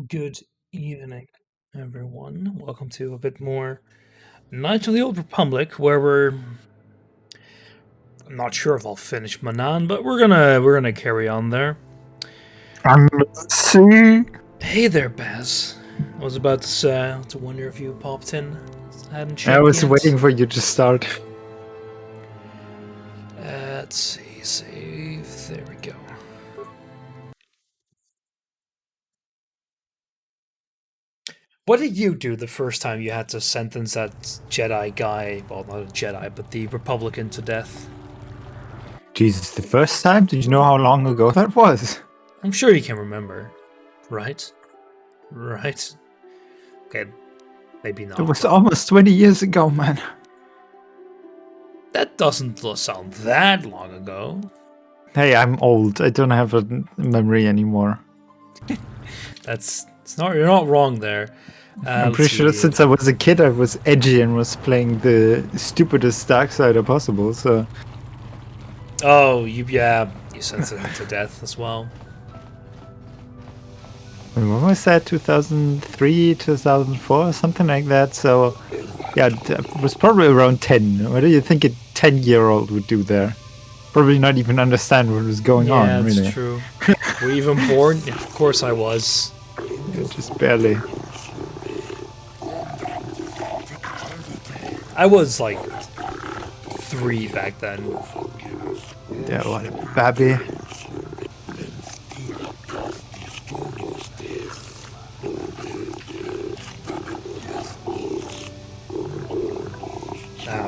Good evening, everyone. Welcome to a bit more Knights of the Old Republic, where I'm not sure if I'll finish Manan, but we're gonna carry on there. See? Hey there, Baz. I was about to wonder if you popped in. I hadn't checked I was yet. waiting for you to start. Let's see, save. There we go. What did you do the first time you had to sentence that Jedi guy, well, not a Jedi, but the Republican to death? Jesus, the first time? Did you know how long ago that was? I'm sure you can remember, right? Right? Okay, maybe not. It was almost 20 years ago, man. That doesn't sound that long ago. Hey, I'm old. I don't have a memory anymore. You're not wrong there. I'm pretty sure since I was a kid, I was edgy and was playing the stupidest Darksider possible, so... Oh, you sentenced him to death as well. When was that? 2003, 2004, something like that, so... Yeah, it was probably around 10. What do you think a 10-year-old would do there? Probably not even understand what was going on, really. Yeah, that's true. Were you even born? Yeah, of course I was. Yeah, just barely. I was like 3 back then. Yeah, what a babby.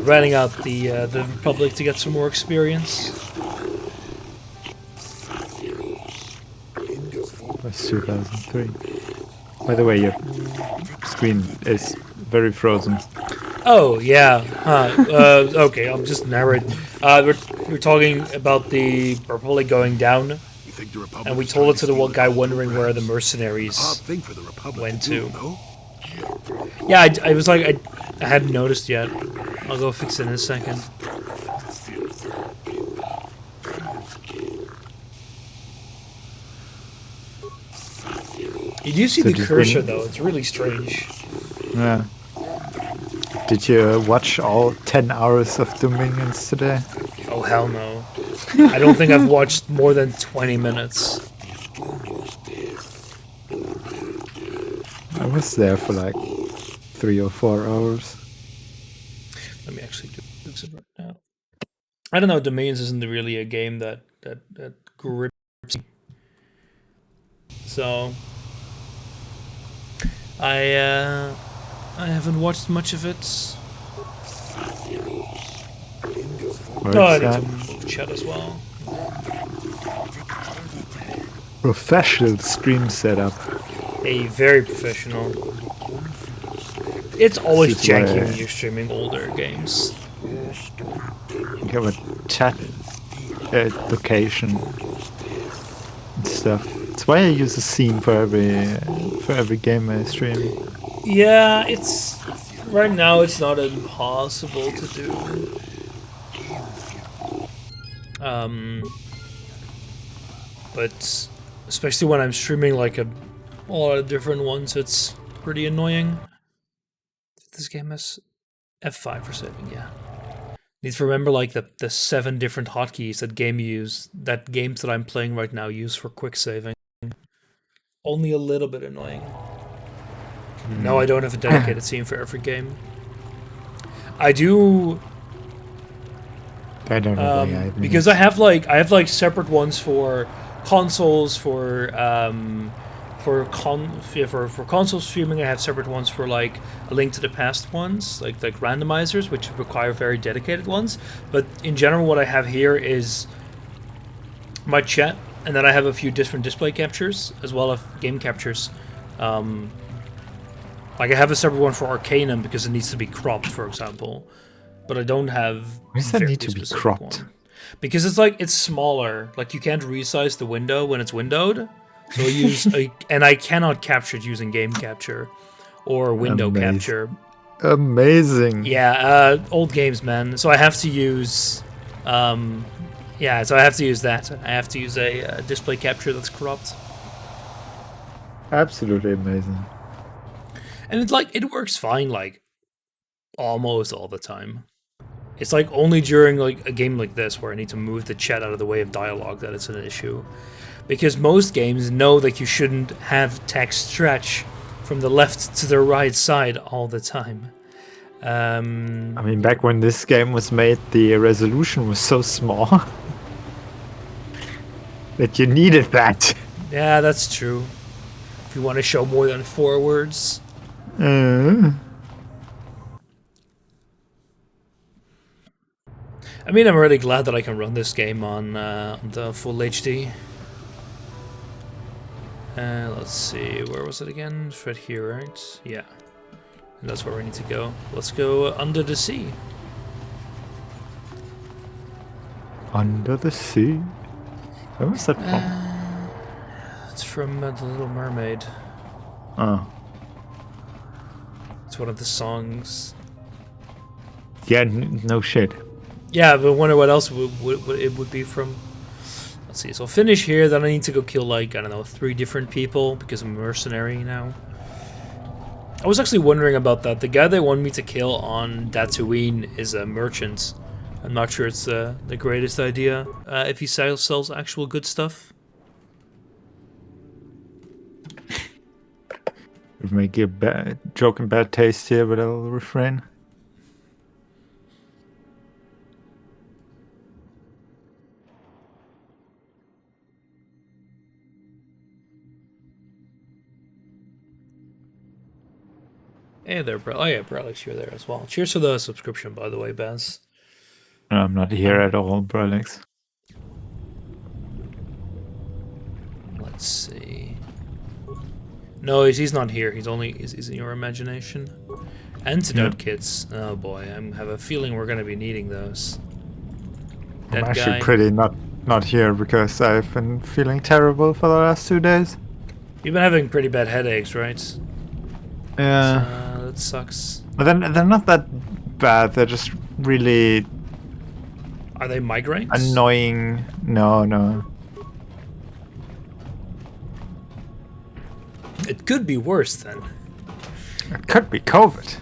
Ratting out the Republic to get some more experience. It was 2003. By the way, your screen is very frozen. Oh yeah. Okay, I'll just narrate. We're talking about the Republic going down, and we told it to the one guy wondering where the mercenaries went to. Yeah, I was like I hadn't noticed yet. I'll go fix it in a second. You do see the cursor though. It's really strange. Yeah. Did you watch all 10 hours of Dominions today? Oh hell no. I don't think I've watched more than 20 minutes. I was there for like 3 or 4 hours. Let me actually fix it right now. I don't know. Dominions isn't really a game that grips me. So I haven't watched much of it. I need to move chat as well. Professional stream setup. A very professional. It's always janky when you're streaming older games. You have a chat location and stuff. That's why I use a scene for every game I stream. Yeah, it's right now it's not impossible to do. But especially when I'm streaming like a lot of different ones, it's pretty annoying. This game has F5 for saving, yeah. Need to remember like the 7 different hotkeys that games that I'm playing right now use for quick saving. Only a little bit annoying. No, I don't have a dedicated scene for every game. I do. I don't know because I have like separate ones for consoles for console streaming. I have separate ones for like A Link to the Past ones, like randomizers, which require very dedicated ones. But in general, what I have here is my chat, and then I have a few different display captures as well as game captures. Like I have a separate one for Arcanum because it needs to be cropped, for example. But I don't have. Why does that need to be cropped? One. Because it's smaller. Like you can't resize the window when it's windowed. So I use and I cannot capture it using game capture or window capture. Amazing. Yeah, old games, man. So I have to use so I have to use that. I have to use a display capture that's cropped. Absolutely amazing. And it's like, it works fine, like, almost all the time. It's like only during like a game like this where I need to move the chat out of the way of dialogue that it's an issue. Because most games know that you shouldn't have text stretch from the left to the right side all the time. I mean, back when this game was made, the resolution was so small that you needed that. Yeah, that's true. If you want to show more than 4 words. I mean, I'm really glad that I can run this game on the full HD. Let's see, where was it again? It's right here, right? Yeah. And that's where we need to go. Let's go under the sea. Under the sea? Where was that from? It's from The Little Mermaid. Oh. It's one of the songs. Yeah, no shit. Yeah, but I wonder what else it would be from. Let's see, so I'll finish here, then I need to go kill, like, I don't know, 3 different people, because I'm a mercenary now. I was actually wondering about that. The guy they want me to kill on Tatooine is a merchant. I'm not sure it's the greatest idea, if he sells actual good stuff. Would make a bad joke in bad taste here, but I'll refrain. Hey there, bro. Oh yeah, Brelix, you're there as well. Cheers for the subscription, by the way, Baz. No, I'm not here at all, Brelix. Let's see. No, he's not here. He's in your imagination. Antidote kits. Oh boy, I have a feeling we're gonna be needing those. I'm actually pretty not here because I've been feeling terrible for the last 2 days. You've been having pretty bad headaches, right? Yeah. That sucks. But then they're not that bad. They're just really. Are they migraines? Annoying. No. It could be worse then. It could be COVID.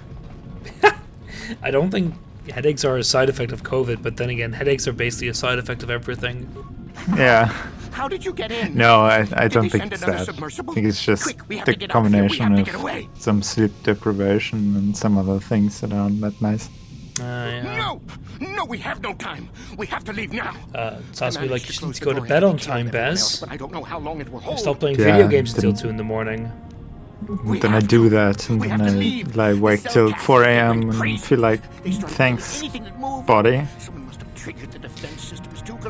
I don't think headaches are a side effect of COVID, but then again, headaches are basically a side effect of everything. Yeah. How did you get in? No, I don't think it's that. I think it's just the combination of some sleep deprivation and some other things that aren't that nice. Yeah. No, we have no time. We have to leave now. Sounds to me like you need to go to bed on time, Baz. But I don't know how long it will hold. Stop playing video games until 2 in the morning. Then I do that, and then I like wake till 4 a.m. and feel like, thanks, body.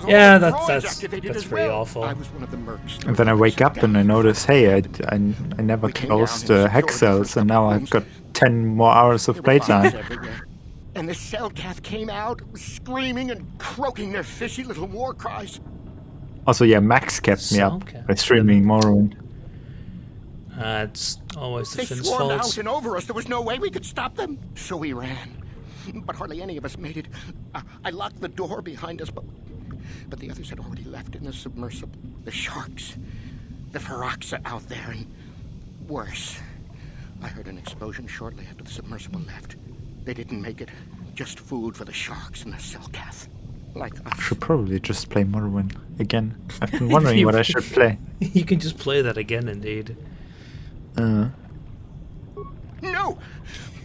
Yeah, that's pretty awful. And then I wake up and I notice, hey, I never closed the hex cells, and now I've got 10 more hours of playtime. And the Cellcath came out, screaming and croaking their fishy little war cries. Also, yeah, Max kept me up by streaming Morrowind. It's always the Finn's swarmed fault. out and over us. There was no way we could stop them. So we ran. But hardly any of us made it. I locked the door behind us, but the others had already left in the submersible. The sharks. The Ferox are out there, and worse. I heard an explosion shortly after the submersible left. They didn't make it. Just food for the sharks and the Cellcath. Like us. I should probably just play Morrowind again. I've been wondering what I should play. You can just play that again, indeed. No!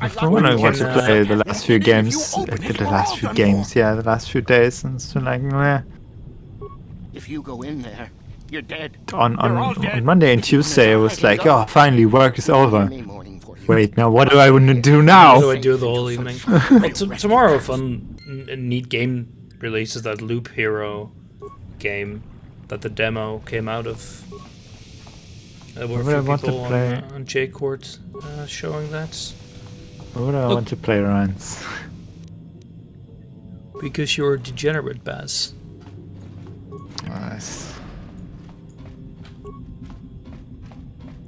I've been wondering what to play the last few games. The last few days, and it's like, meh. If you go in there, you're dead. On Monday and Tuesday, I was like, oh, finally, work is over. Wait, now what do I want to do now? What do I do the whole evening? Well, tomorrow, a fun, neat game releases that Loop Hero game that the demo came out of. There were a few people on J-Court showing that. What would I want to play, Rance? Because you're a degenerate, Baz. Nice.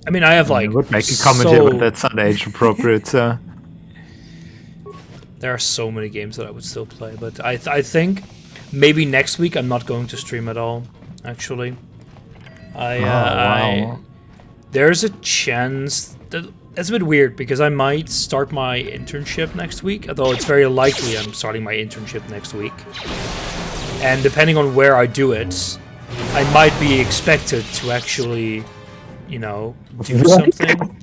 I mean, I have like. I would make a comment here, but that's not age appropriate, so. There are so many games that I would still play, but I think maybe next week I'm not going to stream at all. Actually, Wow. there's a chance that it's a bit weird because I might start my internship next week, although it's very likely I'm starting my internship next week. And depending on where I do it, I might be expected to actually, you know, do something,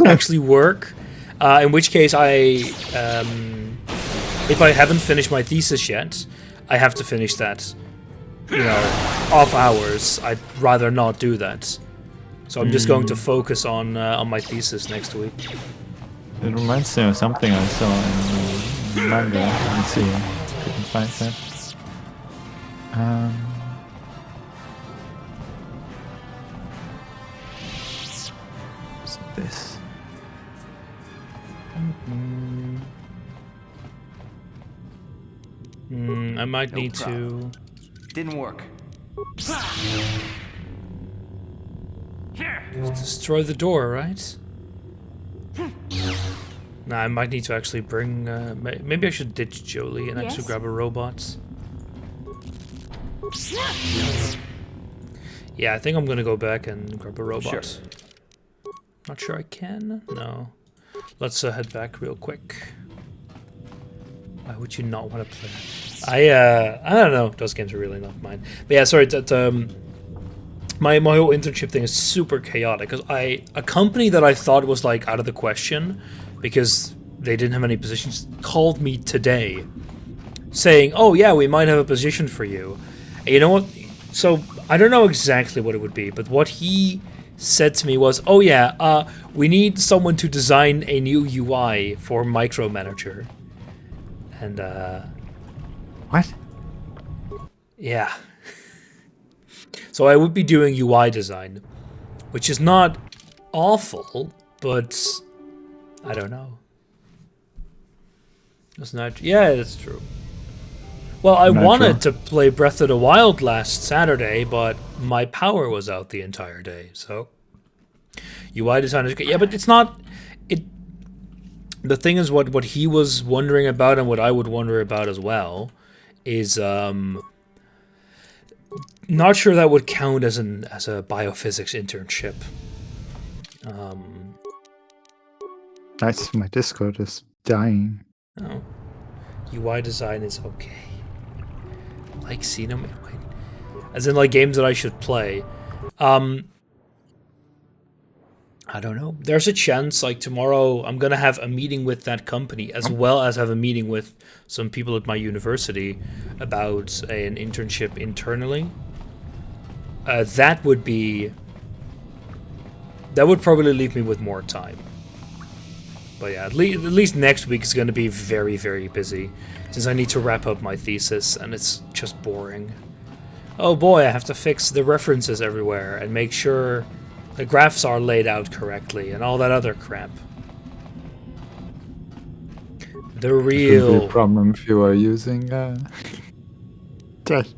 actually work. In which case, if I haven't finished my thesis yet, I have to finish that, you know, off hours. I'd rather not do that. So I'm just going to focus on my thesis next week. It reminds me of something I saw in manga. Let me see. If I can find that. What's this? I might need to. Didn't work. Destroy the door, right? Nah, I might need to actually bring... maybe I should ditch Jolie and actually grab a robot. Yeah, I think I'm gonna go back and grab a robot. Sure. Not sure I can. No. Let's head back real quick. Why would you not want to play? I don't know. Those games are really not mine. But yeah, sorry. My whole internship thing is super chaotic because a company that I thought was like out of the question because they didn't have any positions called me today saying, "Oh yeah, we might have a position for you." And you know what? So I don't know exactly what it would be, but what he said to me was, "Oh yeah, we need someone to design a new UI for Micromanager." And What? yeah. So I would be doing UI design, which is not awful, but I don't know. It's not. Yeah, that's true. Well, I wanted to play Breath of the Wild last Saturday, but my power was out the entire day. So UI design is good. Yeah, but it's not. The thing is, what he was wondering about, and what I would wonder about as well, is not sure that would count as a biophysics internship. Nice, my Discord is dying. Oh, UI design is okay. Like Xenom, as in like games that I should play. I don't know. There's a chance, like tomorrow, I'm gonna have a meeting with that company, as well as have a meeting with some people at my university about an internship internally. That would probably leave me with more time. But yeah, at least next week is gonna be very, very busy, since I need to wrap up my thesis, and it's just boring. Oh boy, I have to fix the references everywhere and make sure the graphs are laid out correctly and all that other crap. The real... It would be a problem if you are using... Dash.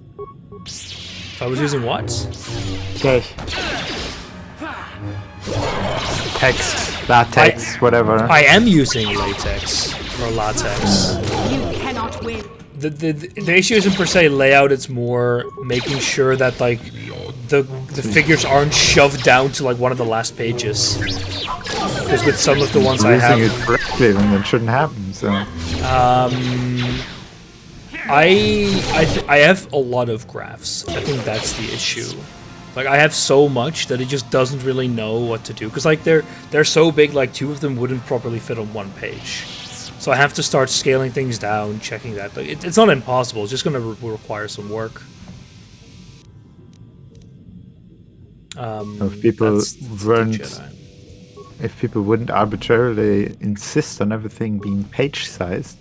If I was using what? Dash. Text, latex, whatever. I am using latex, or latex. You cannot win. The issue isn't per se layout, it's more making sure that like the figures aren't shoved down to like one of the last pages. Because with some of the ones I have, using it correctly, then that shouldn't happen. So I have a lot of graphs. I think that's the issue. Like I have so much that it just doesn't really know what to do. Because like they're so big, like two of them wouldn't properly fit on one page. So I have to start scaling things down, checking that. Like, it's not impossible. It's just going to require some work. if people wouldn't arbitrarily insist on everything being page sized,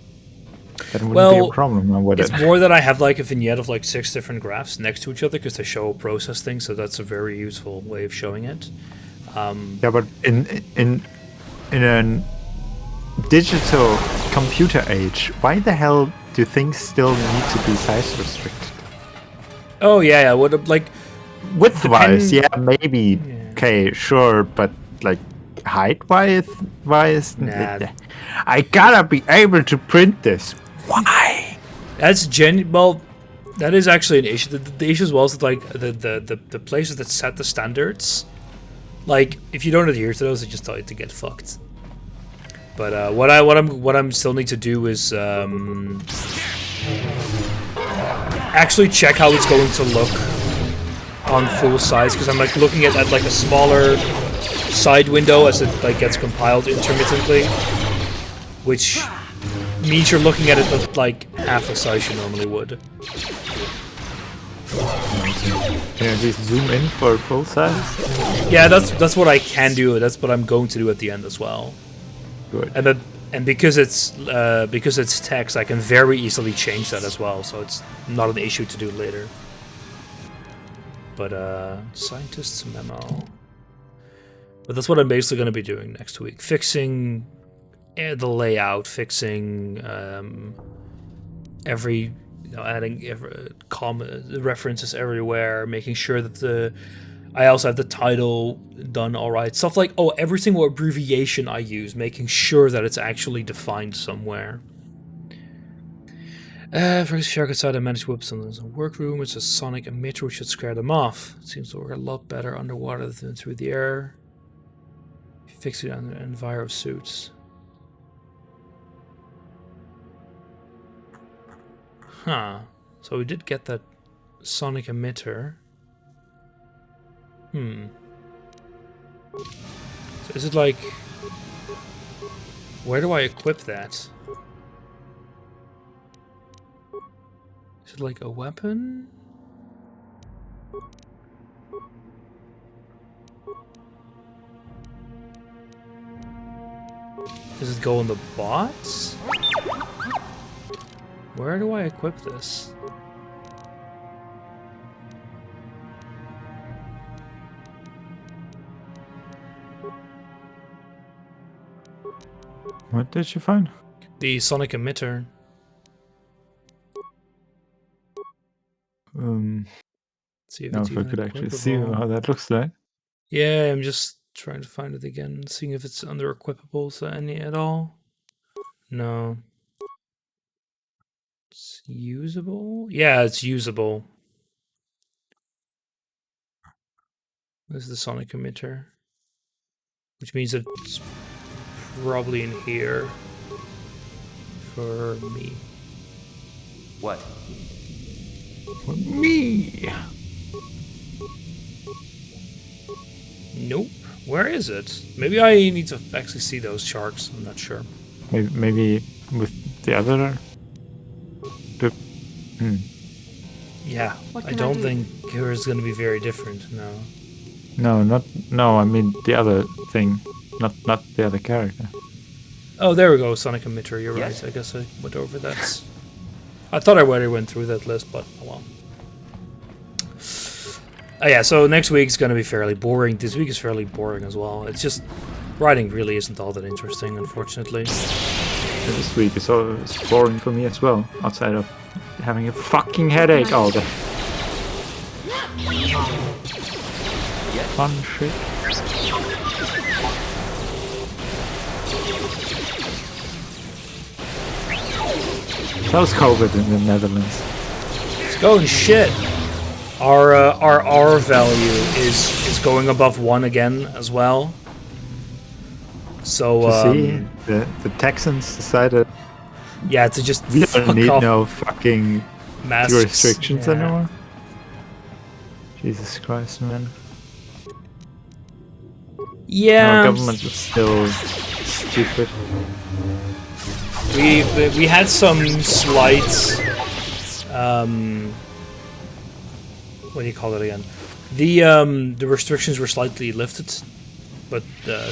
that wouldn't be a problem. It's more that I have like a vignette of like 6 different graphs next to each other because they show process things. So that's a very useful way of showing it. Yeah, but in a digital computer age, why the hell do things still need to be size restricted? Oh yeah. What like width-wise? Yeah, maybe. Yeah. Okay, sure, but like height-wise, nah. I gotta be able to print this. Why? That's well. That is actually an issue. The issue as well is that, like the places that set the standards, Like, if you don't adhere to those, I just tell you to get fucked. But what I'm still need to do is actually check how it's going to look on full size, because I'm like looking at like a smaller side window as it like gets compiled intermittently, which means you're looking at it at like half the size you normally would. Can you at least zoom in for full size? Yeah, that's what I can do. That's what I'm going to do at the end as well. Good. And because it's text, I can very easily change that as well. So it's not an issue to do later. But scientist's memo. But that's what I'm basically going to be doing next week. Fixing the layout, fixing adding references everywhere, making sure that I also have the title done all right. Stuff like, every single abbreviation I use, making sure that it's actually defined somewhere. For shark outside, I managed to whip something. There's a workroom. It's a sonic emitter which should scare them off. It seems to work a lot better underwater than through the air. Fix it on the enviro suits. Huh. So we did get that sonic emitter. So is it like... Where do I equip that? Is it like a weapon? Does it go on the bots? Where do I equip this? What did you find? The sonic emitter. See if No, it's if I even could actually see equipable. how that looks like. Yeah, I'm just trying to find it again, seeing if it's under equipables any at all. No. It's usable? Yeah, it's usable. This is the sonic emitter. Which means it's probably in here for me. What? For me! Nope. Where is it? Maybe I need to actually see those sharks. I'm not sure. Maybe with the other... Yeah, What I can I don't do? think yours is going to be very different, no. No, I mean the other thing. Not the other character. Oh, there we go, sonic emitter, you're Yes. right. I guess I went over that. I thought I already went through that list, but oh well. Yeah, so next week's going to be fairly boring. This week is fairly boring as well. It's just, writing really isn't all that interesting, unfortunately. This week is always boring for me as well, outside of having a fucking headache all day. Fun shit. How's COVID in the Netherlands? It's going shit. Our R value is going above 1 again as well. So See, the Texans decided yeah, to just we fuck don't need off no fucking masks. restrictions Yeah. anymore. Jesus Christ, man. Yeah, Our government is still stupid. we had some slight what do you call it again? The restrictions were slightly lifted, but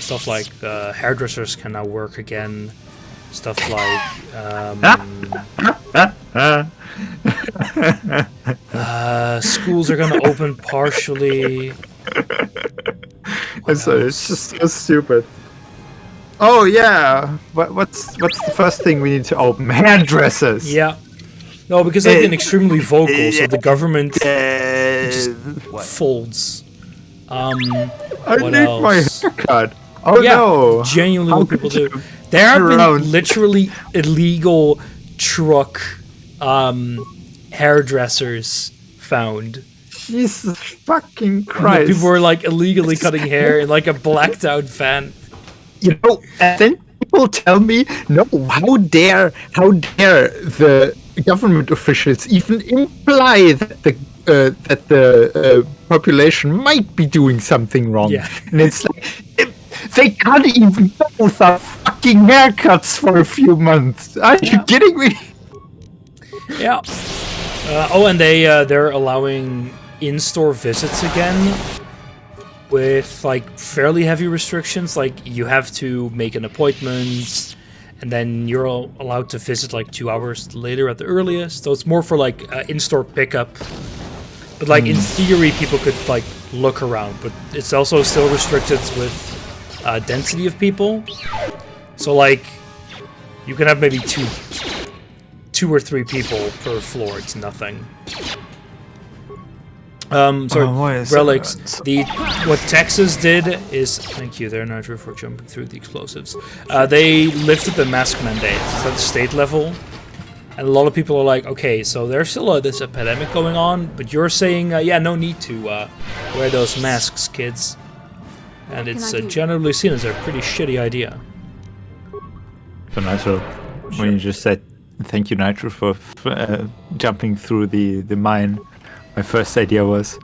stuff like hairdressers can now work again. Stuff like schools are going to open partially. It's just so stupid. Oh yeah, what's the first thing we need to open? Hairdressers. Yeah. No, because they've been extremely vocal, so the government What? folds. I what need my else? haircut. Oh Yeah, no! genuinely How what people could do. you There have turn around? been literally illegal truck hairdressers found Jesus fucking And Christ. people were like illegally cutting hair in like a blacked out van. You know, and then people tell me, no, how dare the government officials even imply that the population might be doing something wrong. Yeah. And it's like, they can't even go without fucking haircuts for a few months. Are you kidding me? Yeah. And they're allowing in-store visits again with like fairly heavy restrictions. Like you have to make an appointment, and then you're allowed to visit like 2 hours later at the earliest. So it's more for like in-store pickup. But like in theory, people could like look around, but it's also still restricted with density of people. So like you can have maybe two or three people per floor. It's nothing. Relics. What Texas did is, thank you there, Nitro, for jumping through the explosives. They lifted the mask mandate. It's at the state level, and a lot of people are like, okay, so there's still this epidemic going on, but you're saying, yeah, no need to wear those masks, kids. And it's generally seen as a pretty shitty idea. So Nitro, when you just said thank you, Nitro, for jumping through the mine, my first idea was,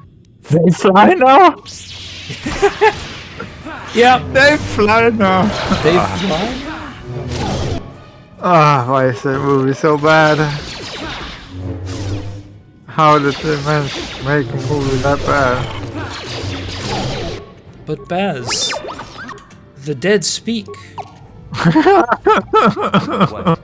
they fly now? Yeah, They fly now. they fly. Why is that movie so bad? How did they make a movie that bad? But Baz, the dead speak. What?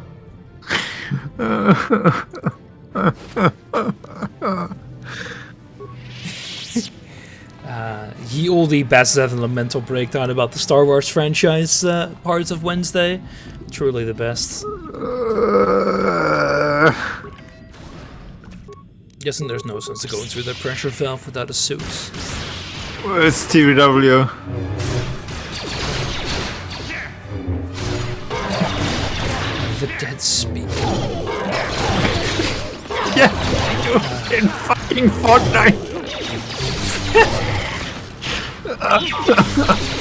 Ye olde Baz having a mental breakdown about the Star Wars franchise parts of Wednesday. Truly the best. Guessing there's no sense to going through the pressure valve without a suit. Where's TVW? The dead speak. Yeah, in fucking Fortnite.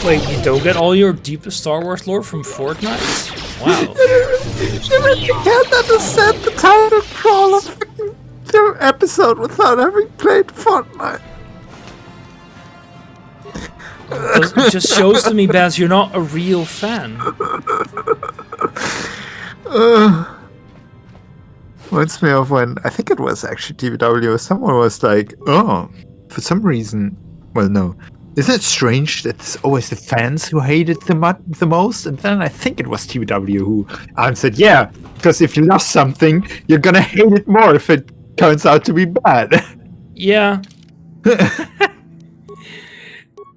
Wait, you don't get all your deepest Star Wars lore from Fortnite? Wow. You can't understand the title crawl of the episode without having played Fortnite. It just shows to me, Baz, you're not a real fan. Reminds me of when, I think it was actually TVW, someone was like, oh, for some reason, well, no. Isn't it strange that it's always the fans who hate it the most? And then I think it was TVW who answered, yeah, because if you love something, you're gonna hate it more if it turns out to be bad. Yeah.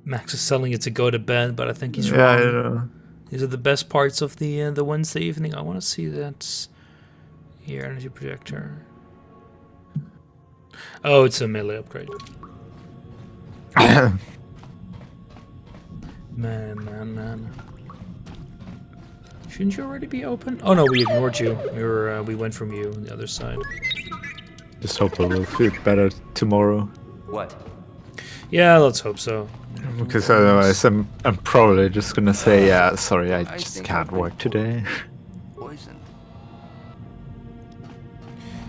Max is telling you to go to bed, but I think he's wrong. Yeah, I know. These are the best parts of the Wednesday evening. I want to see that here, energy projector. Oh, it's a melee upgrade. Man. Shouldn't you already be open? Oh no, we ignored you. We went from you on the other side. Just hope it will feel better tomorrow. What? Yeah, let's hope so. Because otherwise I'm probably just gonna say, yeah, sorry, I just can't work today. Poison.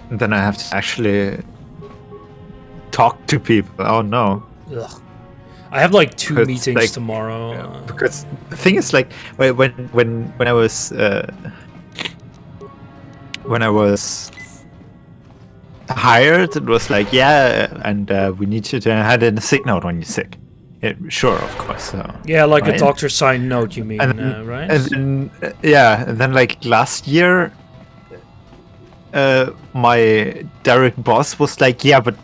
And then I have to actually talk to people. Oh no. Ugh. I have like 2 Because, meetings like, tomorrow. Yeah, because the thing is, like, when I was hired, it was like, yeah, and we need you to hand in a sick note when you're sick. Yeah, sure, of course. So, Yeah, like right? a doctor signed note, you mean, And then, right? And then, and then like last year, my direct boss was like, yeah, but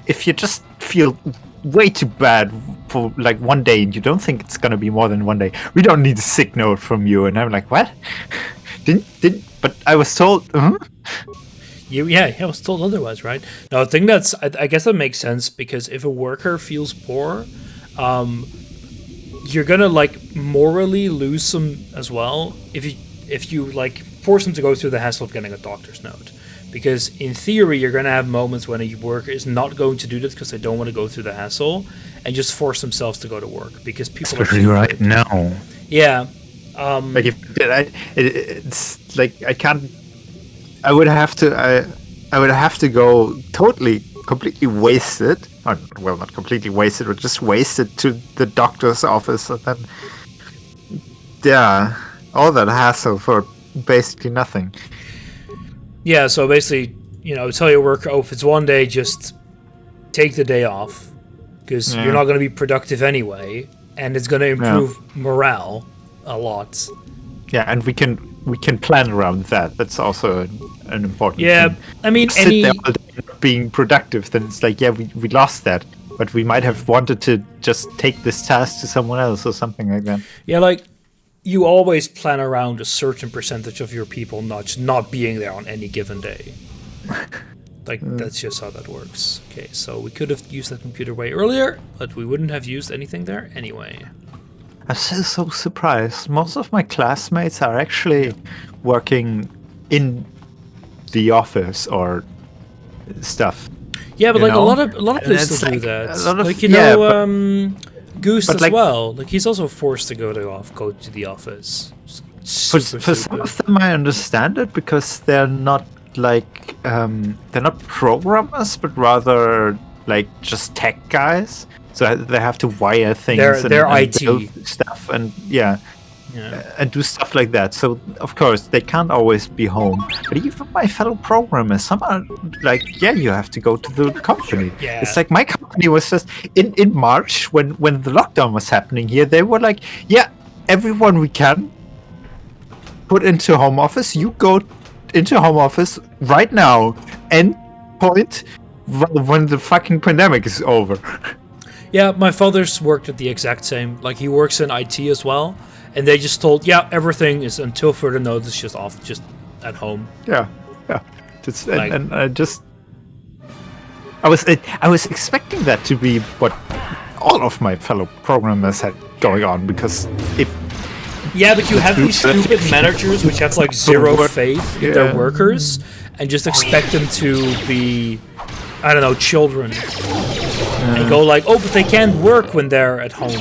if you just feel way too bad for like one day and you don't think it's gonna be more than one day, we don't need a sick note from you. And I'm like, what? Didn't but I was told. Yeah, I was told otherwise, right? No, I think I guess that makes sense, because if a worker feels poor, you're gonna like morally lose some as well if you like force them to go through the hassle of getting a doctor's note, Because in theory, you're going to have moments when a worker is not going to do this because they don't want to go through the hassle and just force themselves to go to work because people Especially are right now. Yeah. Like it's like I can't. I would have to. I would have to go completely wasted. Or, well, not completely wasted, but just wasted to the doctor's office, and then yeah, all that hassle for basically nothing. Yeah, so basically, tell your worker, if it's one day, just take the day off because you're not going to be productive anyway, and it's going to improve morale a lot. Yeah, and we can plan around that. That's also an important thing. I mean, sit there all day not being productive, then it's like, we lost that. But we might have wanted to just take this task to someone else or something like that. Yeah, like, you always plan around a certain percentage of your people not being there on any given day. Like, that's just how that works. Okay, so we could have used that computer way earlier, but we wouldn't have used anything there anyway. I'm so surprised. Most of my classmates are actually working in the office or stuff. Yeah, but you like know? a lot of And places it's do like that. a lot of- Like yeah, Goose but as like- well. Like he's also forced to go to the office. For some of them, I understand it because they're not like they're not programmers, but rather like just tech guys. So they have to wire things They're and IT. build stuff and and do stuff like that. So of course they can't always be home. But even my fellow programmers, some are like, you have to go to the company. Yeah. It's like my company was just in March when the lockdown was happening here. They were like, everyone we can put into home office. You go into home office right now. End point when the fucking pandemic is over. Yeah, my father's worked at the exact same. Like he works in IT as well, and they just told, everything is until further notice just off, just at home. Yeah. Just Like- and I just I was expecting that to be what all of my fellow programmers had going on, because if Yeah, but you have these stupid managers which have like zero faith in their Yeah. workers and just expect them to be, I don't know, children. And go like, but they can't work when they're at home.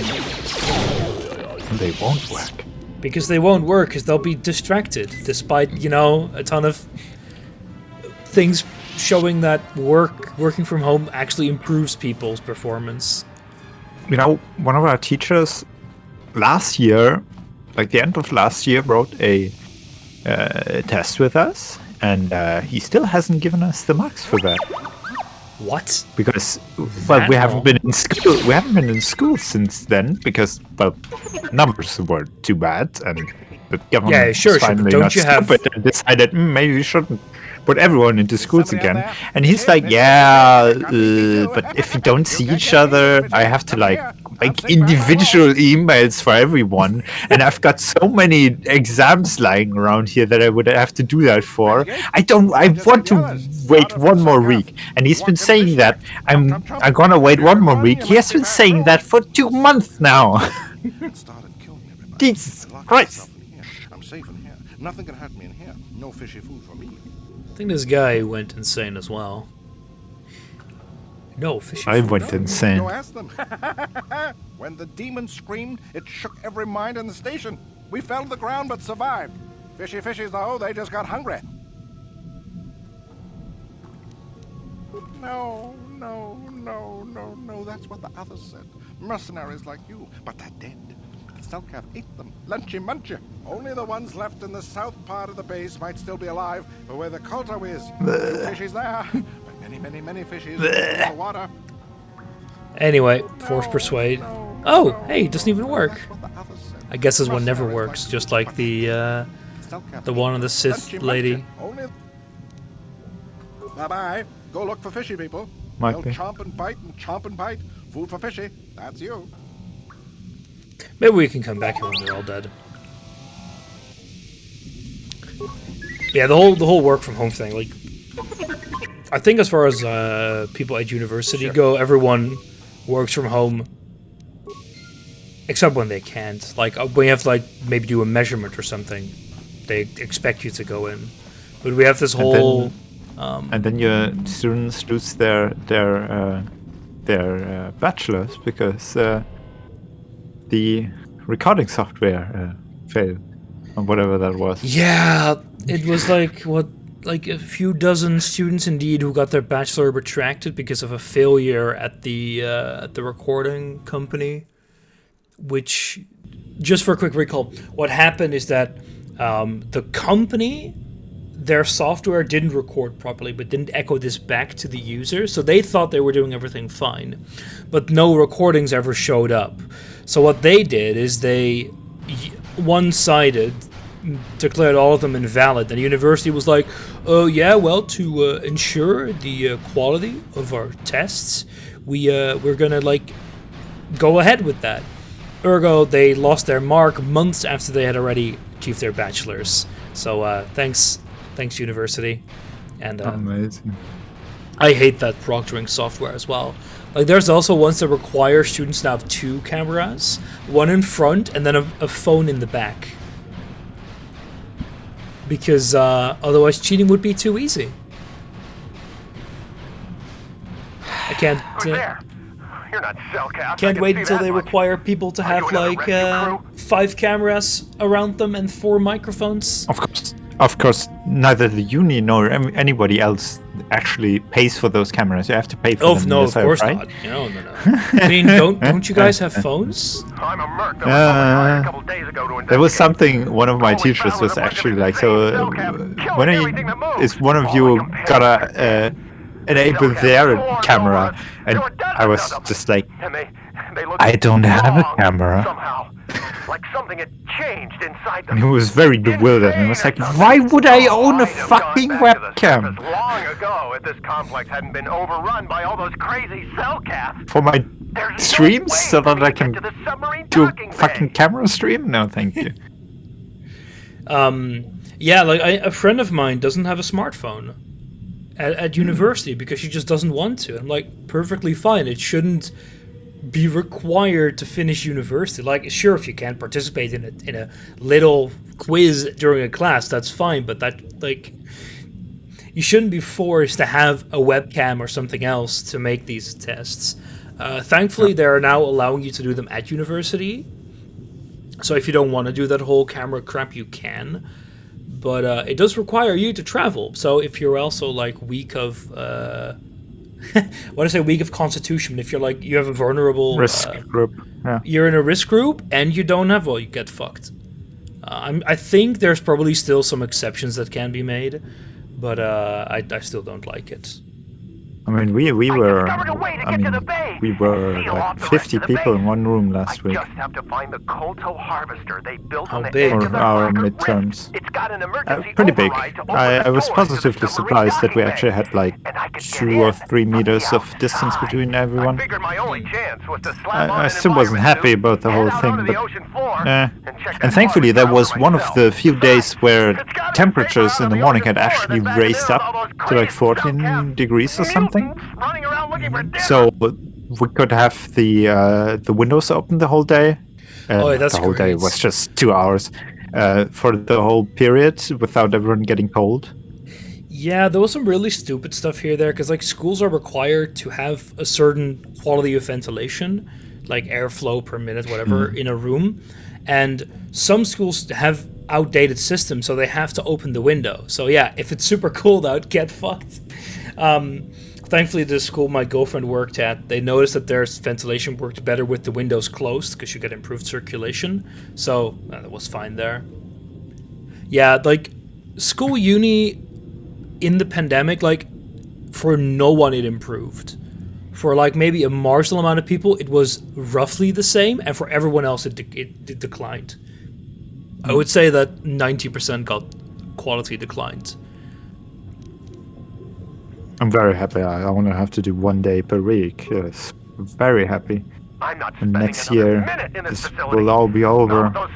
they won't work. Because they won't work, because they'll be distracted, despite, a ton of things showing that working from home actually improves people's performance. One of our teachers last year, like the end of last year, wrote a test with us, and he still hasn't given us the marks for that. What? Because we haven't been in school. We haven't been in school since then because numbers were too bad, and the government sure, was finally don't not you have- stupid and decided maybe we shouldn't put everyone into schools somebody out again. there? And he's like, but if we don't see each other, I have to like individual emails for everyone, and I've got so many exams lying around here that I would have to do that for. I want to wait one more week, and he's been saying that I'm gonna wait one more week. He has been saying that for 2 months now. Started killing everybody. Jesus I locked Christ. myself in here. I'm safe in here. Nothing can hurt me in here. No fishy food for me. I think this guy went insane as well. No, fishy I food. went insane. Go ask them. When the demon screamed, it shook every mind in the station. We fell to the ground but survived. Fishies, though, they just got hungry. No. That's what the others said. Mercenaries like you, but they're dead. The Selkath ate them. Lunchy munchy. Only the ones left in the south part of the base might still be alive, but where the KOTOR is, no fishies there. But many fishies in the water. Anyway, force persuade. Oh, hey, it doesn't even work. That's what the others said. I guess this one never works, just like the one on the Sith lady. Bye-bye. Go look for fishy people. Might They'll be. chomp and bite. Food for fishy. That's you. Maybe we can come back here when they're all dead. Yeah, the whole work from home thing, like, I think as far as people at university go, everyone works from home, except when they can't. Like when you have to maybe do a measurement or something, they expect you to go in. But we have this whole And then your students lose their bachelors because the recording software failed, or whatever that was. Yeah, it was like a few dozen students indeed who got their bachelor retracted because of a failure at the recording company. Which, just for a quick recall, what happened is that the company, their software didn't record properly, but didn't echo this back to the user, so they thought they were doing everything fine, but no recordings ever showed up. So what they did is they one-sided declared all of them invalid. And the university was like, oh yeah, well, to ensure the quality of our tests, we're gonna like go ahead with that. Ergo, they lost their mark months after they had already achieved their bachelor's. So thanks university. And Amazing. I hate that proctoring software as well. Like, there's also ones that require students to have 2 cameras, one in front and then a phone in the back. Because otherwise cheating would be too easy. I can't... You're not Cellcast. Can't wait until they require people to have like 5 cameras around them and 4 microphones. Of course, neither the uni nor anybody else actually pays for those cameras. You have to pay for them. No, of yourself, course right? not. No. I mean, don't you guys have phones? I'm a merc that was a couple days ago to There was something one of my teachers was actually like, so is one of you gotta enable their camera? And I was just like, I don't have a camera. Somehow, like something had changed inside them. And he was very bewildered and was like, why would I own a fucking webcam? Long ago, if this complex hadn't been overrun by all those crazy Cellcasts. For my There's streams no way so that I can to the submarine do docking a fucking bay. camera stream? No, thank you. Yeah, like a friend of mine doesn't have a smartphone at university because she just doesn't want to. I'm like, perfectly fine. It shouldn't be required to finish university. Like, sure, if you can't participate in a little quiz during a class, that's fine. But that, like, you shouldn't be forced to have a webcam or something else to make these tests. Thankfully, they are now allowing you to do them at university. So if you don't want to do that whole camera crap, you can. But it does require you to travel. So if you're also like weak of when I say weak of constitution, if you're like you have a vulnerable Risk group. Yeah. you're in a risk group and you don't have, well, you get fucked. I think there's probably still some exceptions that can be made, but I still don't like it. I mean, we were discovered a way to get to the bay. we were Seal like off the 50 rest of the people base. in one room last week I just have to find the KOTOR harvester they built How on the big? edge for of the our Cracker midterms. Rift. It's got an emergency Pretty big. override to open I the was doors to the positively submarine surprised that we docking actually bay. had like And I could get 2 or in 3 from the meters of distance outside. between I everyone. figured my only chance was to slap I on an still wasn't environment happy suit, about the head whole out thing, onto the but ocean floor, and check that and thankfully there harvester was for one of myself. the few days where It's got a temperatures paper in out the on morning ocean had floor actually that's back raised there with all up those to like crazy 14 Cellcast degrees or something. mutants running around looking for dinner. So we could have the windows open the whole day. Oh, yeah, that's the whole day great. was just 2 hours for the whole period without everyone getting cold. Yeah, there was some really stupid stuff here there, because like schools are required to have a certain quality of ventilation, like airflow per minute, whatever, in a room. And some schools have outdated systems, so they have to open the window. So yeah, if it's super cold out, get fucked. Thankfully, the school my girlfriend worked at, they noticed that their ventilation worked better with the windows closed, because you get improved circulation. So that was fine there. Yeah, like school uni in the pandemic, like for no one it improved. For like maybe a marginal amount of people, it was roughly the same, and for everyone else, it declined. I would say that 90% got quality declined. I'm very happy. I want to have to do 1 day per week. Yes, very happy. I'm not And spending next another year, minute in this this facility. will all be over. Those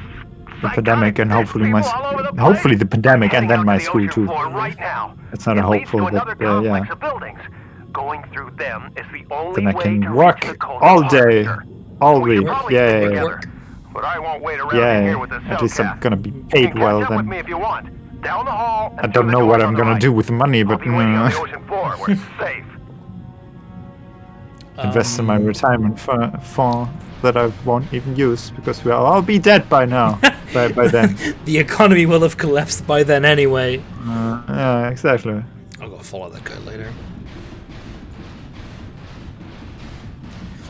The pandemic and hopefully my people all over the hopefully place. the pandemic and Heading then out my to the school ocean too. floor right now. It's not a It leads hopeful, to but another complex yeah. of buildings. Going through them is the only Then I way can to work reach the KOTOR all day, harvester. all We should week. probably Yeah, stick yeah, together, Work. But I won't wait around in here with yeah. this At least I'm Cellcast. gonna be You paid can well catch up with then. me if you want. Down the hall. I don't know what I'm gonna do with the money, but I'll be waiting on the ocean floor where it's safe. invest in my retirement for that I won't even use because we'll all be dead by now. by then. The economy will have collapsed by then anyway. Yeah, exactly. I'll go follow that guy later.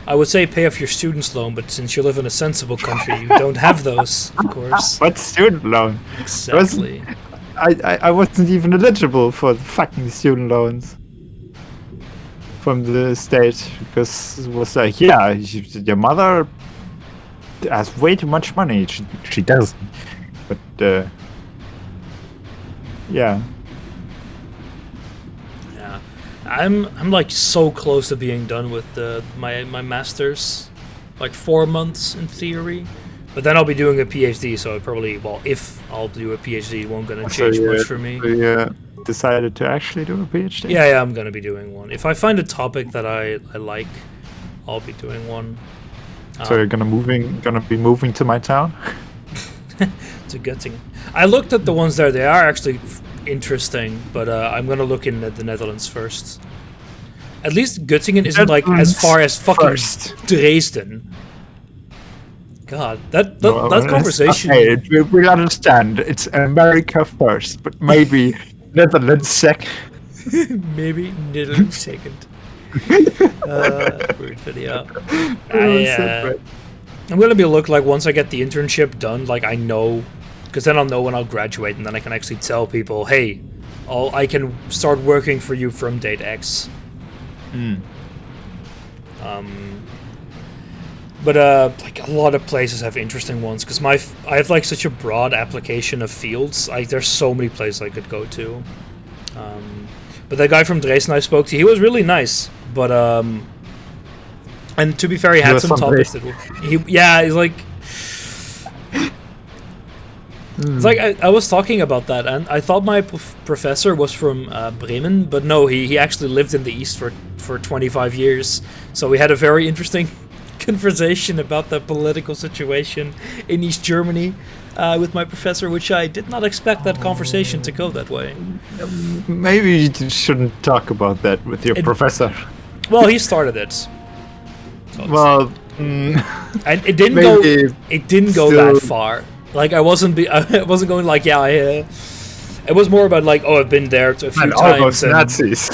I would say pay off your student's loan, but since you live in a sensible country, you don't have those, of course. What student loan? Exactly. I wasn't even eligible for the fucking student loans from the state because it was like, yeah, your mother has way too much money. She doesn't, but yeah. Yeah, I'm like so close to being done with my masters, like 4 months in theory, but then I'll be doing a PhD. So I probably, well, if I'll do a PhD, it won't gonna change much for me. So you decided to actually do a PhD? Yeah, I'm gonna be doing one. If I find a topic that I like, I'll be doing one. So you're gonna be moving to my town? It's a good thing. I looked at the ones there. They are actually interesting, but I'm gonna look in the Netherlands first. At least Göttingen isn't like as far as fucking Dresden. God, that conversation. Okay, we understand. It's America first, but maybe Netherlands second. Maybe Netherlands second. Weird video. I'm gonna be look like once I get the internship done, like I know, because then I'll know when I'll graduate, and then I can actually tell people, hey, I can start working for you from date X. But like a lot of places have interesting ones because I have like such a broad application of fields. There's so many places I could go to. But the guy from Dresden I spoke to, he was really nice. But and to be fair, he had some topics that he's like. It's like I was talking about that, and I thought my professor was from Bremen, but no, he actually lived in the East for 25 years. So we had a very interesting conversation about the political situation in East Germany with my professor, which I did not expect that conversation to go that way. Maybe you shouldn't talk about that with your professor. Well, he started it. So well, and it didn't go. It didn't go that far. Like I wasn't going like it was more about like I've been there a few times. Almost Nazis.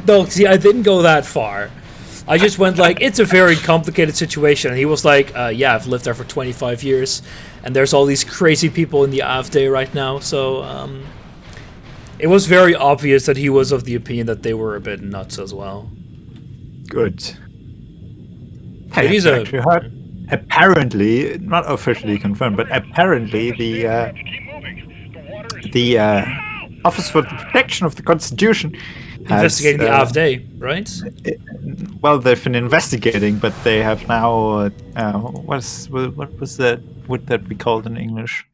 No, see, I didn't go that far. I just went like it's a very complicated situation, and he was like, yeah, I've lived there for 25 years, and there's all these crazy people in the AfD right now. So it was very obvious that he was of the opinion that they were a bit nuts as well. Good. Hey, he's apparently, not officially confirmed, but apparently the Office for the Protection of the Constitution investigating the AfD, right? Well, they've been investigating, but they have now what was that? Would that be called in English?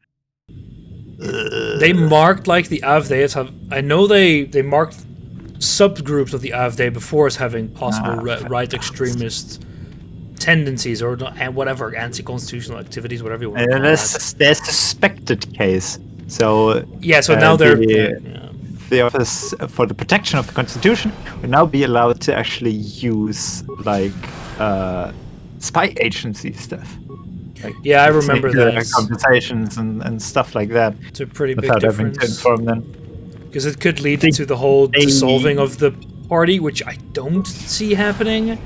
They marked like the AfD as I know they marked subgroups of the AfD before as having possible right extremist tendencies or whatever anti-constitutional activities, whatever you want to call that. There's a suspected case. So yeah, so now the Office for the Protection of the Constitution will now be allowed to actually use like spy agency stuff. Like, yeah, I remember that. Conversations and stuff like that. It's a pretty big without having difference. to inform them. Because it could lead to the whole dissolving of the party, which I don't see happening.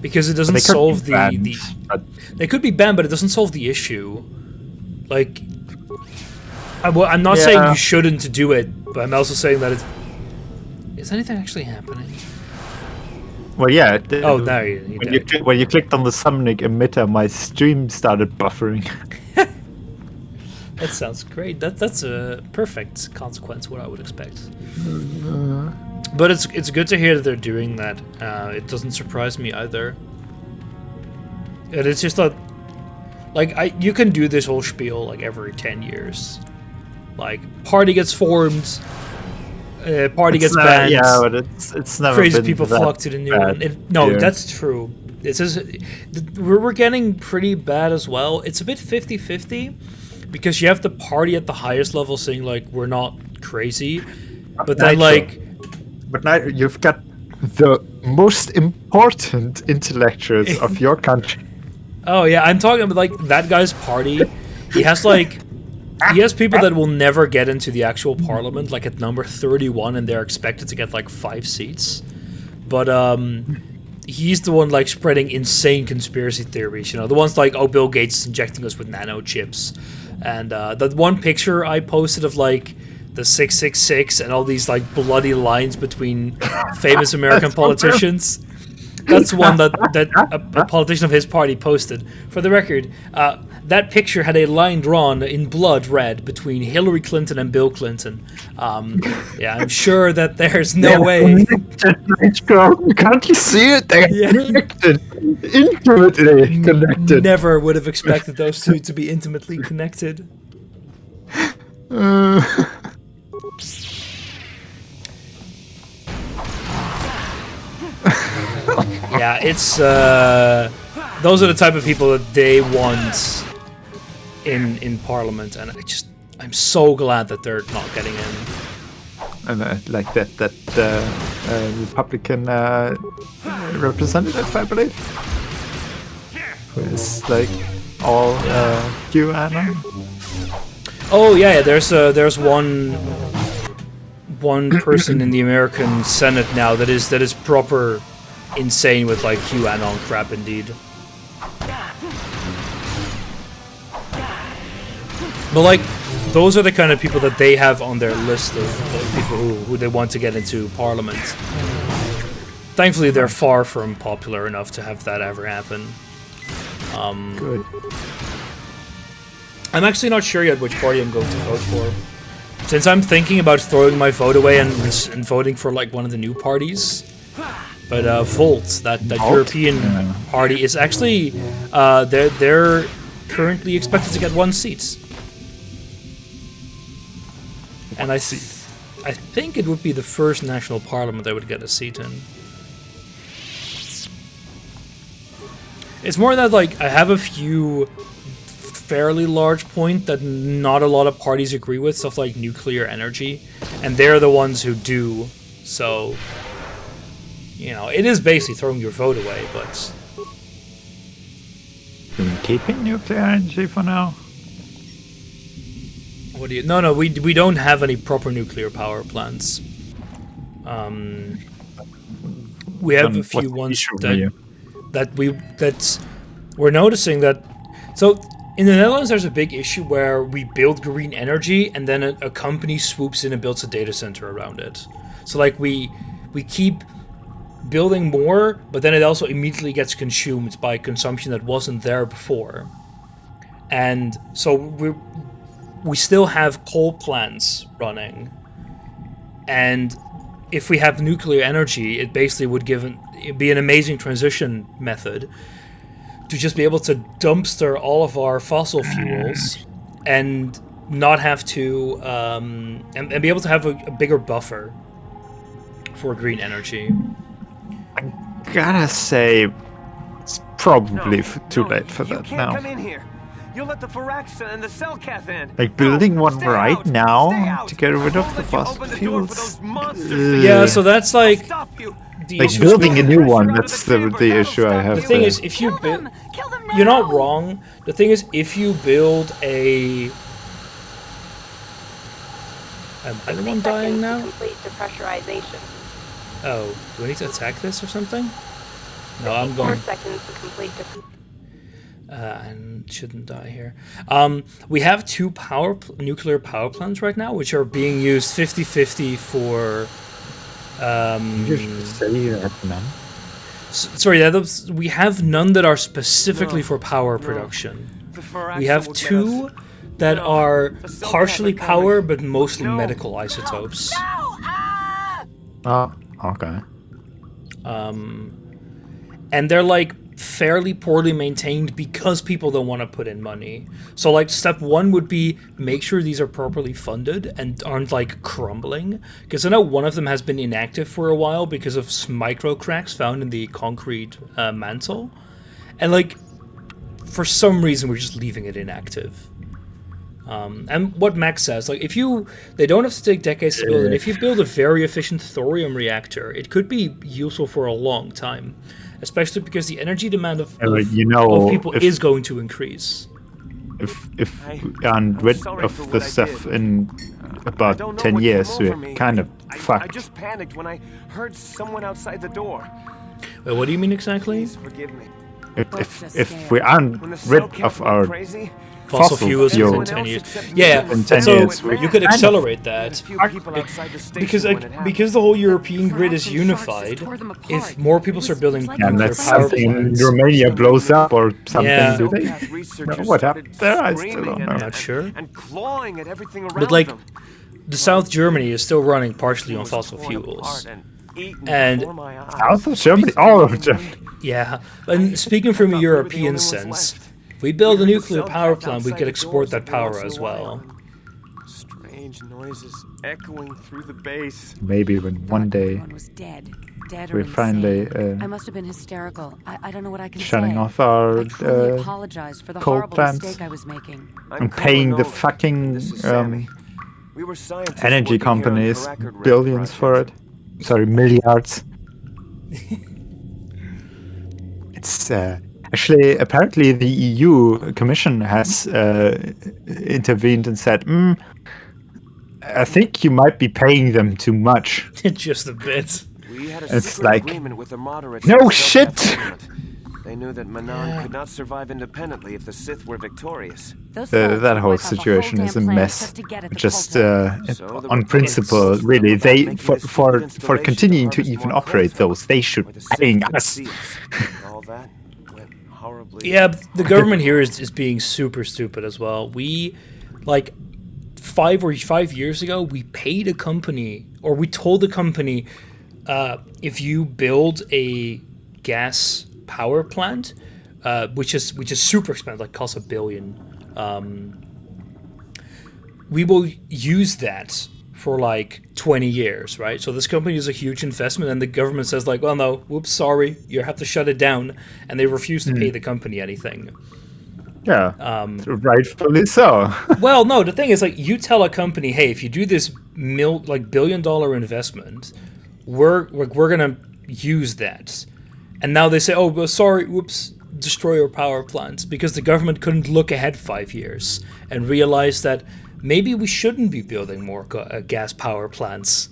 Because it doesn't solve they could be banned, but it doesn't solve the issue. Like, I'm not saying you shouldn't do it, but I'm also saying that is anything actually happening? Well, yeah. Now when you clicked on the summoning emitter, my stream started buffering. That sounds great. That's a perfect consequence, what I would expect. But it's good to hear that they're doing that. It doesn't surprise me either. And it's just that, like, you can do this whole spiel like every 10 years. Like, party gets formed, party gets banned. Yeah, but it's never crazy been people flock to the new one. That's true. We're getting pretty bad as well. It's a bit 50-50 because you have the party at the highest level saying like we're not crazy. But then, like, but now you've got the most important intellectuals of your country. oh yeah, I'm talking about like that guy's party. He has people that will never get into the actual parliament, like at number 31, and they're expected to get like 5 seats. But he's the one like spreading insane conspiracy theories. You know, the ones like, oh, Bill Gates is injecting us with nano chips, and that one picture I posted of like the 666 and all these like bloody lines between famous American politicians. That's one that a politician of his party posted. For the record, that picture had a line drawn in blood red between Hillary Clinton and Bill Clinton. Yeah, I'm sure that there's no way. Can't you see it? They're connected. Intimately connected. Never would have expected those two to be intimately connected. Yeah, it's those are the type of people that they want in Parliament, and I'm so glad that they're not getting in. And like that Republican representative, I believe, who is like all QAnon. Oh yeah, there's one person in the American Senate now that is proper insane with like QAnon crap indeed. But like, those are the kind of people that they have on their list of people who they want to get into Parliament. Thankfully, they're far from popular enough to have that ever happen. Good. I'm actually not sure yet which party I'm going to vote for. Since I'm thinking about throwing my vote away and voting for like one of the new parties. But Volt, that European party, is actually they're currently expected to get 1 seat. And I think it would be the first national parliament they would get a seat in. It's more that like I have a few fairly large points that not a lot of parties agree with, stuff like nuclear energy, and they're the ones who do. So, you know, it is basically throwing your vote away, but keeping nuclear energy for now. What do you? No, we don't have any proper nuclear power plants. We have a few ones that we're noticing that. So in the Netherlands, there's a big issue where we build green energy and then a company swoops in and builds a data center around it. So like we keep building more, but then it also immediately gets consumed by consumption that wasn't there before. And so we still have coal plants running, and if we have nuclear energy, it basically would be an amazing transition method to just be able to dumpster all of our fossil fuels and not have to and be able to have a bigger buffer for green energy. I gotta say, it's probably too late for that now. Come in here. You'll let the Firaxa and the Selkath in. Like building one right now to get rid of the fossil fuels. Yeah, so that's like like building a new one. That's the issue I have. The thing is, if you build, you're not wrong. The thing is, if you build a am I the one dying now? Complete depressurization. Oh, do I need to attack this or something? No, I'm going. 4 seconds to complete. And shouldn't die here. We have 2 nuclear power plants right now, which are being used 50-50 for. You should say you have none. Sorry, we have none that are specifically for power production. We have 2 that are partially power, but mostly medical isotopes. Oh, okay. And they're like fairly poorly maintained because people don't want to put in money. So like step 1 would be make sure these are properly funded and aren't like crumbling, because I know one of them has been inactive for a while because of micro cracks found in the concrete mantle, and like for some reason we're just leaving it inactive. And what Max says, like they don't have to take decades to build, and if you build a very efficient thorium reactor, it could be useful for a long time, especially because the energy demand of people is going to increase. If we aren't rid of the stuff in about 10 years, we're kind of fucked. I just panicked when I heard someone outside the door. Wait, what do you mean exactly? Please forgive me. If we aren't rid of our fossil fuels within 10 years. Yeah, in 10 so years, you could accelerate that. Because the whole European grid is unified, if more people start building and nuclear that's power something plants, Romania blows up or something, Yeah. do they? No, what happened there? I still don't know. I'm not sure. And clawing at everything around But like, them. the South Germany is still running partially on fossil fuels. And South of Germany? All of Germany. yeah, and speaking from a European sense, if we build a nuclear power plant, we could export that power as well. Strange noises echoing through the base. Maybe when one day Everyone was dead or we insane. finally I must have been hysterical. I don't know what I can shutting say. off our I truly apologize for the coal horrible plants mistake I was making. and paying the fucking We were scientists energy working here on companies Harakard Rift billions for it. project. Sorry, milliards. It's actually, apparently the EU Commission has intervened and said, I think you might be paying them too much. Just a bit. We had a It's secret like, agreement with the moderates no of the shit! self-government. They knew that Manan could not survive independently if the Sith were victorious. That whole situation is a mess. Just on principle, really, they for continuing to even operate those, they should be paying us. All that went horribly. Yeah, but the government here is being super stupid as well. We, like, 5 years ago, we paid a company, or we told the company, if you build a gas power plant, which is super expensive, like costs $1 billion, we will use that for like 20 years, right? So this company is a huge investment, and the government says like, well, no, whoops, sorry, you have to shut it down, and they refuse to pay the company anything. Yeah, rightfully so. Well, no, the thing is, like, you tell a company, hey, if you do this $1 billion investment, we're gonna use that, and now they say, oh, well, sorry, whoops, destroy our power plants, because the government couldn't look ahead 5 years and realize that maybe we shouldn't be building more gas power plants.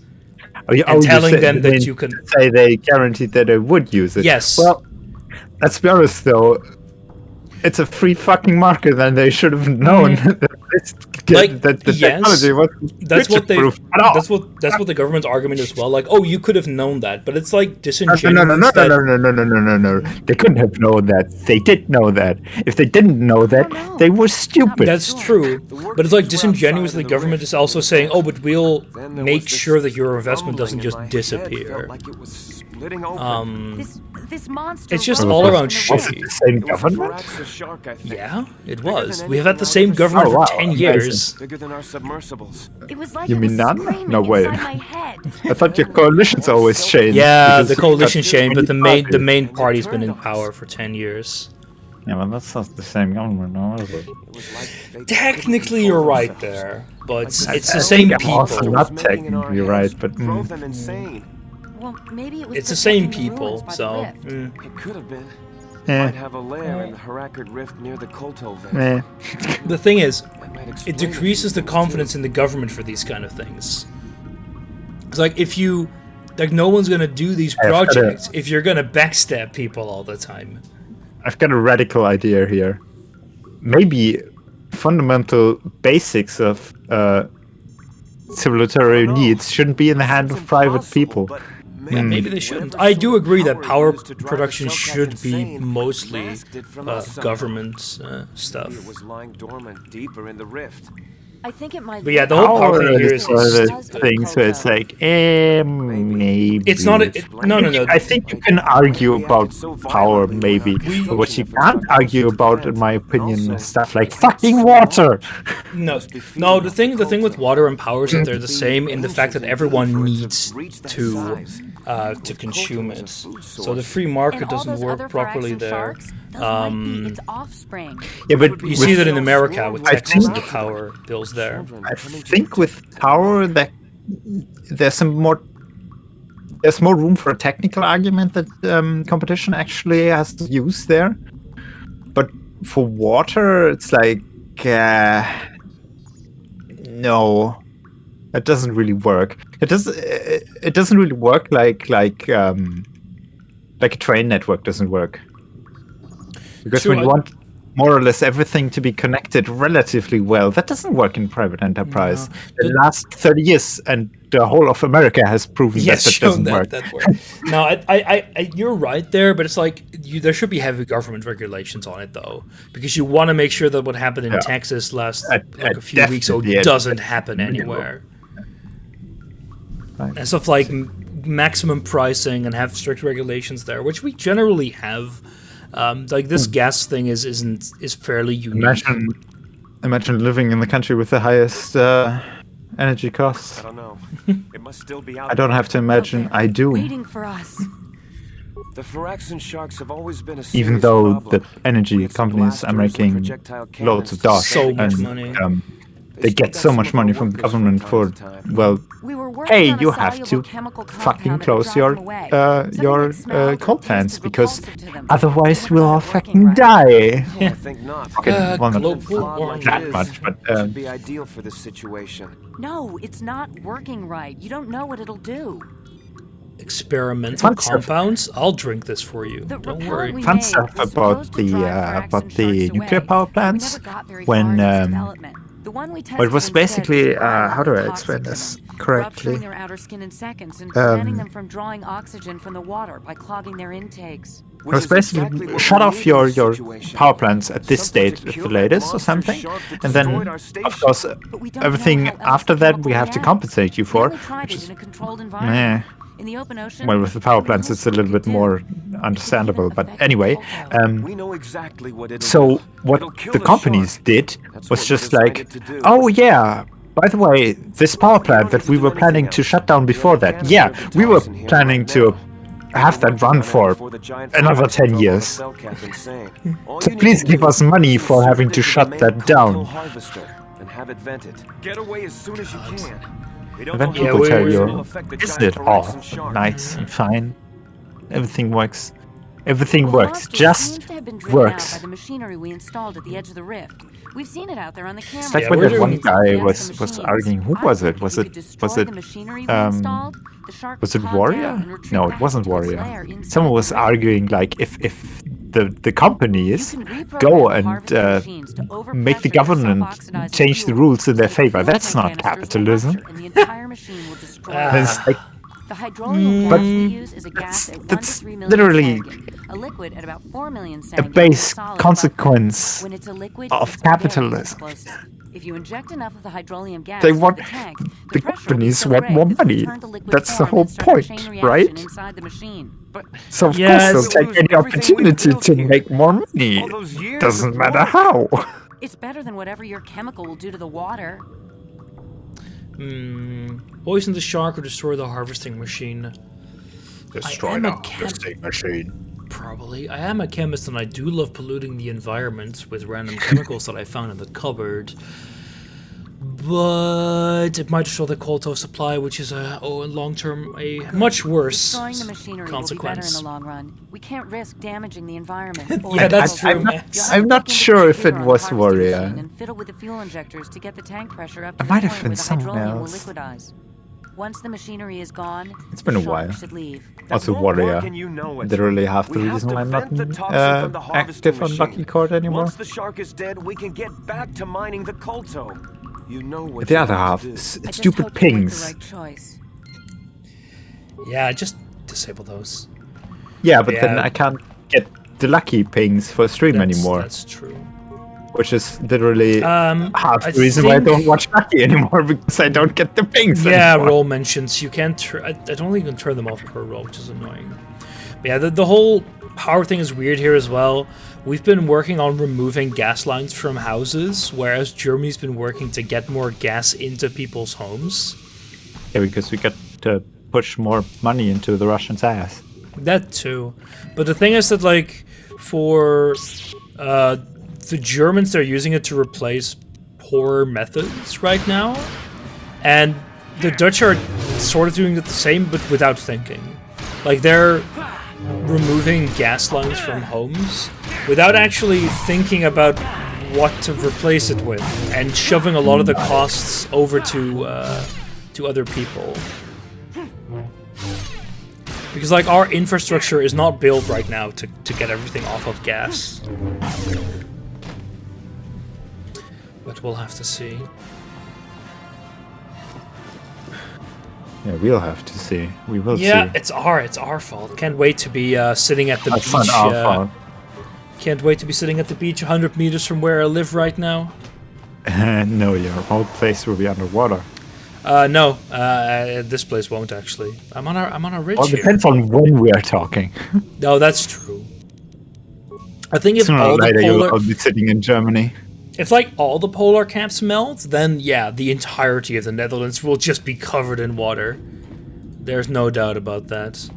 And telling them that you can say they guaranteed that they would use it. Yes. Well, let's be honest though. It's a free fucking market, and they should have known that the technology wasn't future-proof at all. That's what the government's argument is. Well, like, oh, you could have known that, but it's like disingenuous. No. They couldn't have known that. They did know that. If they didn't know that, they were stupid. That's true, but it's like disingenuous. The government is also saying, oh, but we'll make sure that your investment doesn't just disappear. This monster It's just all around shitty. The same government? Yeah, it was. We have had the same government for 10 years. Bigger than our submersibles. It was like You it mean was none? screaming No way. inside my head. I thought your coalitions always changed. Yeah, because the coalition you've got changed, but the many main parties. party's been in power for 10 years. Yeah, well, that's not the same government, no, is it? Technically, you're right there, but it's the same I'm also people. not technically right, but Drove them insane. Well, maybe it was It's the same protecting the people, ruins by the so. rift. It could have been. Eh, Might have a lair in the Harakard Rift near the KOTOR vent. eh. The thing is, That might it explain decreases the few things, confidence in the government for these kind of things. It's like if you, like, no one's gonna do these I've got a- projects if you're gonna backstab people all the time. I've got a radical idea here. Maybe fundamental basics of civilizatory needs shouldn't be in the hands of private people. Yeah, maybe they shouldn't. I do agree that power production should be mostly government stuff. It was lying dormant deeper in the rift. I think it might. But yeah, the whole power thing here is one of those things where it's like, maybe. it's not. No. I think you can argue about power, maybe. But what you can't argue about, in my opinion, is stuff like fucking water. No. The thing with water and power is that they're the same in the fact that everyone needs to to consume it. So the free market And all doesn't those work other properly Phyrexian there. sharks, those might be its offspring. Yeah, but You see that in America with I Texas and think- the power bills there. I think with power that there's more room for a technical argument that competition actually has use there. But for water, it's like no, it doesn't really work. It doesn't really work like a train network doesn't work. Because True, when you want more or less everything to be connected relatively well, that doesn't work in private enterprise. The last 30 years and the whole of America has proven that doesn't work. No, I, you're right there, but it's like there should be heavy government regulations on it though, because you want to make sure that what happened in Texas last a few weeks ago doesn't happen anywhere. Right. And stuff like maximum pricing and have strict regulations there, which we generally have. Like this gas thing is fairly unique. Imagine living in the country with the highest energy costs. I don't know. It must still be out I don't have to imagine. I do. Waiting for us. The Phyrexian sharks have always been a Even serious though problem. the energy With companies are blasters and making projectile loads of cannons dosh, So much and money. they get so much money from the government for, well, We were working hey, on a you have soluble to chemical compound fucking that would close drive your them away. Something that smelled or coal plants tasted because repulsive to them. otherwise They we'll weren't all working fucking right. die. Oh, I think not. Okay, well, not global Flawed warming. like that it is, much, but it should be ideal for this situation. No, it's not working right. You don't know what it'll do. Experimental Fun stuff. compounds. I'll drink this for you. The Don't repellent worry. we fun made stuff was about supposed to drive Phyrexian the sharks nuclear away, power but we plants never got very when, far in its development. The one we well, it was tested basically instead was how do I violently explain toxic this to them, correctly? rupturing their outer skin in seconds and preventing them from drawing oxygen from the water by clogging their intakes. It was basically shut off your power plants at this state at the latest or something, and then of course But we don't everything know how else after the that chemical we have to reacts. compensate you We for, only tried which it is in a controlled meh. environment. In the open ocean, Well, with the power only plants, it's a little bit do. more understandable. But anyway, We know exactly what it'll so do. what It'll kill the companies shark. did That's was what we just like, decided to do. oh yeah, by the way, this power plant that we were planning to shut down before that, yeah, we were planning to have that run for another 10 years. So please give us money for having to shut that down. And have it vented. Get away as soon as you can. We And don't then know how people the tell virus you, will affect the isn't giant it all Phyrexian shark?" nice and fine? Everything works. Everything The works. monster Just seems to have been driven out works. by the machinery we installed at the edge of the rift. We've seen it out there on the camera. It's like Yeah, when we're that one doing- guy Against was the machines. arguing. Who I was think it? if Was you it could destroy the machinery we installed, the shark was would it calm down Warrior? and retreat No, it back wasn't into its Warrior. lair inside Someone the was rift. arguing like if the companies You can reprogram go the and harvesting machines to make the overpressure government self-oxidizing change the fuel rules in their so the favor. fuel That's tank not canisters will capitalism. rupture and the entire machine will destroy And it's like, The hydrolium But gas we use is a gas at 1 to that's 3 million literally sanguine, a liquid at about 4 million a sanguine, base and a solid consequence when it's a liquid, of it's very capitalism. explosive. If you inject enough of the hydrolium gas They into want- the tank, the pressure will be companies so want great more that it'll money. turn to liquid That's the form whole and start a point, chain reaction right? inside the machine. But So of Yes. course they'll take any Everything we've opportunity built to here. make more money. All those years Doesn't of matter work. how. It's better than whatever your chemical will do to the water. Poison the shark or destroy the harvesting machine. Destroy the harvesting machine. Probably. I am a chemist and I do love polluting the environment with random chemicals that I found in the cupboard. But it might destroy the KOTOR supply, which is in long term a much worse Destroying the machinery will be better in consequence. the long run. We can't risk damaging the environment. or Yeah, that's the true, culture. Max. You'll have I'm to not look into sure the if it computer on the was harvesting Warrior. machine and fiddle with the fuel injectors to get the tank pressure up to It the might have point been where the someone hydrolium else. will liquidize. Once the machinery is gone, It's been a the shark while. should leave. Also, won't work Warrior. and you know it. Literally half the We have reason to why I'm not vent the toxin from the harvesting active on machine. Lucky Court anymore. Once the shark is dead, we can get back to mining the colto. You know what The you other have half to do. is I just stupid hope you make pings. the right choice. Yeah, just disable those. Yeah, but then Yeah. I can't get the lucky pings for stream anymore, That's true. which is literally half I the reason why I think- don't watch Lucky anymore because I don't get the pings Yeah, anymore. roll mentions. You can't. I don't think you can turn them off per roll, which is annoying. But yeah, the whole power thing is weird here as well. We've been working on removing gas lines from houses, whereas Germany's been working to get more gas into people's homes. Yeah, because we got the push more money into the Russians' ass. That too. But the thing is that, like, for the Germans, they're using it to replace poor methods right now. And the Dutch are sort of doing it the same, but without thinking. Like, they're removing gas lines from homes without actually thinking about what to replace it with, and shoving a lot of the costs over to other people. Because, like, our infrastructure is not built right now to get everything off of gas. But we'll have to see. Yeah, we'll have to see. We will see. Yeah, it's our fault. Can't wait to be sitting at the That's beach. not our fault. Can't wait to be sitting at the beach 100 meters from where I live right now. No, your whole place will be underwater. No, this place won't actually. I'm on a ridge Well, it here. depends on when we are talking. No, that's true. I think if Sooner all or the later, polar, I'll be sitting in Germany. if like all the polar caps melt, then yeah, the entirety of the Netherlands will just be covered in water. There's no doubt about that.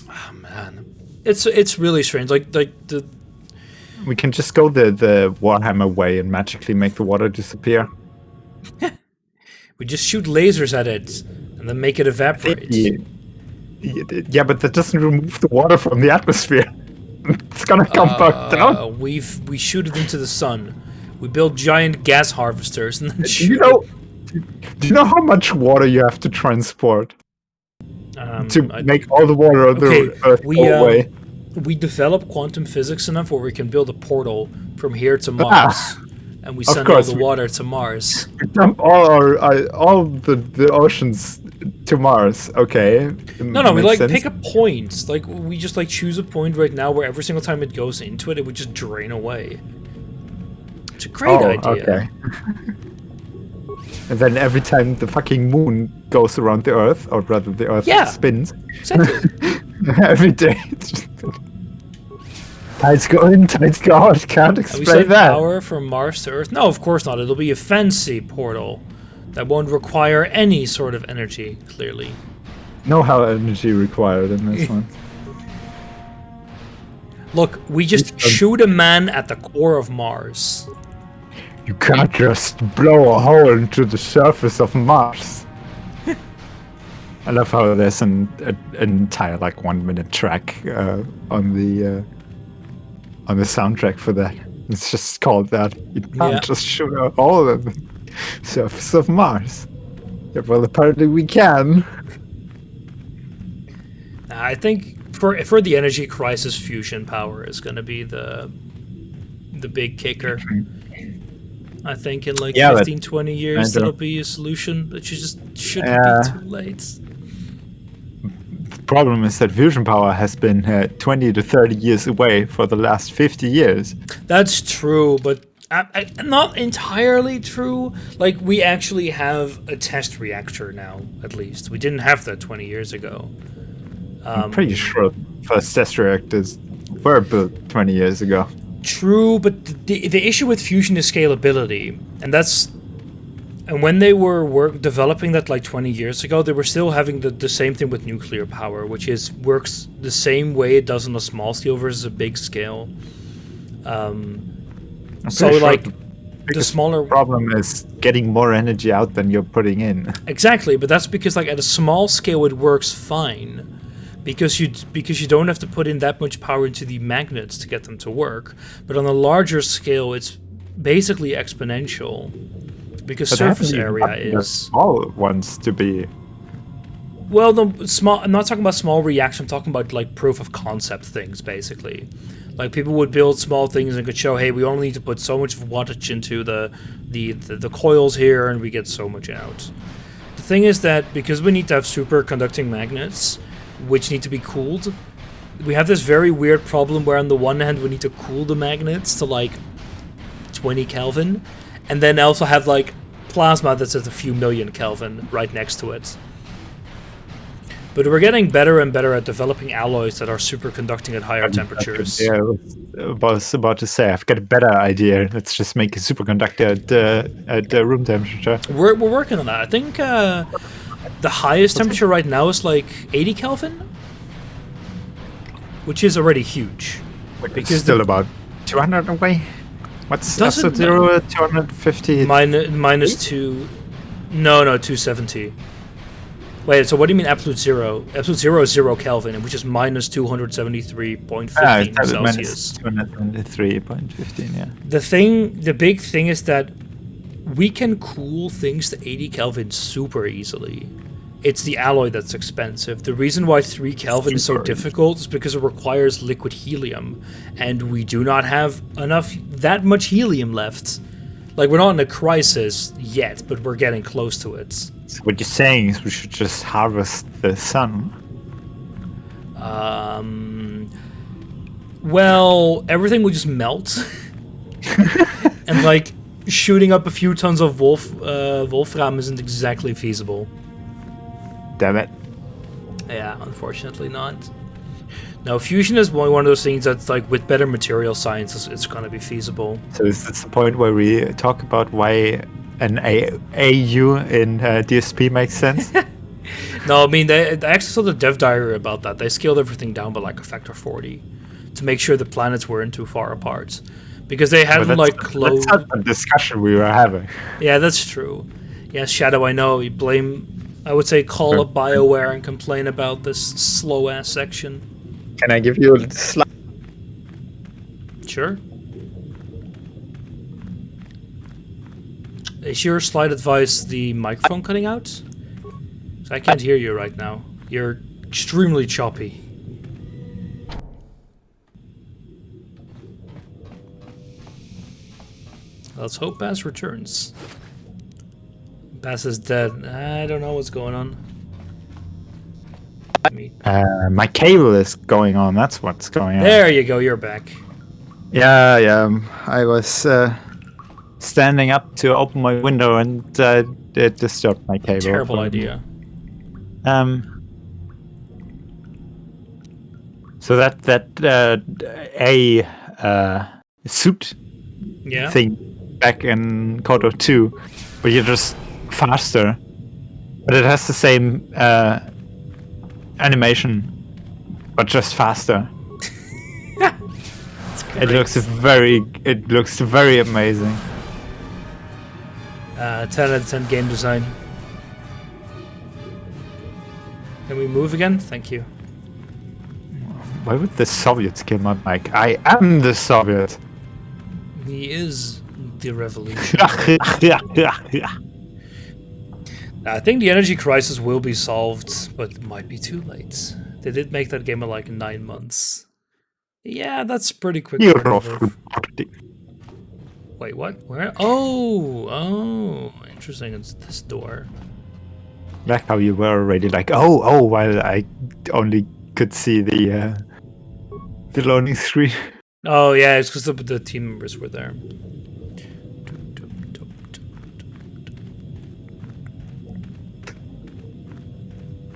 Oh man, it's really strange. Like the. We can just go the Warhammer way and magically make the water disappear. We just shoot lasers at it and then make it evaporate. Yeah, but that doesn't remove the water from the atmosphere. It's gonna come back down. We shoot it into the sun. We build giant gas harvesters and then Do shoot you know how much water you have to transport it. to make all the water on the Earth go away? We develop quantum physics enough where we can build a portal from here to Mars, and we send all the water to Mars. We dump all the oceans to Mars. Okay. No, we Makes like sense. pick a point. Like we just like choose a point right now where every single time it goes into it, it would just drain away. It's a great idea. Okay. And then every time the fucking moon goes around the Earth, or rather the Earth spins, Exactly. every day. It's just... Tides go in, tides go out. Can't we explain send that. power from Mars to Earth? No, of course not. It'll be a fancy portal that won't require any sort of energy, clearly. No hell energy required in this one. Look, we just shoot a man at the core of Mars. You can't just blow a hole into the surface of Mars. I love how there's an entire like 1 minute track on the soundtrack for that. It's just called that. You can't just shoot a hole in the surface of Mars. Yeah, well, apparently we can. I think for the energy crisis, fusion power is going to be the big kicker. I think in like 15, 20 years that'll be a solution, but you just shouldn't be too late. The problem is that fusion power has been 20 to 30 years away for the last 50 years. That's true, but not entirely true. Like, we actually have a test reactor now, at least. We didn't have that 20 years ago. I'm pretty sure the first test reactors were built 20 years ago. True, but the issue with fusion is scalability, and when they were developing that like 20 years ago, they were still having the same thing with nuclear power, which is works the same way it does on a small scale versus a big scale. So like the smaller problem is getting more energy out than you're putting in. Exactly, but that's because like at a small scale it works fine. Because you don't have to put in that much power into the magnets to get them to work. But on a larger scale, it's basically exponential. Because surface area is small ones to be. Well, the small. I'm not talking about small reaction. I'm talking about like proof of concept things, basically. Like people would build small things and could show, hey, we only need to put so much wattage into the coils here, and we get so much out. The thing is that because we need to have superconducting magnets, which need to be cooled, we have this very weird problem where on the one hand we need to cool the magnets to like 20 Kelvin, and then also have like plasma that's at a few million Kelvin right next to it. But we're getting better and better at developing alloys that are superconducting at higher temperatures. Yeah, I was about to say, I've got a better idea. Let's just make a superconductor at room temperature. We're working on that. I think the highest temperature right now is like 80 Kelvin, which is already huge. Because still about 200 away. What's Doesn't absolute zero? 250. Minus 2. No, 270. Wait, so what do you mean absolute zero? Absolute zero is 0 Kelvin, which is minus 273.15 Celsius. Celsius. 223.15, yeah. The big thing is that we can cool things to 80 Kelvin super easily. It's the alloy that's expensive. The reason why 3 Kelvin is so difficult is because it requires liquid helium, and we do not have that much helium left. Like, we're not in a crisis yet, but we're getting close to it. So what you're saying is we should just harvest the sun. Well, everything will just melt, and like shooting up a few tons of wolfram isn't exactly feasible. Damn it. Yeah, unfortunately not. No, fusion is one of those things that's like with better material science, it's going to be feasible. So is this the point where we talk about why an AU in DSP makes sense? No, I mean, they actually saw the dev diary about that. They scaled everything down by like a factor 40 to make sure the planets weren't too far apart. Because they hadn't like closed... That's not the discussion we were having. Yeah, that's true. Yeah, Shadow, I know. You blame... I would say call up BioWare and complain about this slow-ass section. Can I give you a slide? Sure. Is your slide advice the microphone cutting out? 'Cause I can't hear you right now. You're extremely choppy. Let's hope Bass returns. Bass is dead. I don't know what's going on. My cable is going on. That's what's going on. There you go. You're back. Yeah. I was standing up to open my window and it disturbed my cable. Terrible idea. So that suit thing back in KOTOR 2, but you're just faster, but it has the same animation, but just faster. It looks very amazing. 10 out of 10 game design. Can we move again? Thank you. Why would the Soviets kill my mic? I am the Soviet. He is the revolution. I think the energy crisis will be solved, but it might be too late. They did make that game in like 9 months. Yeah, that's pretty quick. Wait, what? Where? Oh, interesting. It's this door. Like how you were already like, while I only could see the loading screen. Oh yeah, it's because the team members were there.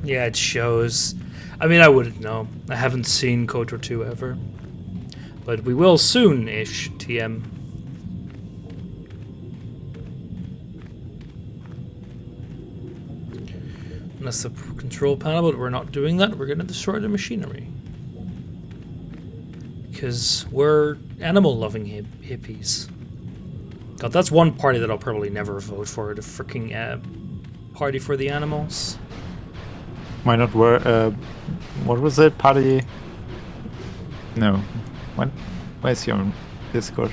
Yeah, it shows. I mean, I wouldn't know. I haven't seen KOTOR 2 ever. But we will soon-ish, TM. And that's the control panel, but we're not doing that. We're going to destroy the machinery. Because we're animal-loving hippies. God, that's one party that I'll probably never vote for. The freaking party for the animals. Why not? What was it? Party? No. What? Where's your Discord?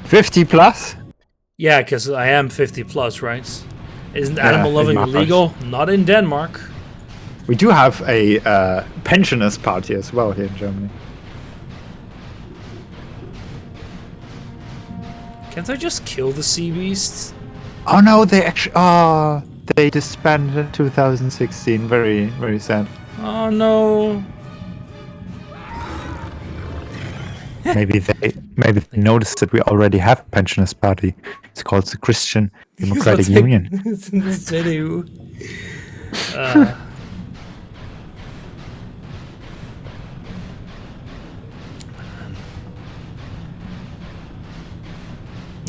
50 plus? Yeah, because I am 50 plus, right? Isn't animal loving illegal? Not in Denmark. We do have a pensioners party as well here in Germany. Can't I just kill the sea beasts? Oh no, they actually they disbanded in 2016. Very, very sad. Oh no. Maybe they noticed that we already have a pensionist party. It's called the Christian Democratic It's like- Union. It's in the city.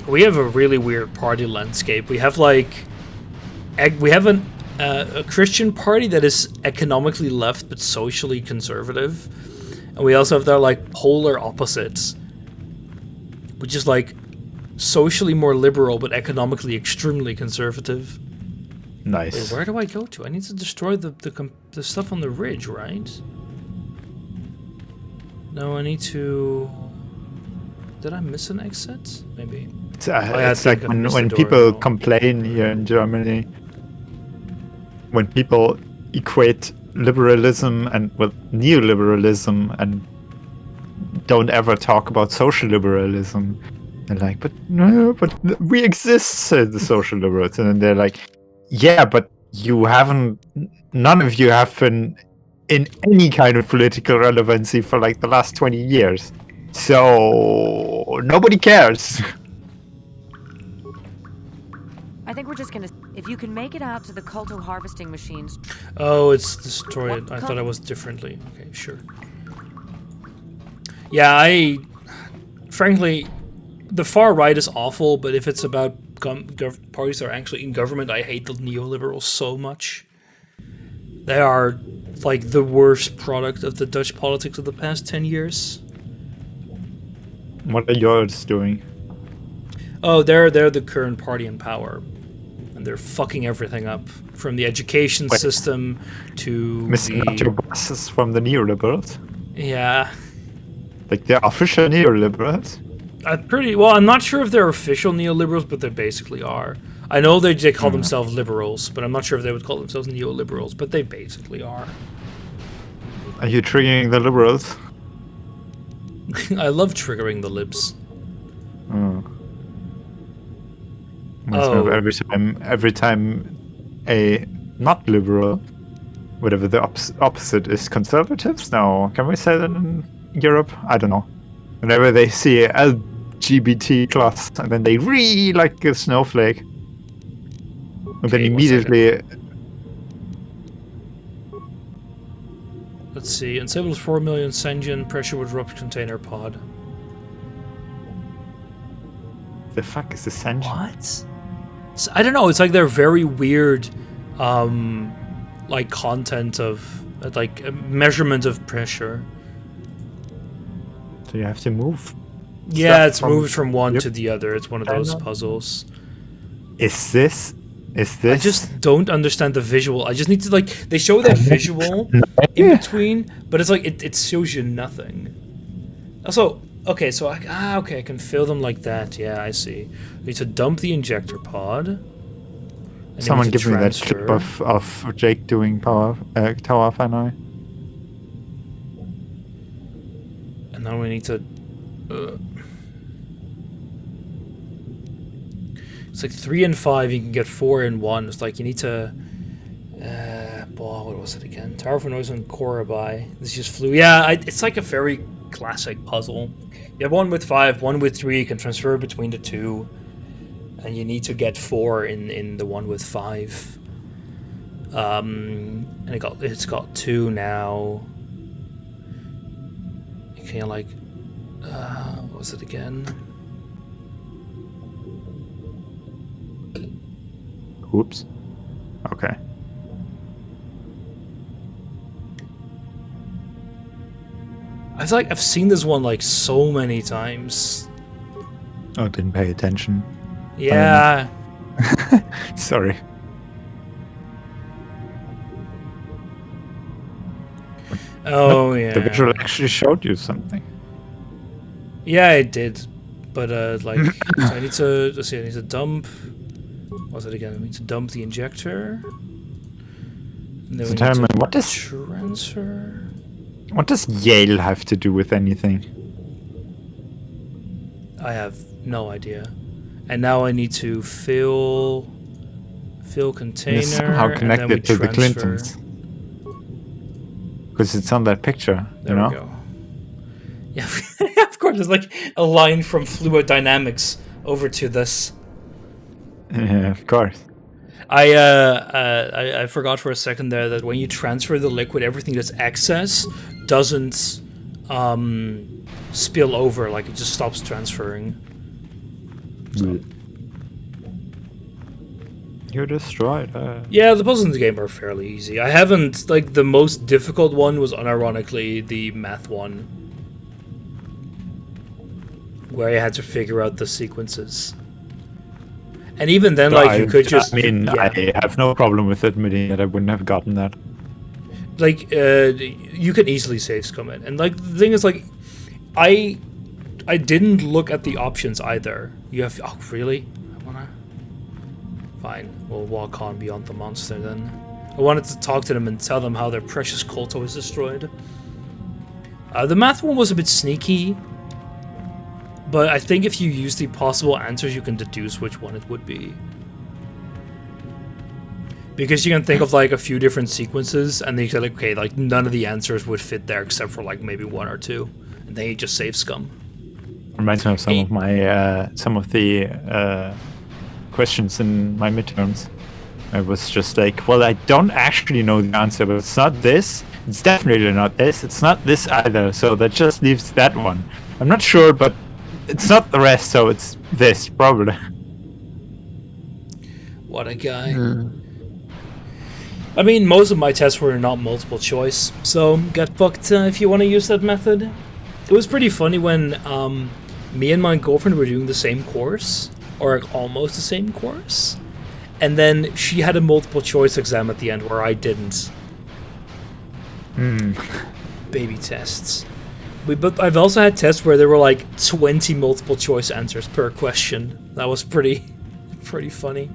We have a really weird party landscape. We have like, we have a Christian party that is economically left but socially conservative, and we also have their like polar opposites, which is like socially more liberal but economically extremely conservative. Nice. Wait, where do I go to? I need to destroy the stuff on the ridge, right? No, I need to. Did I miss an exit? Maybe. It's I like think I when missed the door people as well. complain here in Germany, when people equate liberalism and with neoliberalism and don't ever talk about social liberalism. They're like, but no, but we exist, said the social liberals. And then they're like, yeah, but you haven't, none of you have been in any kind of political relevancy for like the last 20 years. So nobody cares. I think we're just gonna. If you can make it out to the Kulto harvesting machines. Oh, it's destroyed. What I thought color? it was differently. Okay, sure. Yeah, frankly, the far right is awful, but if it's about parties that are actually in government, I hate the neoliberals so much. They are like the worst product of the Dutch politics of the past 10 years. What are yours doing? Oh, they're the current party in power, and they're fucking everything up, from the education system to Missing out your bosses from the neoliberals? yeah. Like they're official neoliberals? I'm not sure if they're official neoliberals, but they basically are. I know they call themselves liberals, but I'm not sure if they would call themselves neoliberals, but they basically are. Are you triggering the liberals? I love triggering the libs. Oh. Reminds me of every time a not liberal, whatever the opposite is, conservatives. Now, can we say that in Europe? I don't know. Whenever they see a LGBT plus, and then they really like a snowflake, and then immediately. Let's see. Ensables 4 million Sengen pressure would drop container pod. The fuck is essential? What? So, I don't know. It's like they're very weird, like content of like measurement of pressure. So you have to move. Yeah, it's moved from one Yep. to the other. It's one of those puzzles. Is this? I just don't understand the visual. I just need to like they show that visual in between, but it's like it shows you nothing. Also, okay, so I can fill them like that. Yeah, I see. I need to dump the injector pod. And then Someone we need give to me that transfer. clip of Jake doing tower finale. And then we need to. It's like 3 and 5. You can get 4 in 1. It's like you need to. What was it again? Tower for Noise and Korabai. This just flew. Yeah, it's like a very classic puzzle. You have 1 with 5, 1 with 3. You can transfer between the 2, and you need to get 4 in the 1 with 5. And it's got 2 now. You can like. What was it again? Oops. Okay. I feel like I've seen this one like so many times. Oh, didn't pay attention. Yeah. Sorry. Oh yeah. The visual actually showed you something. Yeah, it did. But like, so I need to let's see. I need to dump. What was it again? I need to dump the injector. And then So we tell need me, to what does transfer? Yale have to do with anything? I have no idea. And now I need to fill container. It's somehow and then we connected to the transfer. Clintons. Because it's on that picture, There you know? we go. Yeah, of course. swear there's like a line from fluid dynamics over to this. Yeah, of course. I forgot for a second there that when you transfer the liquid, everything that's excess doesn't spill over. Like it just stops transferring. So. You're destroyed. Yeah, the puzzles in the game are fairly easy. I haven't, like, the most difficult one was unironically the math one, where I had to figure out the sequences. And even then, like, you could just... I mean, yeah. I have no problem with admitting that I wouldn't have gotten that. Like, you can easily save scum it. And, like, the thing is, like, I didn't look at the options either. You have... Oh, really? Fine, we'll walk on beyond the monster then. I wanted to talk to them and tell them how their precious KOTOR was destroyed. The math one was a bit sneaky, but I think if you use the possible answers, you can deduce which one it would be. Because you can think of like a few different sequences, and then you say like, okay, like none of the answers would fit there except for like maybe one or two, and then you just save scum. Reminds me of some of the questions in my midterms. I was just like, well, I don't actually know the answer, but it's not this, it's definitely not this, it's not this either, so that just leaves that one. I'm not sure, but it's not the rest, so it's this, probably. What a guy. I mean, most of my tests were not multiple choice, so get fucked if you want to use that method. It was pretty funny when me and my girlfriend were doing the same course, or almost the same course, and then she had a multiple choice exam at the end where I didn't. Baby tests. But I've also had tests where there were like 20 multiple choice answers per question. That was pretty funny.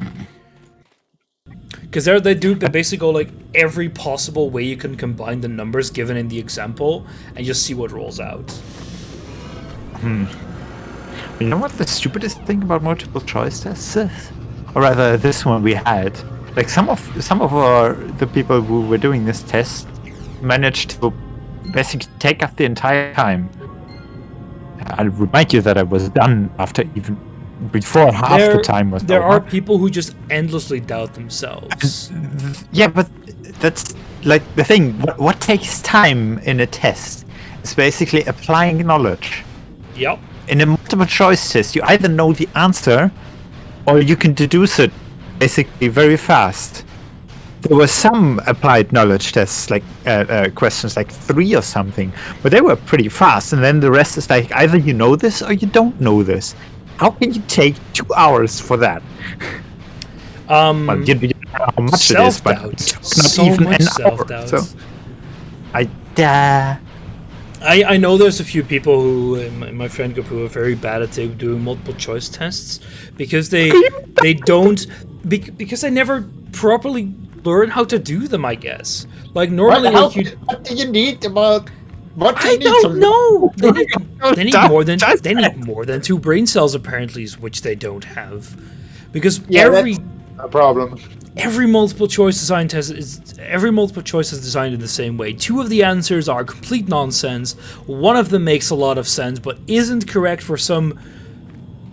Because they basically go like every possible way you can combine the numbers given in the example and just see what rolls out. You know what the stupidest thing about multiple choice tests is? Or rather, this one we had. Like some of the people who were doing this test managed to basically take up the entire time. I'll remind you that I was done after even before half the time was There over. are people who just endlessly doubt themselves. Yeah, but that's like the thing. What takes time in a test is basically applying knowledge. Yep. In a multiple choice test, you either know the answer or you can deduce it basically very fast. There were some applied knowledge tests, like questions like 3 or something, but they were pretty fast, and then the rest is like either you know this or you don't know this. How can you take 2 hours for that? Well, you don't know how much it is, but not so even much an self-doubt. hour. So I know there's a few people who in my friend group who are very bad at doing multiple choice tests because they don't because they never properly learn how to do them, I guess. Like normally, What do you need about? What do you I need don't know. They need more than Just- they need more than 2 brain cells apparently, which they don't have. Because that's a problem. every multiple choice design test every multiple choice is designed in the same way. 2 of the answers are complete nonsense. One of them makes a lot of sense but isn't correct for some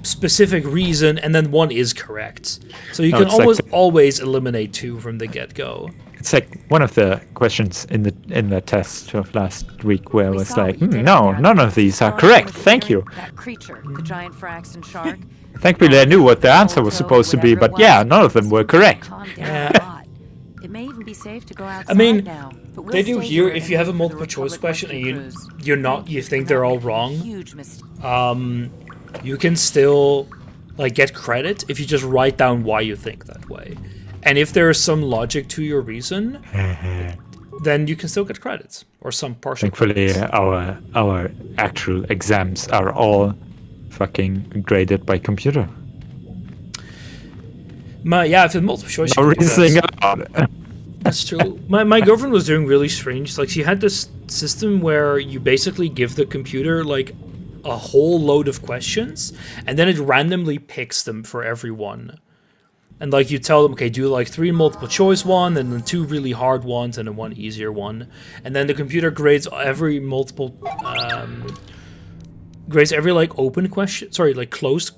specific reason, and then one is correct. So you can always eliminate 2 from the get-go. It's like one of the questions in the test of last week where I was like, no, none of these are correct. Thank you. That creature, the giant Fraxton shark. Thankfully, I knew what the answer was supposed to be, but yeah, none of them were correct. It may even be safe to go outside I mean, now, but we'll they do stay here here if and you have a wait for the multiple choice Republic question and rescue you crews. think they're all wrong. Huge mistake. You can still like get credit if you just write down why you think that way. And if there is some logic to your reason, then you can still get credits or some partial Thankfully, credits. our actual exams are all fucking graded by computer. If it's multiple choice, No you can do reasoning that. about it. That's true. My girlfriend was doing really strange. Like she had this system where you basically give the computer like a whole load of questions, and then it randomly picks them for everyone. And like you tell them, okay, do like 3 multiple choice one, and then 2 really hard ones, and then 1 easier one. And then the computer grades every multiple grades every like open question, sorry, like closed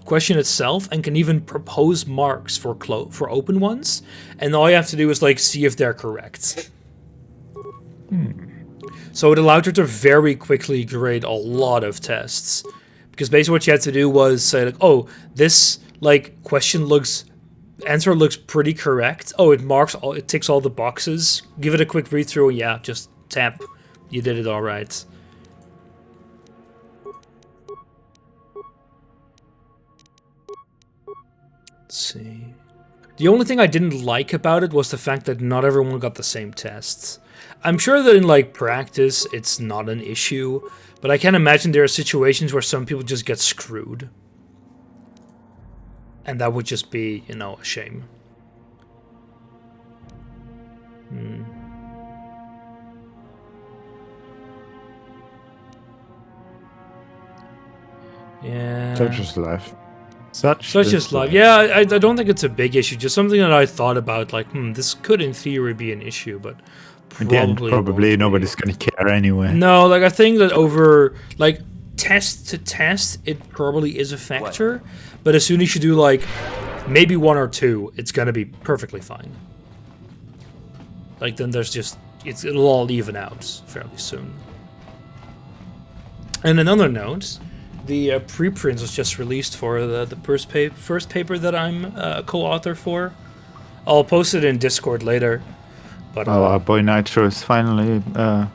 question itself, and can even propose marks for open ones. And all you have to do is like see if they're correct. So it allowed her to very quickly grade a lot of tests, because basically what you had to do was say like, oh, this like answer looks pretty correct. Oh, it ticks all the boxes. Give it a quick read through. Yeah, just tap. You did it all right. Let's see. The only thing I didn't like about it was the fact that not everyone got the same tests. I'm sure that in like practice it's not an issue, but I can't imagine there are situations where some people just get screwed. And that would just be, you know, a shame. Yeah. Such is life. Such is life. Yeah, I don't think it's a big issue. Just something that I thought about, like, this could in theory be an issue, but probably nobody's gonna care anyway. No, like I think that over like test to test, it probably is a factor. But as soon as you do like maybe 1 or 2, it's gonna be perfectly fine. Like then there's just it'll all even out fairly soon. And another note, the preprint was just released for the first paper that I'm co-author for. I'll post it in Discord later. But our boy Nitro is finally. I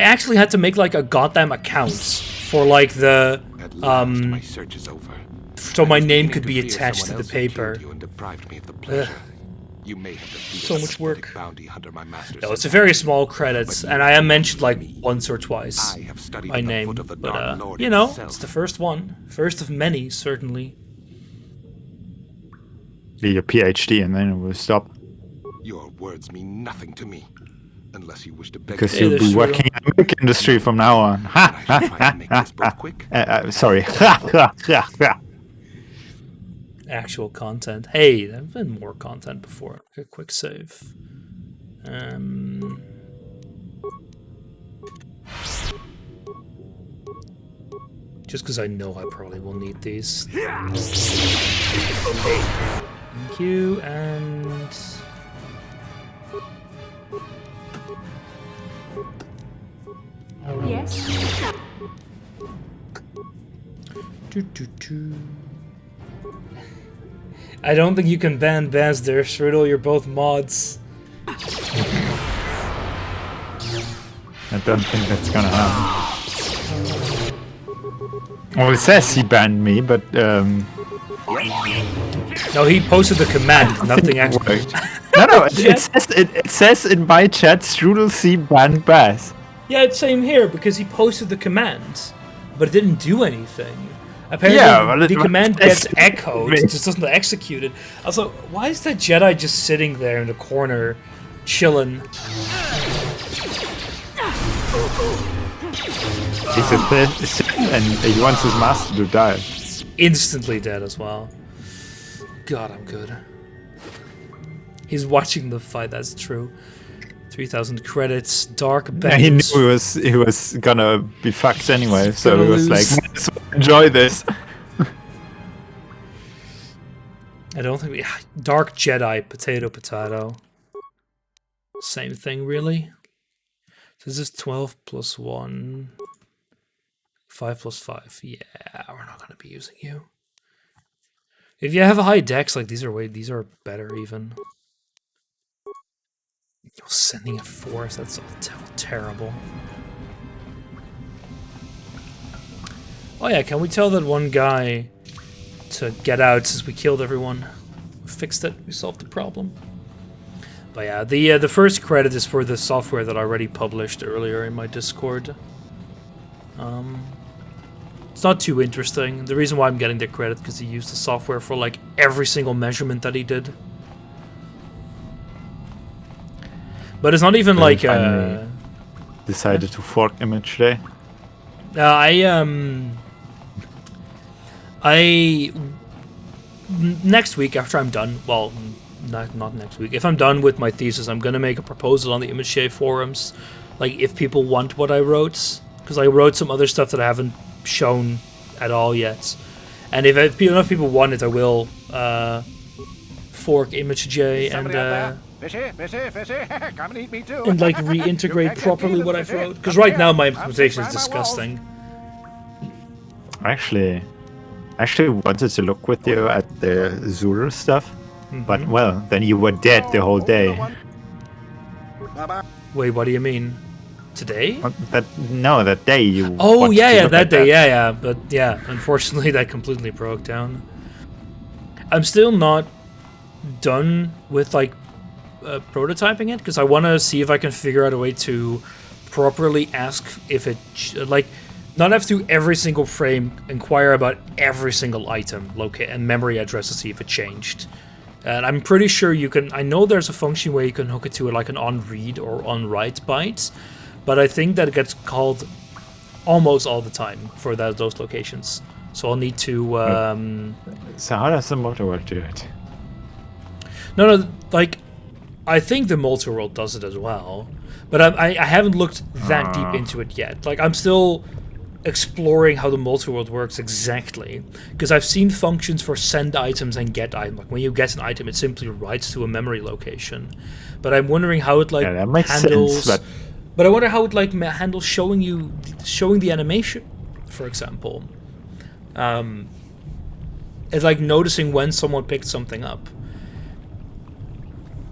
actually had to make like a goddamn account for like the my search is over. So my name could be attached to the paper. You may have so much work. Bounty hunter my master. No, it's a very small credits, and I am mentioned like once or twice by name. But you know, it's the first one, first of many, certainly. Do your PhD, and then it will stop. Your words mean nothing to me, unless you wish to beg. Because you'll be working in the milk industry from now on. Sorry. Actual content. Hey, there's been more content before. A quick save. Just because I know I probably will need these. Thank you, and... Yes? I don't think you can ban Baz there, Strudel. You're both mods. I don't think that's gonna happen. Well, it says he banned me, but no, he posted the command. Nothing actually. No, it says in my chat, Strudel C banned Baz. Yeah, it's same here because he posted the command, but it didn't do anything. Apparently, the command gets echoed, it just doesn't execute it. I was like, why is that Jedi just sitting there in the corner, chilling? He's a Sith, and he wants his master to die. Instantly dead as well. God, I'm good. He's watching the fight, that's true. 3,000 credits, dark bands. Yeah, he knew he was gonna be fucked anyway, so he was like, let's enjoy this. I don't think we... Dark Jedi, potato. Same thing, really? So this is 12 plus 1. 5 plus 5. Yeah, we're not gonna be using you. If you have a high dex, like these are better even. You're sending a force, that's terrible. Oh yeah, can we tell that one guy to get out since we killed everyone? We fixed it, we solved the problem. But yeah, the first credit is for the software that I already published earlier in my Discord. It's not too interesting. The reason why I'm getting the credit because he used the software for like every single measurement that he did. But it's not even like decided to fork image day. Next week after I'm done, well, not next week. If I'm done with my thesis, I'm gonna make a proposal on the ImageShare forums, like if people want what I wrote, because I wrote some other stuff that I haven't shown at all yet. And if enough people want it, I will fork ImageJ and Fishy, fishy, fishy. Come and eat me too. and like reintegrate properly what I've wrote. Because right now my implementation is disgusting. Actually wanted to look with you at the youre stuff, but well, then you were dead the whole day. Wait, what do you mean? Today? That day you. Oh wanted yeah, to yeah, look that at day, yeah. But yeah, unfortunately that completely broke down. I'm still not done with like prototyping it because I want to see if I can figure out a way to properly ask if it like not have to every single frame inquire about every single item, locate and memory address to see if it changed. And I'm pretty sure you can. I know there's a function where you can hook it to like an on read or on write byte, but I think that it gets called almost all the time for those locations. So I'll need to. So how does the multi-world do it? No, like I think the multi-world does it as well, but I haven't looked that deep into it yet. Like I'm still exploring how the multi-world works exactly, because I've seen functions for send items and get items. Like when you get an item, it simply writes to a memory location. But I'm wondering how it like that makes handles. sense, but I wonder how it like handles showing the animation, for example. It's like noticing when someone picked something up.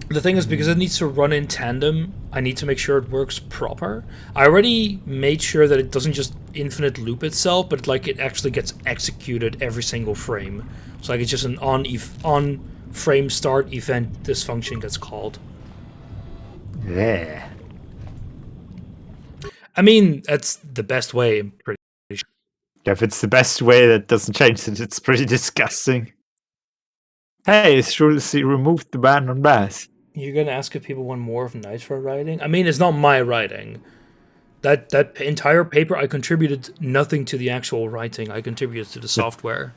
The thing is, because it needs to run in tandem, I need to make sure it works proper. I already made sure that it doesn't just infinite loop itself, but like it actually gets executed every single frame. So like it's just an on frame start event, this function gets called. Yeah. I mean, that's the best way, I'm pretty sure. If it's the best way, that doesn't change it. It's pretty disgusting. Hey, Strulsi removed the ban on bass. You're gonna ask if people want more of Nitro writing? I mean, it's not my writing. That entire paper, I contributed nothing to the actual writing. I contributed to the software.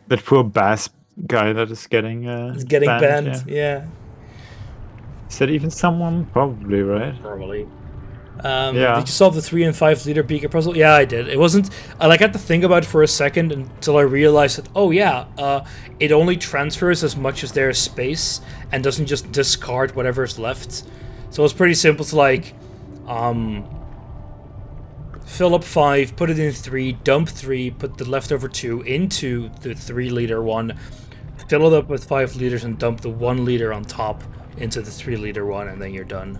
That poor bass guy that is getting banned. Yeah. Is that even someone? Probably, right? Probably. Yeah. Did you solve the 3 and 5 liter beaker puzzle? Yeah, I did. It wasn't. I like had to think about it for a second until I realized that. Oh yeah, it only transfers as much as there is space and doesn't just discard whatever is left. So it's pretty simple to like, fill up 5, put it in 3, dump 3, put the leftover 2 into the 3 liter one, fill it up with 5 liters and dump the 1 liter on top into the 3 liter one, and then you're done.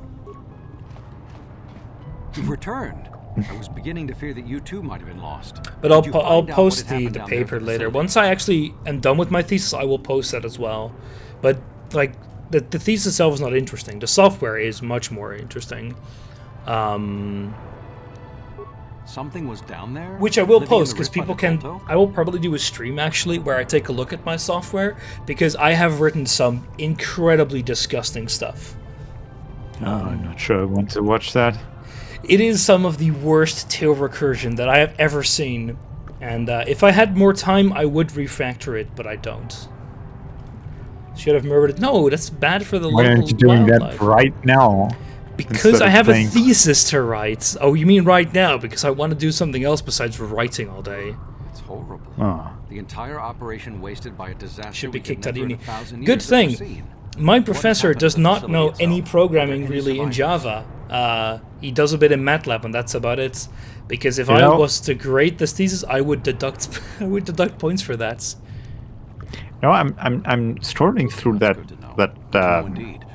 You've returned. I was beginning to fear that you too might have been lost. But I'll post the paper later. Once I actually am done with my thesis, I will post that as well. But like the thesis itself is not interesting. The software is much more interesting. Something was down there? Which I will post because people can. I will probably do a stream actually where I take a look at my software because I have written some incredibly disgusting stuff. I'm not sure I want to watch that. It is some of the worst tail recursion that I have ever seen, and if I had more time, I would refactor it, but I don't. Should have murdered it. No, that's bad for the local wildlife. Why aren't you doing that right now? Because I have a thesis to write. Oh, you mean right now? Because I want to do something else besides writing all day. It's horrible. Oh. The entire operation wasted by a disaster. Should be kicked out of uni. Good thing. My professor does not know any programming really in Java. He does a bit in MATLAB, and that's about it. Because if I was to grade this thesis, I would deduct points for that. No, I'm scrolling through that indeed.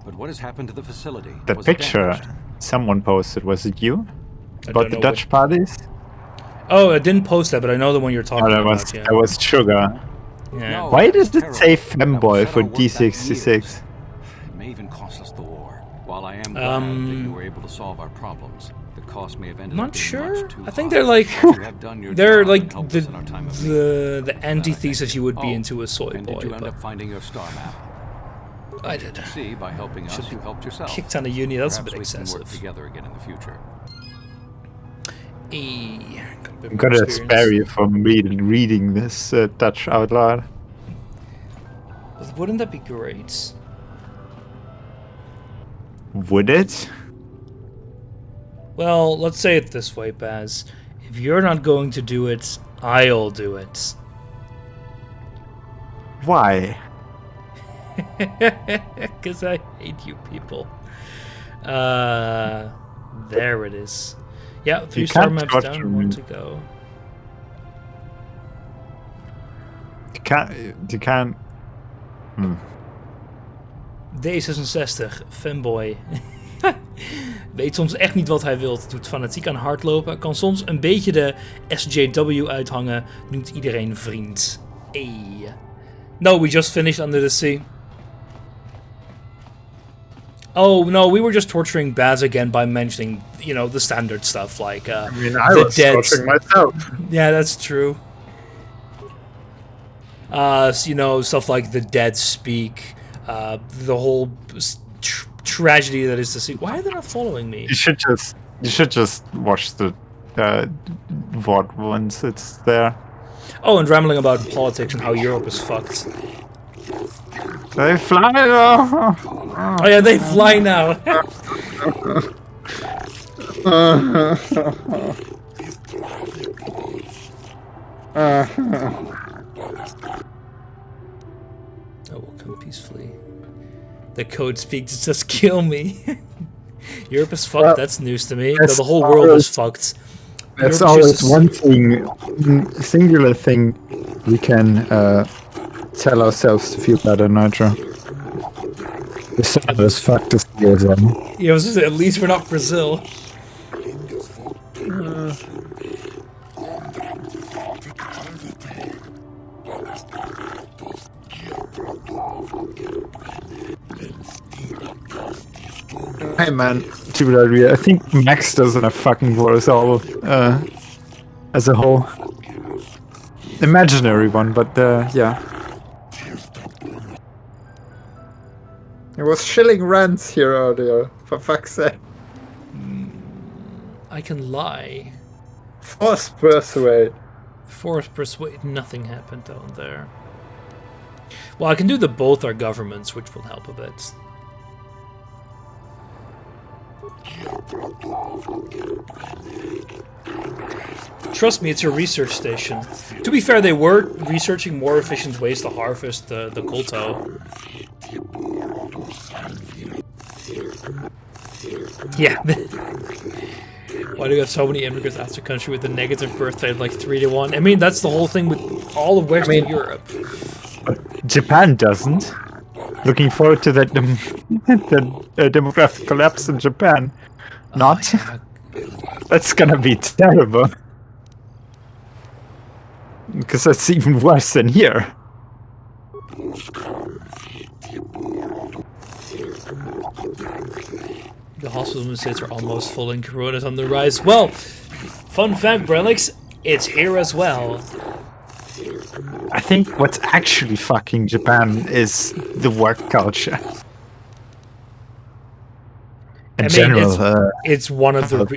But what has happened to the facility? That picture someone posted. Was it you? About the Dutch parties? Oh, I didn't post that, but I know the one you're talking about. That was Sugar. Yeah. No, why does it say femboy for D66? It may even cost us the war. While I am glad that you were able to solve our problems, the cost may have ended up being much too high. I think they're like the antithesis you would be into a soy boy. Did you end up finding your star map? I did. See, by helping us, you helped yourself. Kicked on a uni, that's a bit Perhaps excessive. we can work together again in the future. I'm gonna spare you from reading this Dutch out loud. But wouldn't that be great? Would it? Well, let's say it this way, Baz. If you're not going to do it, I'll do it. Why? Because I hate you people. There it is. Yeah, 3-star can't maps torture down, 1 me. to go. You can't. D66, fanboy. Weet soms echt niet wat hij wilt. Doet fanatiek aan hardlopen. Kan soms een beetje de SJW uithangen. Noemt iedereen vriend. Hey. No, we just finished Under the Sea. Oh, no, we were just torturing Baz again by mentioning, you know, the standard stuff like I the was dead. torturing myself. Yeah, that's true. You know, stuff like the dead speak, the whole tragedy that is the sea. Why are they not following me? You should just watch the VOD once it's there. Oh, and rambling about politics and how Europe is fucked. They fly. Oh yeah, they fly now. I will come peacefully. The code speaks, it says kill me. Europe is fucked, that's news to me. The whole world is fucked. That's Europe is always just one thing, singular thing we can tell ourselves to feel better, Nitro. The sun is fucked as well. Yeah, I was just, at least we're not Brazil. Hey man, stupid idea. I think Max doesn't have fucking voice all as a whole. Imaginary one, but yeah. It was shilling rants here earlier, for fuck's sake. I can lie. Force persuade. Force persuade, nothing happened down there. Well, I can do the both our governments, which will help a bit. Trust me, it's a research station. To be fair, they were researching more efficient ways to harvest the kolto. Yeah. Why do you have so many immigrants out the country with a negative birth rate like 3-1? I mean, that's the whole thing with all of Western Europe. Japan doesn't. Looking forward to that the demographic collapse in Japan. Not. Yeah. That's gonna be terrible. Because that's even worse than here. The hospitals in the States are almost full and Corona's on the rise. Well, fun fact, Brelix, it's here as well. I think what's actually fucking Japan is the work culture. In general, it's one of the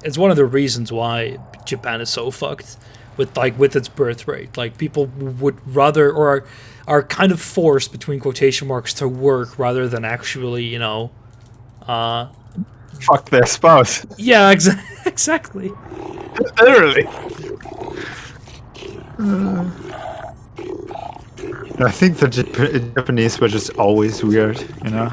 it's one of the reasons why Japan is so fucked with its birth rate. Like, people would rather, or are kind of forced between quotation marks to work rather than actually, you know, fuck their spouse. Yeah, exactly. Literally. I think the Japanese were just always weird, you know?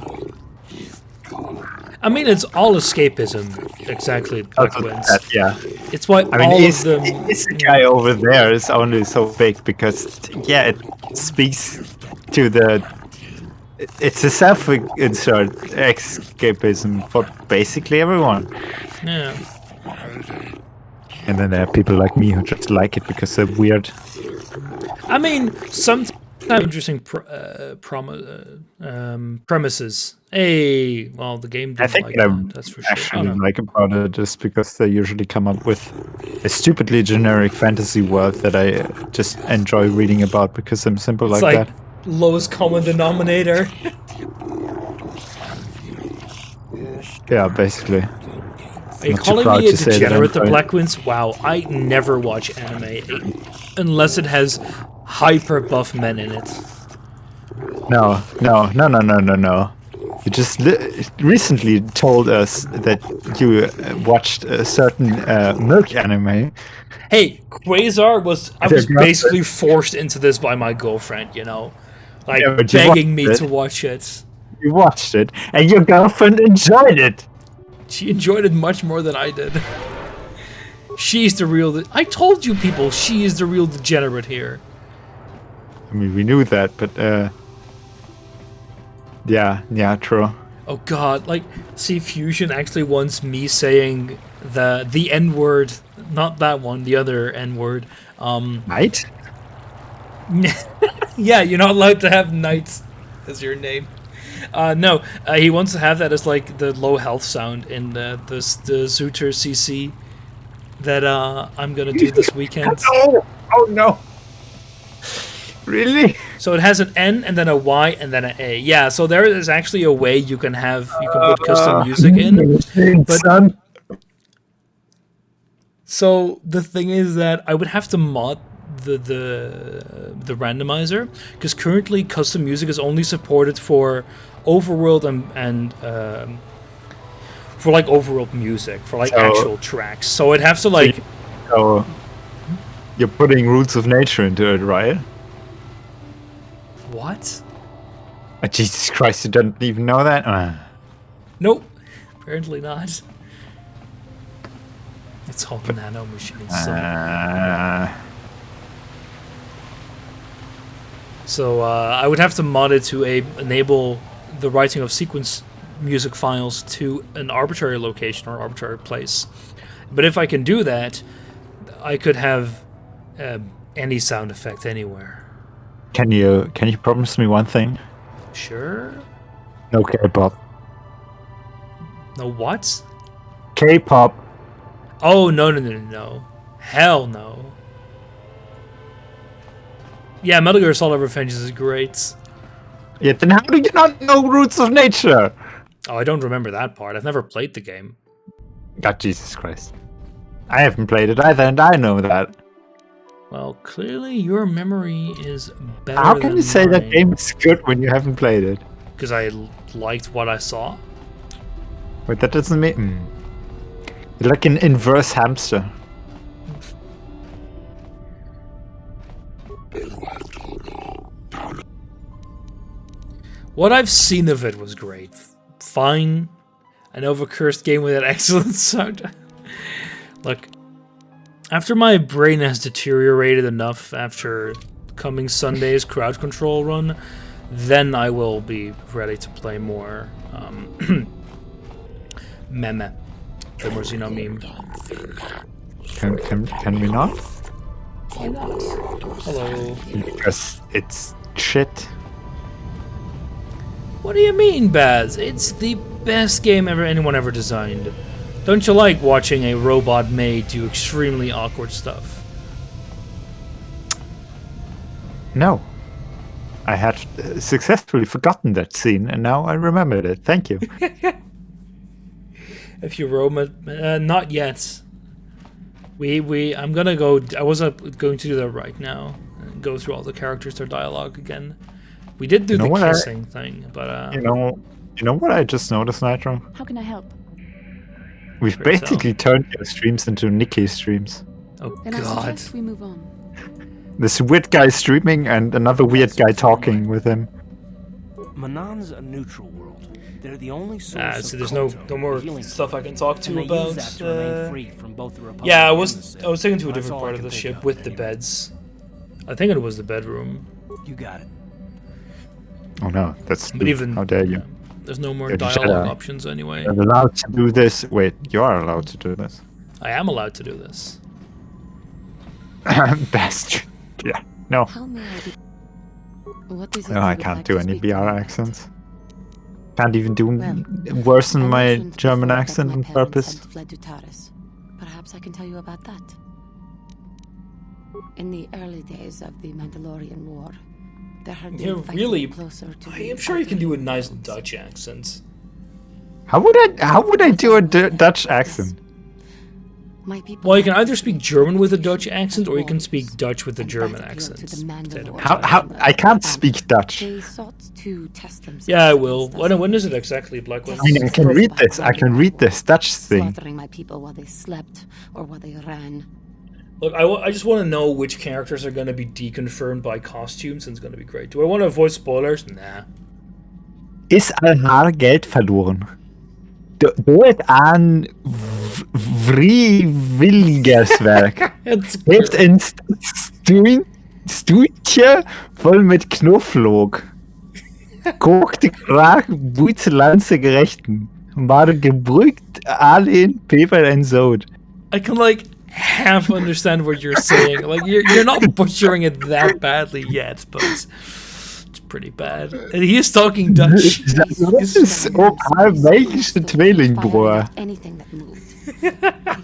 I mean, it's all escapism. Exactly, Black Winds. Yeah. It's why I mean, all of them... This guy over there is only so big because, yeah, it speaks to the... It's a self-insert escapism for basically everyone. Yeah. And then there are people like me who just like it because they're weird. I mean, sometimes interesting premises. Hey, well, the game didn't like that, that's for sure. Actually like about it just because they usually come up with a stupidly generic fantasy world that I just enjoy reading about because I'm simple like that. Lowest common denominator. Yeah, basically. Are you calling me a degenerate, the Black Winds? Wow, I never watch anime unless it has hyper buff men in it. No. You just recently told us that you watched a certain milk anime. Hey, Quasar was... I With your was girlfriend. basically forced into this by my girlfriend, you know? Like, Yeah, but you begging me watched to it. watch it. You watched it, and your girlfriend enjoyed it. She enjoyed it much more than I did. She's the real... I told you people, she is the real degenerate here. I mean, we knew that, but yeah, true. Oh god, like, see, Fusion actually wants me saying the N-word, not that one, the other N-word. Knight? Yeah, you're not allowed to have Knight as your name. No, he wants to have that as like the low health sound in the Zooter CC that I'm gonna do this weekend. Oh no! Really? So it has an N and then a Y and then an A. Yeah, so there is actually a way you can put custom music in. But so the thing is that I would have to mod the randomizer, because currently custom music is only supported for overworld and for like overworld music, for like actual tracks. So I'd have to like... So you're putting Roots of Nature into it, right? What? Oh, Jesus Christ, you didn't even know that? Nope, apparently not. It's all nano machines. So I would have to mod it to enable the writing of sequence music files to an arbitrary location or arbitrary place. But if I can do that, I could have any sound effect anywhere. Can you promise me one thing? Sure. No K-pop. No what? K-pop. Oh, no. Hell no. Yeah, Metal Gear Solid Revenge is great. Yeah, then how do you not know Roots of Nature? Oh, I don't remember that part. I've never played the game. God, Jesus Christ. I haven't played it either, and I know that. Well, clearly your memory is better. How can than you say mine. that game is good when you haven't played it? Because I liked what I saw. Wait, that doesn't mean... You're like an inverse hamster. What I've seen of it was great. Fine. An overcursed game with an excellent sound. Look, after my brain has deteriorated enough after coming Sunday's crowd control run, then I will be ready to play more meme. The Morzino meme. Can we not? Why not? Hello. Because it's shit. What do you mean, Baz? It's the best game anyone ever designed. Don't you like watching a robot maid do extremely awkward stuff? No. I had successfully forgotten that scene, and now I remembered it. Thank you. If you not yet. I'm gonna go. I wasn't going to do that right now. And go through all the characters, their dialogue again. We did do the kissing thing, but you know what I just noticed, Nitro? How can I help? We've basically turned your streams into Nikki streams. Oh Then I god. suggest we move on. This weird guy streaming and another weird guy talking with him. Manon's a neutral world. They're the only source so of there's no KOTOR, more healing stuff I can talk to and they about. use that to remain free from both the Republic Yeah, I and was the Sith. taken to a That's different all part I of the can ship think with of the anyway. beds. I think it was the bedroom. You got it. Oh no, that's... But even how dare you. There's no more You're the dialogue Jedi. options anyway. You're allowed to do this. Wait, you are allowed to do this. I am allowed to do this. Best. Yeah. No. How may I be? What is it No, you I would can't like do to any speak to BR me about? accents. Can't even do Well, worse than I my mentioned German before that accent my on parents purpose. had fled to Taris. Perhaps I can tell you about that. In the early days of the Mandalorian War, there had been fighting really. closer to I the am sure you can do a nice outlying Dutch accent. How would I do a Dutch accent? My people Well, you can either speak German with a Dutch accent, or you can speak Dutch with a German accent. How? I can't speak Dutch. They sought to test themselves. Yeah, I will. When is it exactly, Black One? I can read this. I can read this Dutch thing. Slaughtering my people while they slept or while they ran. Look, I just want to know which characters are going to be deconfirmed by costumes, and it's going to be great. Do I want to avoid spoilers? Nah. Is al haar geld verloren? Dood aan vrijwilligerswerk. Heeft een stoeltje vol met knoflook. Kookte graag buitenlandse gerechten. Maar gebruikt alleen peper en zout. I can, like, half understand what you're saying. Like, you're not butchering it that badly yet, but it's pretty bad. And he is talking Dutch. Dat is ook haar Belgische tweelingbroer. Anything that moved. They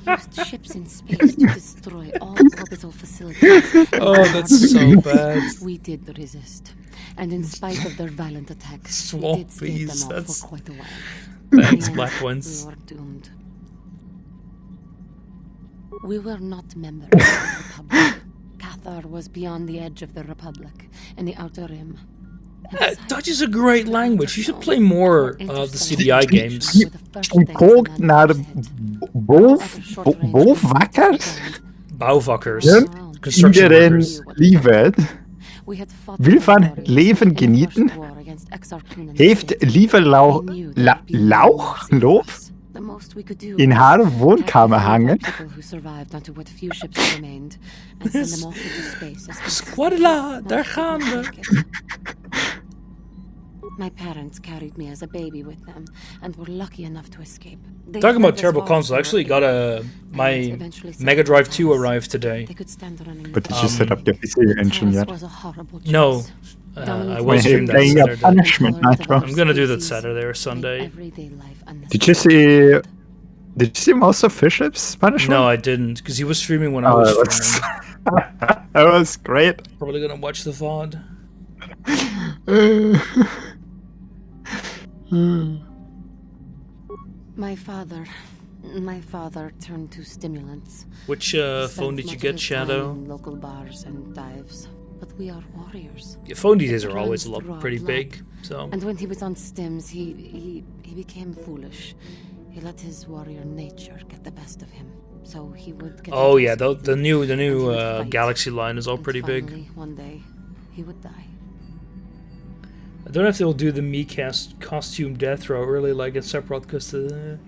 used ships in space to destroy all orbital facilities. Oh, that's so bad. We did resist. And in spite of their violent attacks, we Swap did stave these, them off that's- for quite a while. Thanks, In the Black end, Ones. We were doomed. We were not members of the Republic. KOTOR was beyond the edge of the Republic, in the Outer Rim. Dutch is a great language. You should play more of the CDI games. Kookt naar de bouwvakkers. Bouwvakkers. Ja? Construction Iedereen workers. liefhet. Wil van het leven genieten. Heeft liever lauwloof in haar woonkamer hangen. Squadla, daar gaan we. My parents carried me as a baby with them and were lucky enough to escape. Talking about terrible consoles, I actually got my Mega Drive 2 arrived today. But did you set up your PC engine yet? No. I will stream that Playing a Saturday. punishment, Nitro. I'm gonna do that Saturday or Sunday. Did you see most of Bishop's punishment? No, I didn't, because he was streaming when I was streaming. That was great. Probably gonna watch the VOD. My father turned to stimulants. Which phone did you get, Shadow? Local bars and dives. But we are warriors. Yeah, phone DJs are always a lot pretty big, so. And when he was on stims, he became foolish. He let his warrior nature get the best of him. So he would get. Oh yeah, the new Galaxy line is all pretty big. One day, he would die. I don't know if they'll do the Miicast costume death row early like in Sephiroth, because the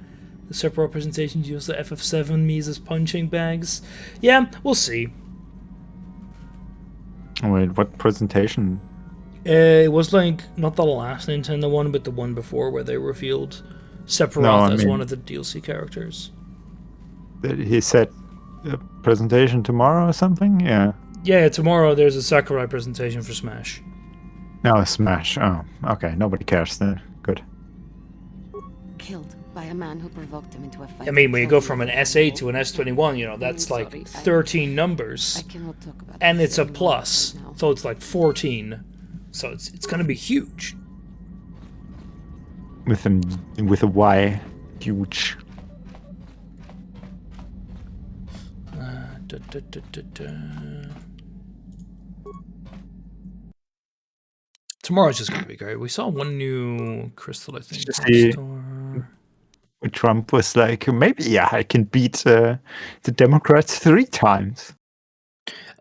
Sephiroth presentations use the FF7 Mii's as punching bags. Yeah, we'll see. Wait, what presentation? It was like not the last Nintendo one, but the one before, where they revealed Sephiroth as one of the DLC characters. He said a presentation tomorrow or something? Yeah. Yeah, tomorrow there's a Sakurai presentation for Smash. No, Smash. Oh, okay. Nobody cares then. Good. Killed by a man who provoked him into a fight. I mean, when you go from an S8 to an S21, you know, that's like 13 numbers. And it's a plus, so it's like 14. So it's going to be huge. With a Y, huge. Tomorrow's just going to be great. We saw one new crystal, I think. Trump was like, maybe, yeah, I can beat the Democrats 3 times.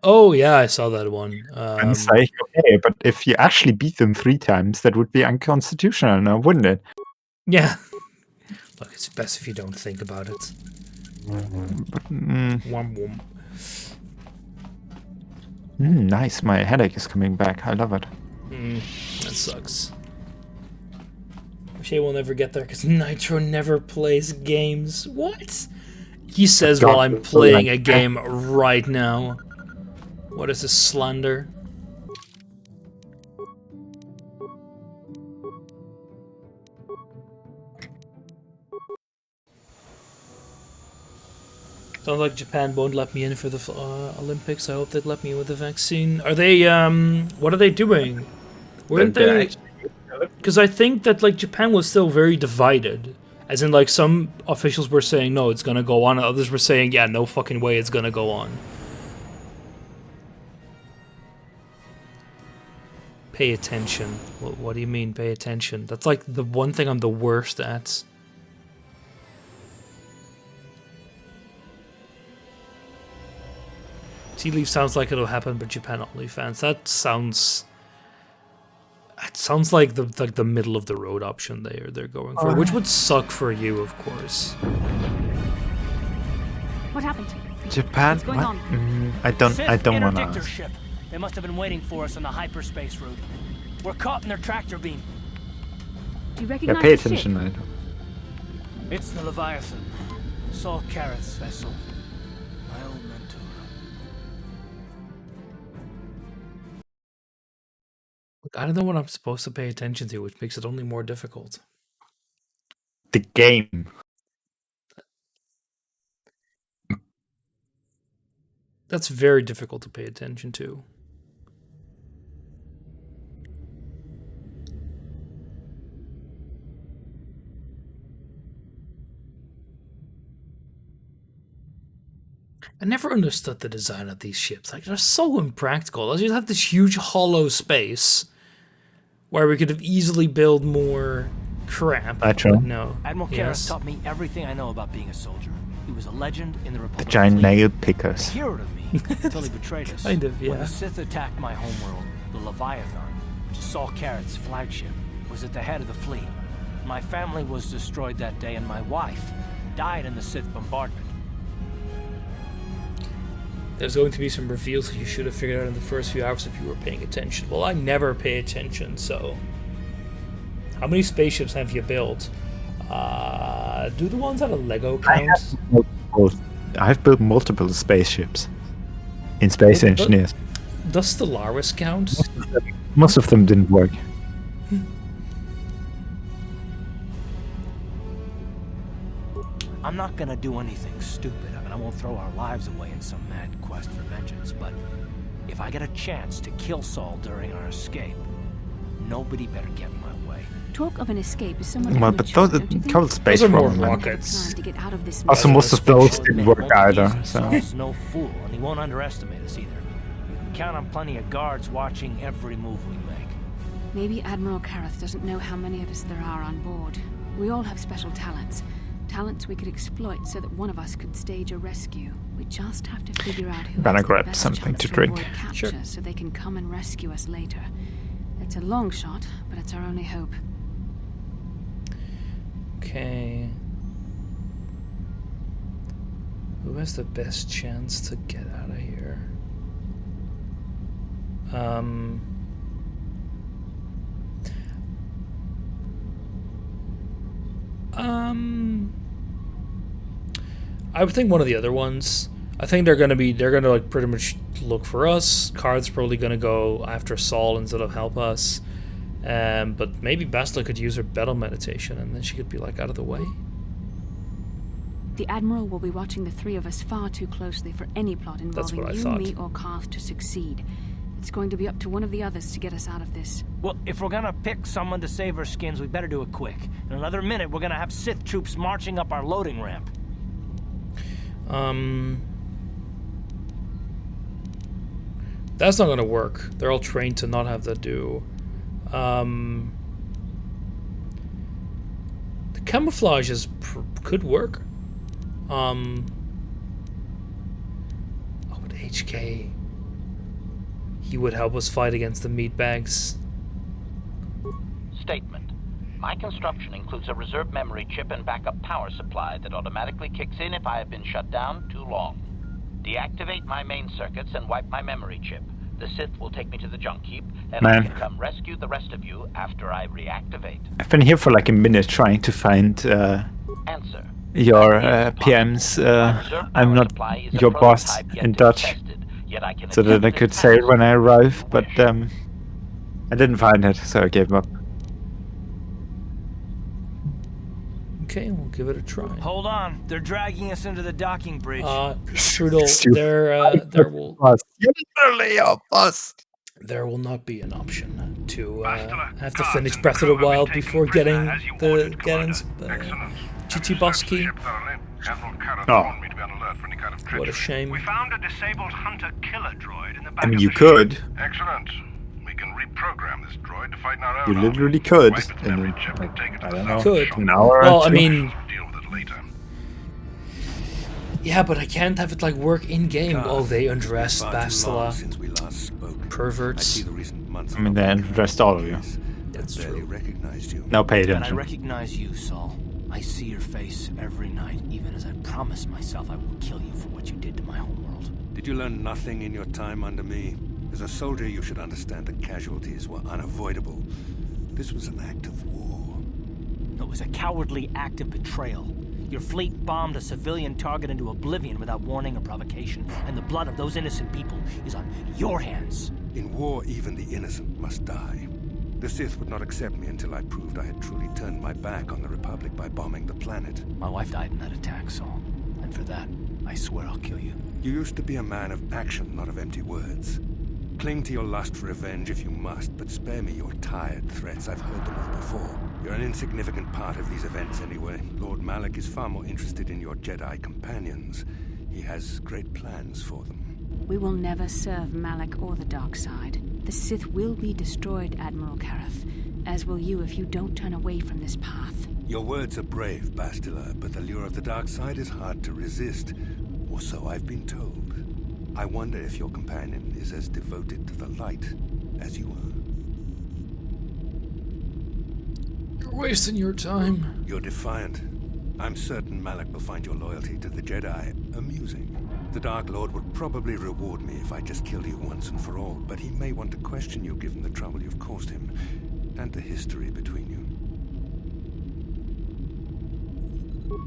Oh, yeah, I saw that one. And it's like, okay, but if you actually beat them 3 times, that would be unconstitutional now, wouldn't it? Yeah. Look, it's best if you don't think about it. Womp womp. Nice, my headache is coming back. I love it. That sucks. Shay will never get there because Nitro never plays games. What? He says while I'm playing a game right now. What is this slander? Sounds like Japan won't let me in for the Olympics. I hope they'd let me in with the vaccine. Are they, what are they doing? Weren't they... Because I think that, like, Japan was still very divided. As in, like, some officials were saying, no, it's gonna go on, and others were saying, yeah, no fucking way it's gonna go on. Pay attention. What do you mean, pay attention? That's like the one thing I'm the worst at. Tea Leaf sounds like it'll happen, but Japan only fans. That sounds... It sounds like the middle of the road option they're going for, which would suck for you, of course. What happened? Japan? What's going What? on? I don't want Interdictor to. ship. They must have been waiting for us on the hyperspace route. We're caught in their tractor beam. Do you Yeah, recognize pay the ship? attention, man. It's the Leviathan. Saul Carroth's vessel. My old mentor. Look, I don't know what I'm supposed to pay attention to, which makes it only more difficult. The game. That's very difficult to pay attention to. I never understood the design of these ships. Like, they're so impractical. You have this huge hollow space where we could have easily built more crap. Natural. But no. Admiral Karras taught me everything I know about being a soldier. He was a legend in the The Republic. giant fleet. nail A pickers. hero to me until he betrayed us. Kind of, When yeah. the Sith attacked my homeworld, the Leviathan, which is Saul Carroth's flagship, was at the head of the fleet. My family was destroyed that day, and my wife died in the Sith bombardment. There's going to be some reveals that you should have figured out in the first few hours if you were paying attention. Well, I never pay attention, so... How many spaceships have you built? Do the ones out of Lego count? I've built multiple spaceships in Space Engineers. Does Stellaris count? Most of them didn't work. I'm not gonna do anything stupid. I mean, I won't throw our lives away in some mad quest for vengeance, but if I get a chance to kill Saul during our escape, nobody better get in my way. Talk of an escape is somewhat Well, but immature, those don't you think? couple space Those are more from them. rockets. To get out of this Also, mess. most of those Short didn't man work won't be either. easy. So Saul's no fool, and he won't underestimate us either. You can count on plenty of guards watching every move we make. Maybe Admiral Karras doesn't know how many of us there are on board. We all have special talents. Talents we could exploit so that one of us could stage a rescue. We just have to figure out who Gonna has the grab best something chance to drink. avoid capture, Sure. so they can come and rescue us later. It's a long shot, but it's our only hope. Okay. Who has the best chance to get out of here? I would think one of the other ones. I think they're gonna like pretty much look for us. Card's probably gonna go after Saul instead of help us. But maybe Bastila could use her battle meditation and then she could be like out of the way. The Admiral will be watching the three of us far too closely for any plot involving what I you, thought. me, or Karth to succeed. It's going to be up to one of the others to get us out of this. Well, if we're gonna pick someone to save our skins, we better do it quick. In another minute, we're gonna have Sith troops marching up our loading ramp. That's not gonna work. They're all trained to not have that do. The camouflage could work. Oh, but HK, he would help us fight against the meatbags. Statement. My construction includes a reserve memory chip and backup power supply that automatically kicks in if I have been shut down too long. Deactivate my main circuits and wipe my memory chip. The Sith will take me to the junk heap, and I can come rescue the rest of you after I reactivate. I've been here for like a minute trying to find Answer. your PMs. I'm not your boss in Dutch, so that I could say it when I arrive, but I didn't find it, so I gave up. Okay, we'll give it a try. Hold on, they're dragging us into the docking bridge. Strudel, there will literally your boss. There will not be an option to have to finish Breath of the Wild before getting the Ganon's GT boss key. Oh. What a shame. We found a disabled hunter-killer droid in the back I mean, of you the could. ship. Excellent. We can reprogram this droid to fight in our own You army. literally could. Wipe its In, memory chip and take it to I the don't South know, Could. Shore. an hour Well, or I two. mean, Deal with it later. yeah, but I can't have it like work in game. Oh, they undressed Bastila. Since we last spoke. Perverts. I see the recent months I mean, they undressed all of you. That's barely true. recognized you. Now pay And I attention. recognize you, Saul. I see your face every night, even as I promised myself I will kill you for what you did to my homeworld. Did you learn nothing in your time under me? As a soldier, you should understand that casualties were unavoidable. This was an act of war. It was a cowardly act of betrayal. Your fleet bombed a civilian target into oblivion without warning or provocation, and the blood of those innocent people is on your hands. In war, even the innocent must die. The Sith would not accept me until I proved I had truly turned my back on the Republic by bombing the planet. My wife died in that attack, Saul. And for that, I swear I'll kill you. You used to be a man of action, not of empty words. Cling to your lust for revenge if you must, but spare me your tired threats. I've heard them all before. You're an insignificant part of these events anyway. Lord Malak is far more interested in your Jedi companions. He has great plans for them. We will never serve Malak or the dark side. The Sith will be destroyed, Admiral Kareth, as will you if you don't turn away from this path. Your words are brave, Bastila, but the lure of the dark side is hard to resist. Or so I've been told. I wonder if your companion is as devoted to the light as you are. You're wasting your time. You're defiant. I'm certain Malak will find your loyalty to the Jedi amusing. The Dark Lord would probably reward me if I just killed you once and for all, but he may want to question you given the trouble you've caused him, and the history between you.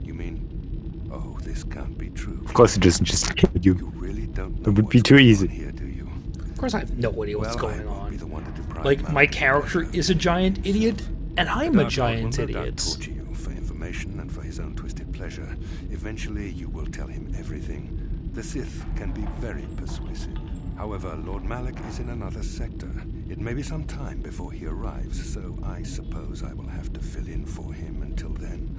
You mean, oh, this can't be true. Of course, it doesn't just kill you. You really don't know It would what's be too going easy. on here, do you? Of course, I have no idea what's Well, I going won't be on. the one to deprive Like, Malak my of character pleasure. is a giant idiot, and I'm The a Dark Lord giant will no doubt idiot. torture you for information and for his own twisted pleasure. Eventually, you will tell him everything. The Sith can be very persuasive. However, Lord Malak is in another sector. It may be some time before he arrives, so I suppose I will have to fill in for him until then.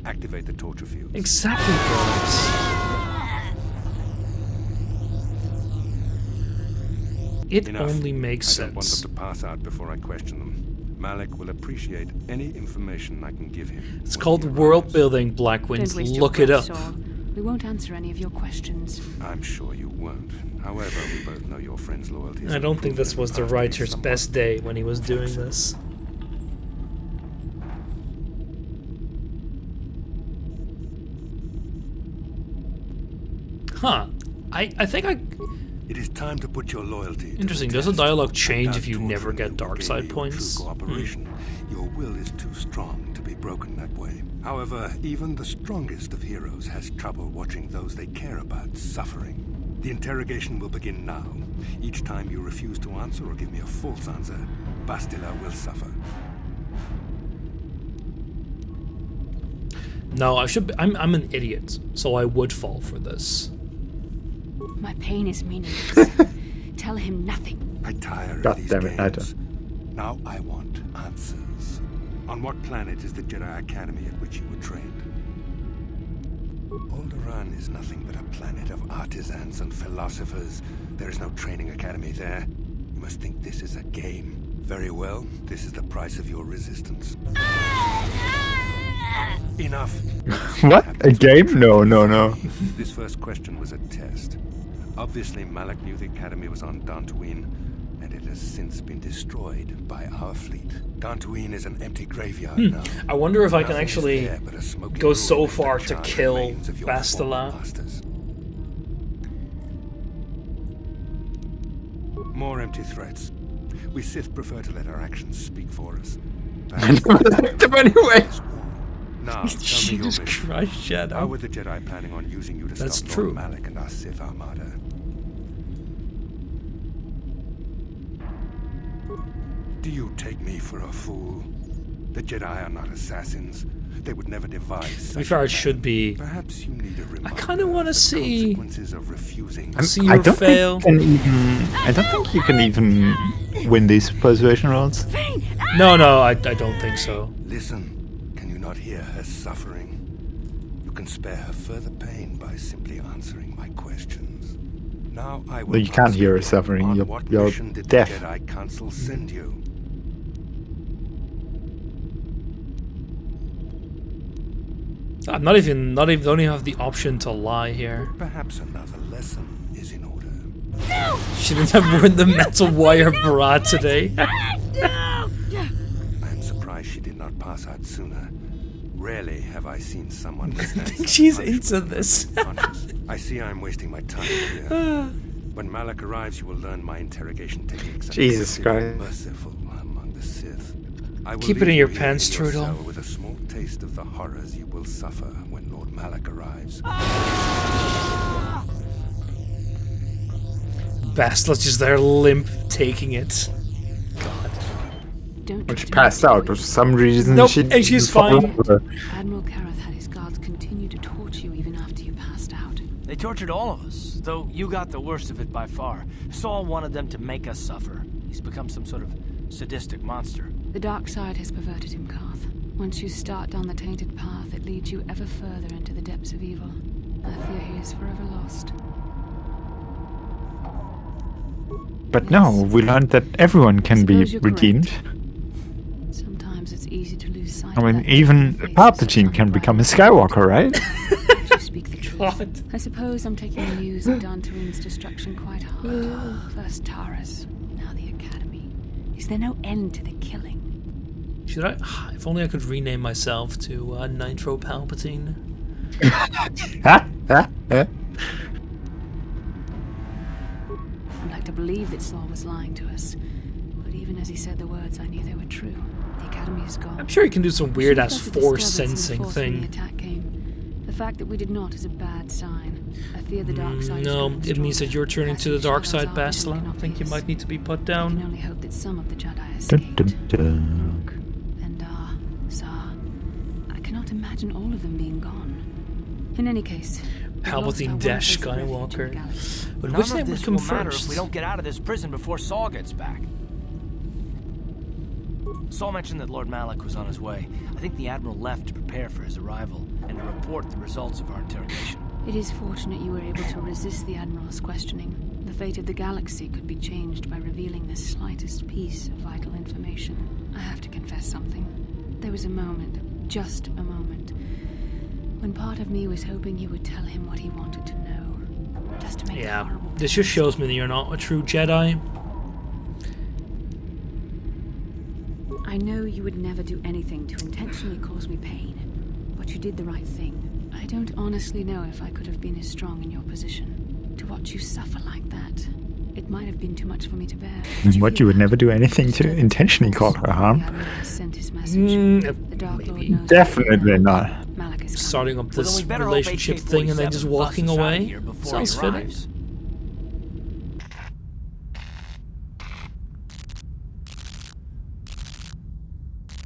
Activate the torture field. Exactly, guys. It Enough. only makes I don't want sense. them to pass out before I question them. Malak will appreciate any information I can give him. It's when called he world arrives. building, Blackwind. Don't waste your Look it breath, up. Saul. We won't answer any of your questions. I'm sure you won't. However, we both know your friend's loyalty. is I don't think this unproven. was the I'll be writer's somewhat best day when he was doing this. Huh. I think I... It is time to put your loyalty. to Interesting. the Does the test. dialogue change Without if you never torturing get you dark will side gain your points? True cooperation. Your will is too strong to be broken that way. However, even the strongest of heroes has trouble watching those they care about suffering. The interrogation will begin now. Each time you refuse to answer or give me a false answer, Bastila will suffer. No, I should be, I'm an idiot, so I would fall for this. My pain is meaningless. Tell him nothing. I tire God of these damn it, Nita. games. Now I want answers. On what planet is the Jedi Academy at which you were trained? Alderaan is nothing but a planet of artisans and philosophers. There is no training academy there. You must think this is a game. Very well, this is the price of your resistance. Enough. What? A game? No, no, no. This first question was a test. Obviously, Malak knew the academy was on Dantooine, and it has since been destroyed by our fleet. Dantooine is an empty graveyard now. I wonder if I can Nothing is actually there but a smoking go so ruin far that to charred kill remains of your former Bastila. masters. More empty threats. We Sith prefer to let our actions speak for us. Anyway. Now, tell me your Jesus mission. Christ, Shadow. How were the Jedi planning on using you to That's stop true. Lord Malak and our Sith armada? Do you take me for a fool? The Jedi are not assassins. They would never devise. To be fair, it should be. Perhaps you need a reminder. I kind of want to see. Consequences of refusing. See I her don't fail. think you can even. I don't think you can even win these persuasion rolls. No, I don't think so. Listen, can you not cannot hear her suffering. You can spare her further pain by simply answering my questions. Now I will You can't hear her ask you, suffering. on You're what mission did deaf. the Jedi Council send you? I'm not even don't even have the option to lie here. Perhaps another lesson is in order. Shouldn't have worn the metal wire bra today. I am surprised she did not pass out sooner. Rarely have I seen someone withstand such She's punishment into this. unconscious. I see I am wasting my time here. When Malak arrives, you will learn my interrogation techniques. and Jesus be Christ. merciful among the Sith. I will Keep it leave in your you here pants, in your Strudel. cell with a small taste of the horrors you will suffer when Lord Malak arrives. Bastard's just there limp taking it. God. Don't She passed out for some reason. Nope, She and she's didn't fall fine. over. Admiral Kareth had his guards continue to torture you even after you passed out. They tortured all of us, though you got the worst of it by far. Saul wanted them to make us suffer. He's become some sort of sadistic monster. The dark side has perverted him, Karth. Once you start down the tainted path, it leads you ever further into the depths of evil. I fear he is forever lost. But no, we learned that everyone can be Suppose you're redeemed. Sometimes it's easy to lose sight I of mean, that even face Palpatine can become a Skywalker, right? to speak the truth. I suppose I'm taking the news of Dantooine's destruction quite hard. First Taras, now the Academy. Is there no end to the killing? Should I? If only I could rename myself to Nitro Palpatine. I'd like to believe that Saul was lying to us. But even as he said the words, I knew they were true. The Academy is gone. I'm sure he can do some weird ass Should've felt the force disturbance sensing and force when the thing. attack came. The fact that we did not is a bad sign. I fear the dark side. No, is it means that you're turning to the dark side, Shadows are Bastila. I think you might need to be put I can down. only hope that some of the Jedi Dun, escaped. dun, dun. Rook, Endar, Zar. I cannot imagine all of them being gone. In any case, we've lost our Palpatine one dash place of refuge in the Skywalker. galaxy. But None which of name would this come will matter first? if we don't get out of this prison before Saul gets back. Saul mentioned that Lord Malak was on his way. I think the Admiral left to prepare for his arrival and to report the results of our interrogation. It is fortunate you were able to resist the Admiral's questioning. The fate of the galaxy could be changed by revealing the slightest piece of vital information. I have to confess something. There was a moment, just a moment, when part of me was hoping you would tell him what he wanted to know. Just to make Yeah, the horrible this just shows me that you're not a true Jedi. I know you would never do anything to intentionally cause me pain, but you did the right thing. I don't honestly know if I could have been as strong in your position. To watch you suffer like that, it might have been too much for me to bear. What, you would never do anything to intentionally cause her harm? The Admiral has sent his message. The Dark Lord knows Definitely not. Malak is Starting up Well, then this we better relationship hope thing and then just AK-47 walking busts us out of away. here before Sounds he fitting. arrives.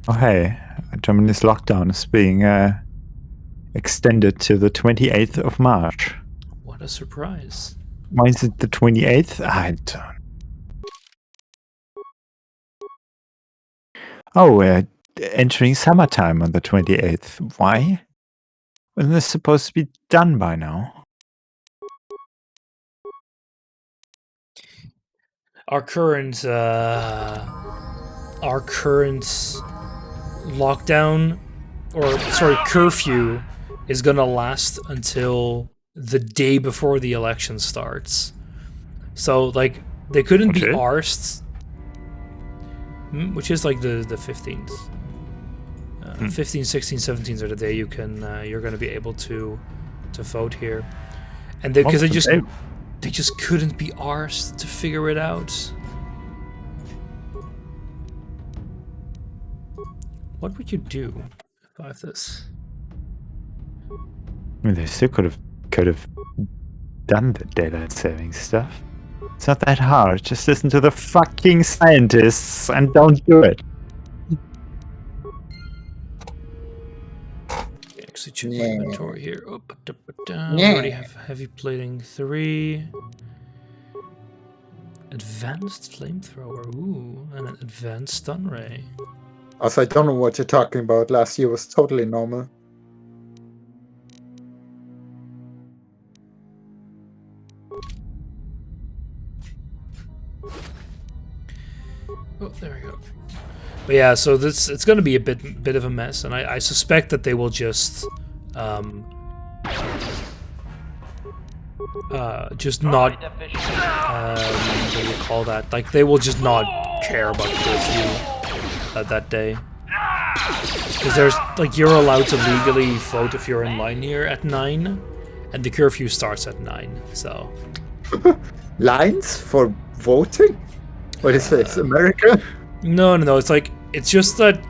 Oh hey, Germany's lockdown is being extended to the 28th of March. What a surprise. Why is it the 28th? I don't. Oh, we're entering summertime on the 28th. Why? Wasn't this supposed to be done by now? Our current lockdown, or sorry, curfew, is gonna last until the day before the election starts. So like they couldn't be Okay. arsed, which is like the 15th. 15, 16, 17 are the day you can you're gonna be able to vote here, and because they just couldn't be arsed to figure it out. What would you do if I have this? I mean, they still could have done the daylight saving stuff. It's not that hard. Just listen to the fucking scientists and don't do it. Actually, check my inventory here. Oh, we already have heavy plating 3. Advanced flamethrower. Ooh, and an advanced stun ray. Also, I don't know what you're talking about. Last year was totally normal. Oh, there we go. But yeah, so it's going to be a bit of a mess, and I suspect that they will just not what do you call that? Like they will just not care about curfew that day, because there's like you're allowed to legally vote if you're in line here at 9, and the curfew starts at 9. So lines for voting? What is this, America? No. It's like it's just that,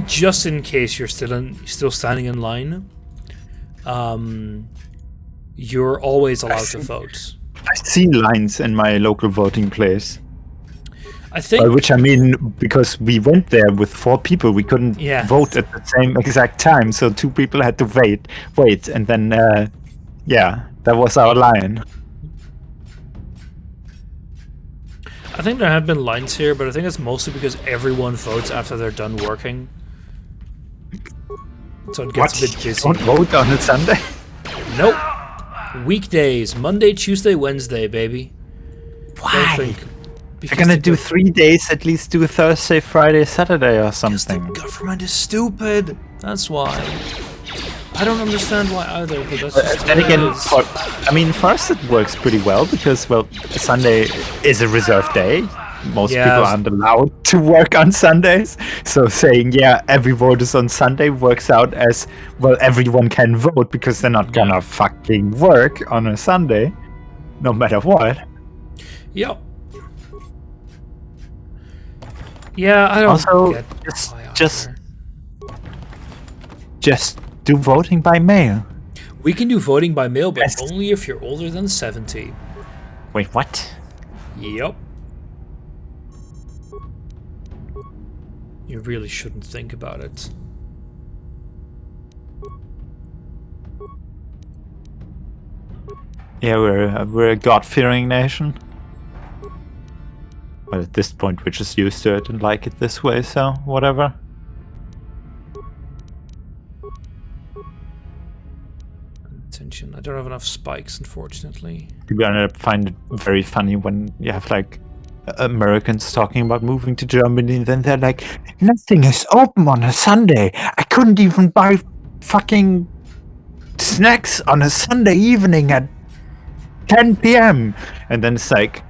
just in case you're still standing in line, you're always allowed to vote. I've seen lines in my local voting place. I think, by which I mean, because we went there with 4 people, we couldn't vote at the same exact time, so 2 people had to wait, and then that was our line. I think there have been lines here, but I think it's mostly because everyone votes after they're done working. So it gets a bit busy. Don't vote on a Sunday? Nope. Weekdays, Monday, Tuesday, Wednesday, baby. Why? They're gonna do 3 days, at least do Thursday, Friday, Saturday or something. The government is stupid. That's why. I don't understand why either, but that's just then again, for us it works pretty well because, well, Sunday is a reserved day. Most people aren't allowed to work on Sundays. So saying, every vote is on Sunday works out as, well, everyone can vote because they're not gonna fucking work on a Sunday, no matter what. Yep. Yeah, I don't also, get just do voting by mail. We can do voting by mail, but only if you're older than 70. Wait, what? Yep. You really shouldn't think about it. Yeah, we're a God-fearing nation. But at this point, we're just used to it and like it this way, so whatever. Attention, I don't have enough spikes, unfortunately. To be honest, I find it very funny when you have like Americans talking about moving to Germany, and then they're like, nothing is open on a Sunday. I couldn't even buy fucking snacks on a Sunday evening at 10 p.m. And then it's like,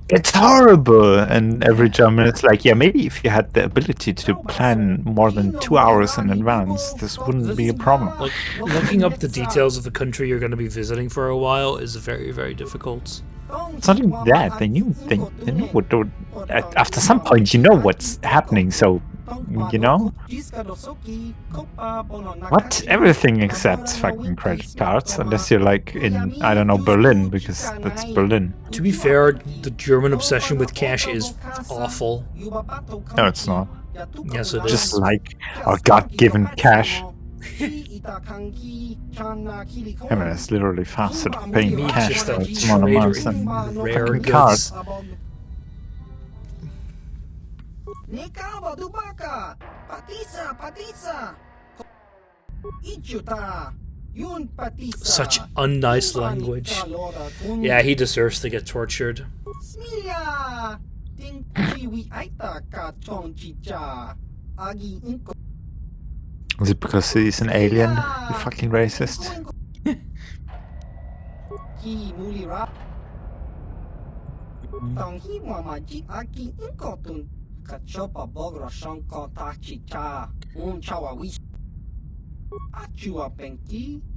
it's horrible. And every German is like, maybe if you had the ability to plan more than 2 hours in advance, this wouldn't be a problem. Like, looking up the details of the country you're going to be visiting for a while is very, very difficult. It's not even that. They knew what. After some point, you know what's happening. So, you know, what? Everything except fucking credit cards, unless you're like in, I don't know, Berlin, because that's Berlin. To be fair, the German obsession with cash is awful. No, it's not. Yes, it is. Just like our God-given cash. I mean, it's literally faster to pay in cash for small amounts than fucking cards. Such unnice language. Yeah, he deserves to get tortured. Is it because he's an alien, you fucking racist?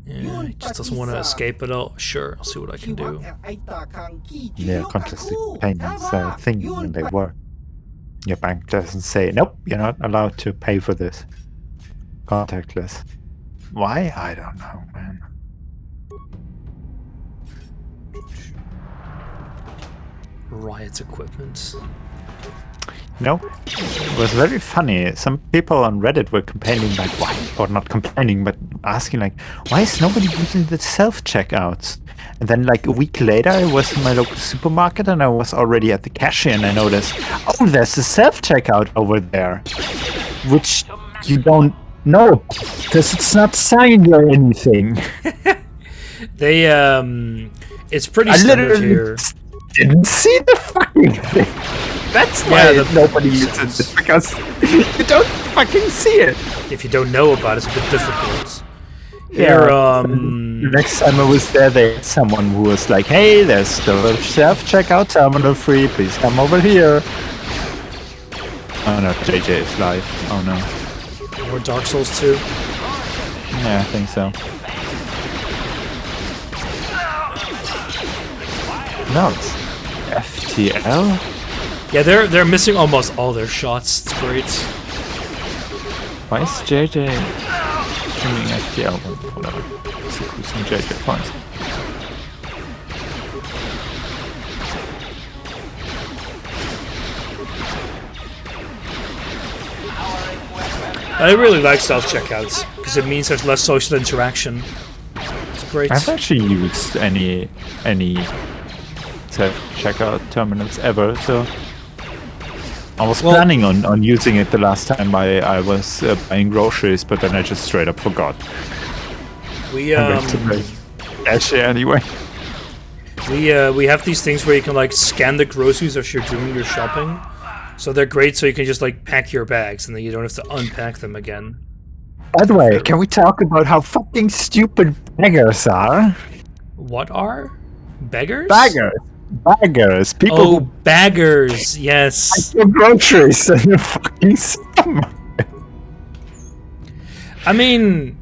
Yeah, he just doesn't want to escape it all. Sure, I'll see what I can do. Yeah, consciously payments are a thing when they work. Your bank doesn't say, nope, you're not allowed to pay for this. Contactless. Why? I don't know, man. Riot equipment. It was very funny. Some people on Reddit were complaining, like, why, or not complaining, but asking, like, why is nobody using the self-checkouts? And then, like, a week later, I was in my local supermarket, and I was already at the cashier, and I noticed, oh, there's a self-checkout over there, which you don't know, because it's not signed or anything. They, it's pretty standard here. Didn't see the fucking thing. That's why nobody uses it, because you don't fucking see it. If you don't know about it, it's a bit difficult. Here, next time I was there, they had someone who was like, hey, there's still a self-checkout terminal free, please come over here. Oh no, JJ is live. Oh no. More Dark Souls 2? Yeah, I think so. No, it's FTL? Yeah, they're missing almost all their shots. It's great. Why is JJ streaming FTL? Whatever. Let's see who's some JJ points. I really like self-checkouts because it means there's less social interaction. It's great. I've actually used any self-checkout terminals ever, so I was planning on using it the last time I was buying groceries, but then I just straight up forgot. We Actually, anyway. We have these things where you can like scan the groceries as you're doing your shopping, so they're great. So you can just like pack your bags, and then you don't have to unpack them again. By the way, can we talk about how fucking stupid beggars are? What are beggars? Baggers. People. Oh, baggers. Yes. Pack your groceries in the fucking supermarket. I mean,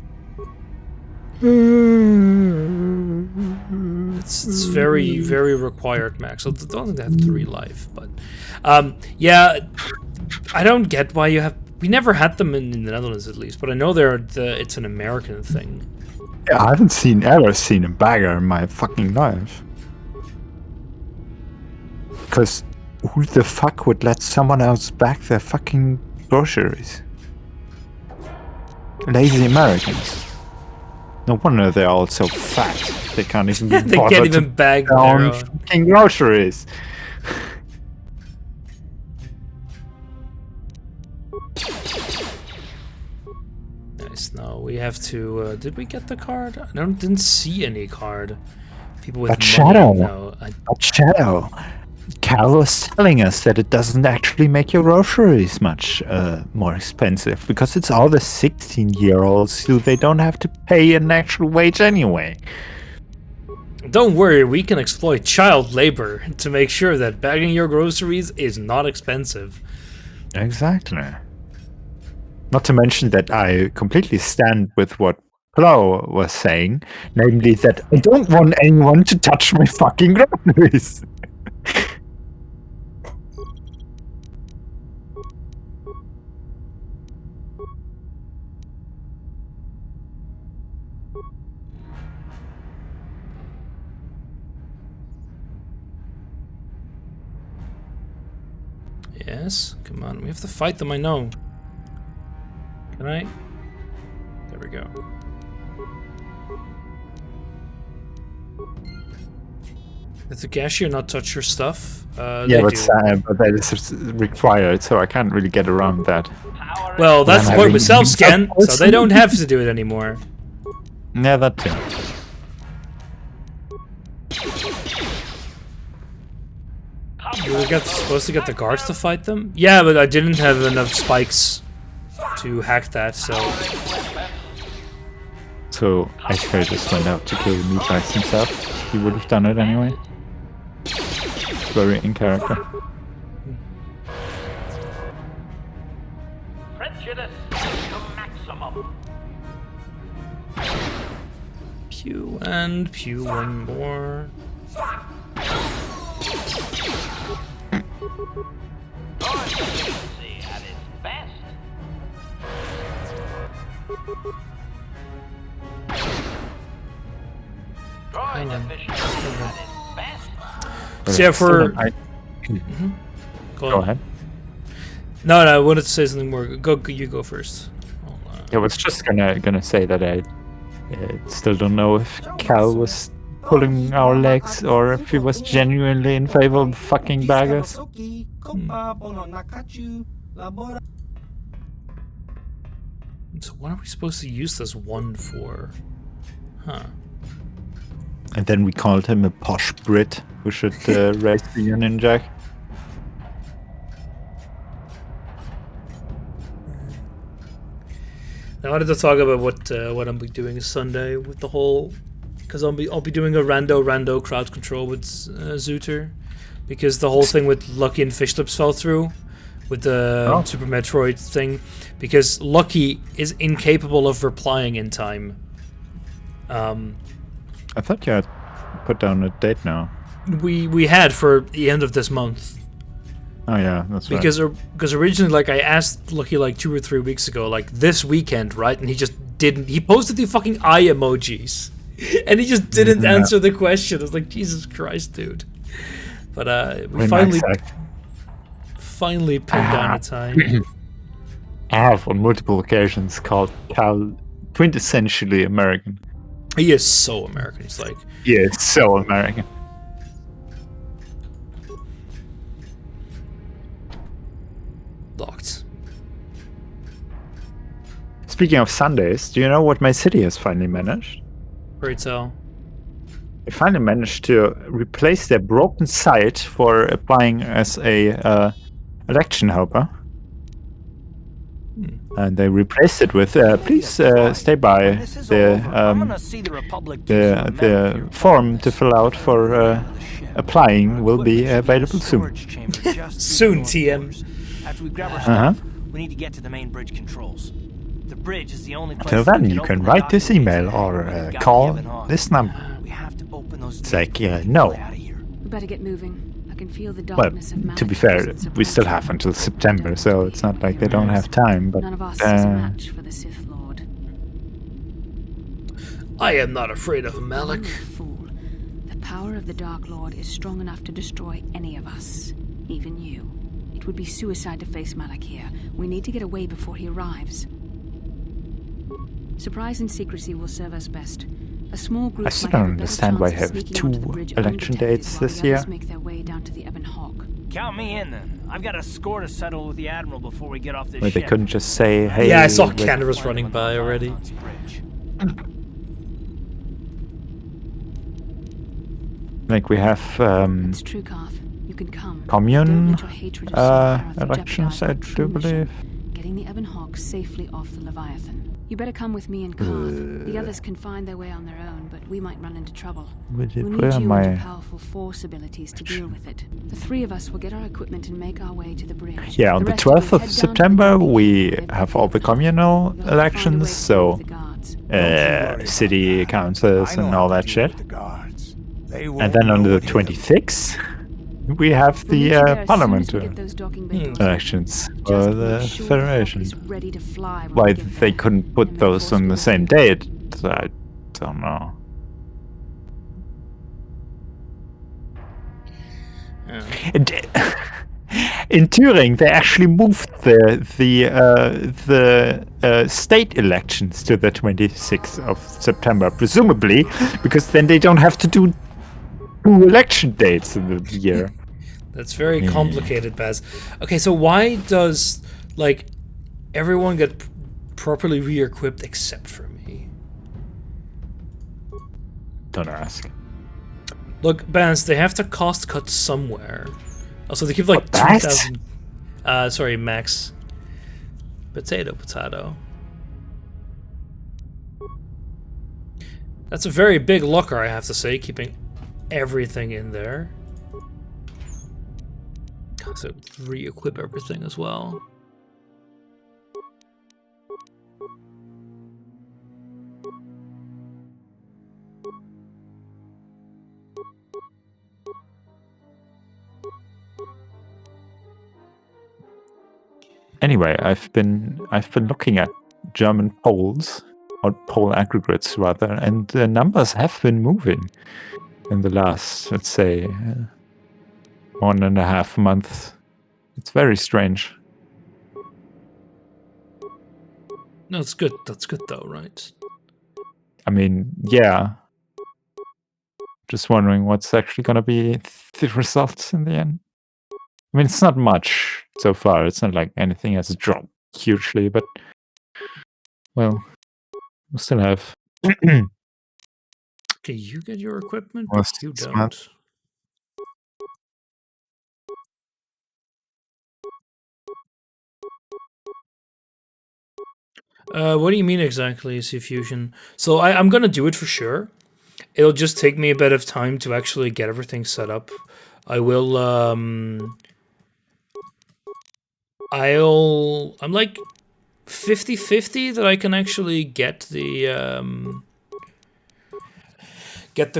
it's very, very required, Max. So I don't think they have 3 life, but yeah, I don't get why you have. We never had them in the Netherlands, at least, but I know it's an American thing. Yeah, I haven't ever seen a bagger in my fucking life. Because who the fuck would let someone else back their fucking groceries? Lazy Americans. No wonder they're all so fat. They can't even be They can't even bag their own fucking groceries. Nice. Now we have to. Did we get the card? I didn't see any card. People with But money. Shadow. No, But Shadow. Cal was telling us that it doesn't actually make your groceries much more expensive because it's all the 16-year-olds who they don't have to pay an actual wage anyway. Don't worry, we can exploit child labor to make sure that bagging your groceries is not expensive. Exactly. Not to mention that I completely stand with what Plo was saying, namely that I don't want anyone to touch my fucking groceries. Yes, come on, we have to fight them, I know. Can I? There we go. Did the cashier not touch your stuff? Yeah, but that is required, so I can't really get around that. Well, that's the point with self-scan, so they don't have to do it anymore. Yeah, that too. You were supposed to get the guards to fight them? Yeah, but I didn't have enough spikes to hack that, so... So, actually I just went out to kill the meat guys himself. He would have done it anyway. Very in character. Prejudice to maximum. Pew and pew one more. At its best. Droid efficiency at its best. So yeah, for... Go ahead. No, I wanted to say something more. You go first. I was just gonna say that I still don't know if Cal was pulling our legs or if he was genuinely in favor of fucking baggers. So what are we supposed to use this one for? Huh. And then we called him a posh Brit who should raise the Union Jack. I wanted to talk about what I'm doing Sunday with the whole, because I'll be doing a rando crowd control with Zooter, because the whole thing with Lucky and Fishlips fell through with the Super Metroid thing, because Lucky is incapable of replying in time. I thought you had put down a date now. We had for the end of this month. Oh yeah, that's right. Because originally, like, I asked Lucky like 2 or 3 weeks ago, like this weekend, right? And he just didn't. He posted the fucking eye emojis, and he just didn't answer the question. I was like, Jesus Christ, dude. But we finally pinned down a time. I have on multiple occasions called Cal quintessentially American. He is so American. He's like, he is so American. Locked. Speaking of Sundays, do you know what my city has finally managed? Pray tell. They finally managed to replace their broken site for applying as a election helper. And they replaced it with, please stay by. The form to fill out for applying will be available soon. Soon, TM. After we grab our stuff, we need to get to the main bridge controls. The bridge is the only place. Until then, you can write this email or call this number. We have to open those. It's like, no. We better get moving. I can feel the Well, darkness of to be fair, we still have until September, so it's not like they don't have time. But none of us is a match for the Sith Lord. I am not afraid of Malak. Fool. The power of the Dark Lord is strong enough to destroy any of us, even you. It would be suicide to face Malak here. We need to get away before he arrives. Surprise and secrecy will serve us best. A small group I still don't understand why I have 2 election dates this year. Make their way down to the Ebon Hawk. Count me in then. I've got a score to settle with the Admiral before we get off this Where ship. they couldn't just say, hey... Yeah, I saw Candace running by already. Like we have It's true, Carth. You can come. commune elections, I do believe. Getting the Ebon Hawk safely off the Leviathan. You better come with me and Carth. The others can find their way on their own, but we might run into trouble. We'll need you and your powerful force abilities to deal with it. The 3 of us will get our equipment and make our way to the bridge. Yeah, on the 12th of September we have all the communal elections, so city councils and all that shit. And then on the 26th we have the parliament elections for the Federation. Why they couldn't put those on the same date, I don't know. In Turing, they actually moved the state elections to the 26th of September, presumably because then they don't have to do 2 election dates in the year. That's very complicated, Baz. Okay, so why does, like, everyone get properly re-equipped except for me? Don't ask. Look, Baz, they have to cost cut somewhere. Also, they keep like 2,000. Sorry, Max. Potato. That's a very big locker, I have to say, keeping everything in there. So re-equip everything as well. Anyway, I've been looking at German polls, or poll aggregates rather, and the numbers have been moving in the last, let's say, 1.5 months. It's very strange. No, it's good. That's good though, right? I mean, yeah. Just wondering what's actually going to be the results in the end. I mean, it's not much so far. It's not like anything has dropped hugely, but well, we'll still have. Okay, you get your equipment, but Most you this don't. month. What do you mean exactly, C-Fusion? So I'm gonna do it for sure. It'll just take me a bit of time to actually get everything set up. I will, I'm like 50-50 that I can actually get the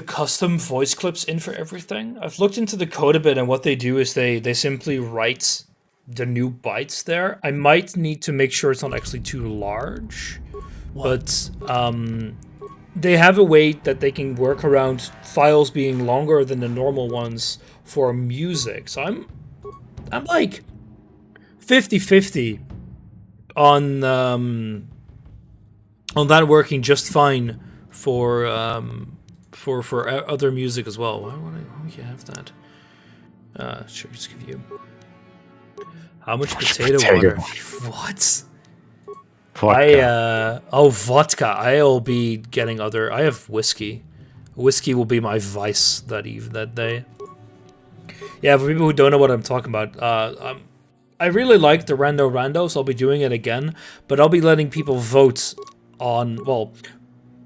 custom voice clips in for everything. I've looked into the code a bit, and what they do is they simply write the new bytes there. I might need to make sure it's not actually too large, but they have a way that they can work around files being longer than the normal ones for music. So I'm like 50-50 on that working just fine for other music as well. Why would you have that? Sure, just give you. How much potato water? What? Vodka. Vodka. I'll be getting other. I have whiskey. Whiskey will be my vice that day. Yeah, for people who don't know what I'm talking about, I really like the Rando, so I'll be doing it again. But I'll be letting people vote on. Well,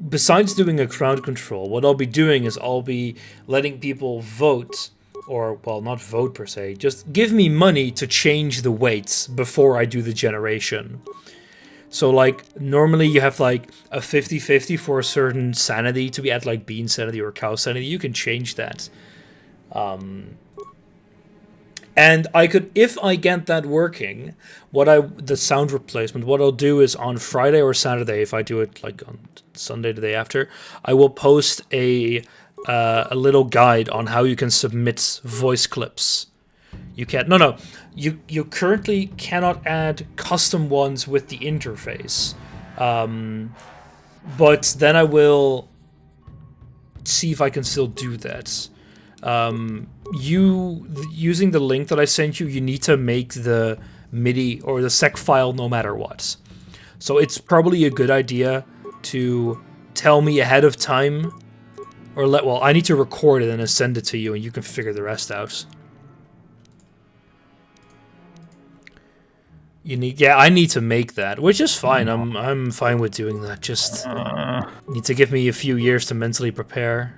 besides doing a crowd control, what I'll be doing is I'll be letting people vote. Or, well, not vote per se, just give me money to change the weights before I do the generation. So, like, normally you have, like, a 50-50 for a certain sanity to be at, like, bean sanity or cow sanity. You can change that. And I could, if I get that working, the sound replacement, what I'll do is on Friday or Saturday, if I do it, like, on Sunday the day after, I will post a little guide on how you can submit voice clips. You can't. No. You currently cannot add custom ones with the interface. But then I will see if I can still do that. Using the link that I sent you, you need to make the MIDI or the sec file no matter what. So it's probably a good idea to tell me ahead of time. Or I need to record it and then send it to you, and you can figure the rest out. I need to make that, which is fine. I'm fine with doing that. Just need to give me a few years to mentally prepare.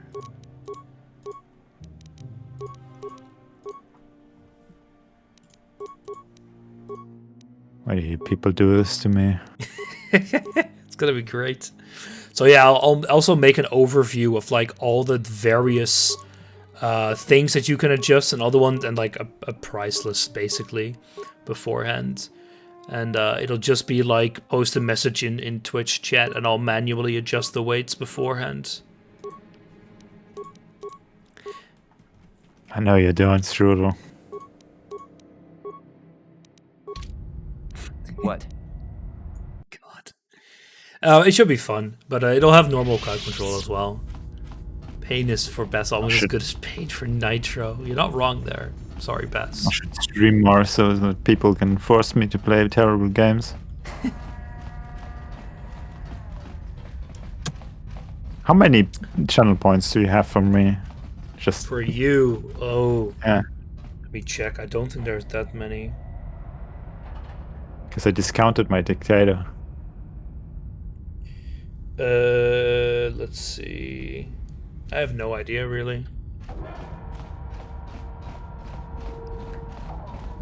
Why do people do this to me? It's gonna be great. So yeah, I'll also make an overview of like all the various things that you can adjust and other ones, and like a price list basically beforehand. And it'll just be like post a message in Twitch chat and I'll manually adjust the weights beforehand. I know you're doing, Strudel. What? It should be fun, but it'll have normal crowd control as well. Pain is for Bess almost as good as pain for Nitro. You're not wrong there. Sorry, Bess. I should stream more so that people can force me to play terrible games. How many channel points do you have from me? Just for you. Oh. Yeah. Let me check. I don't think there's that many. Because I discounted my dictator. Let's see. I have no idea, really.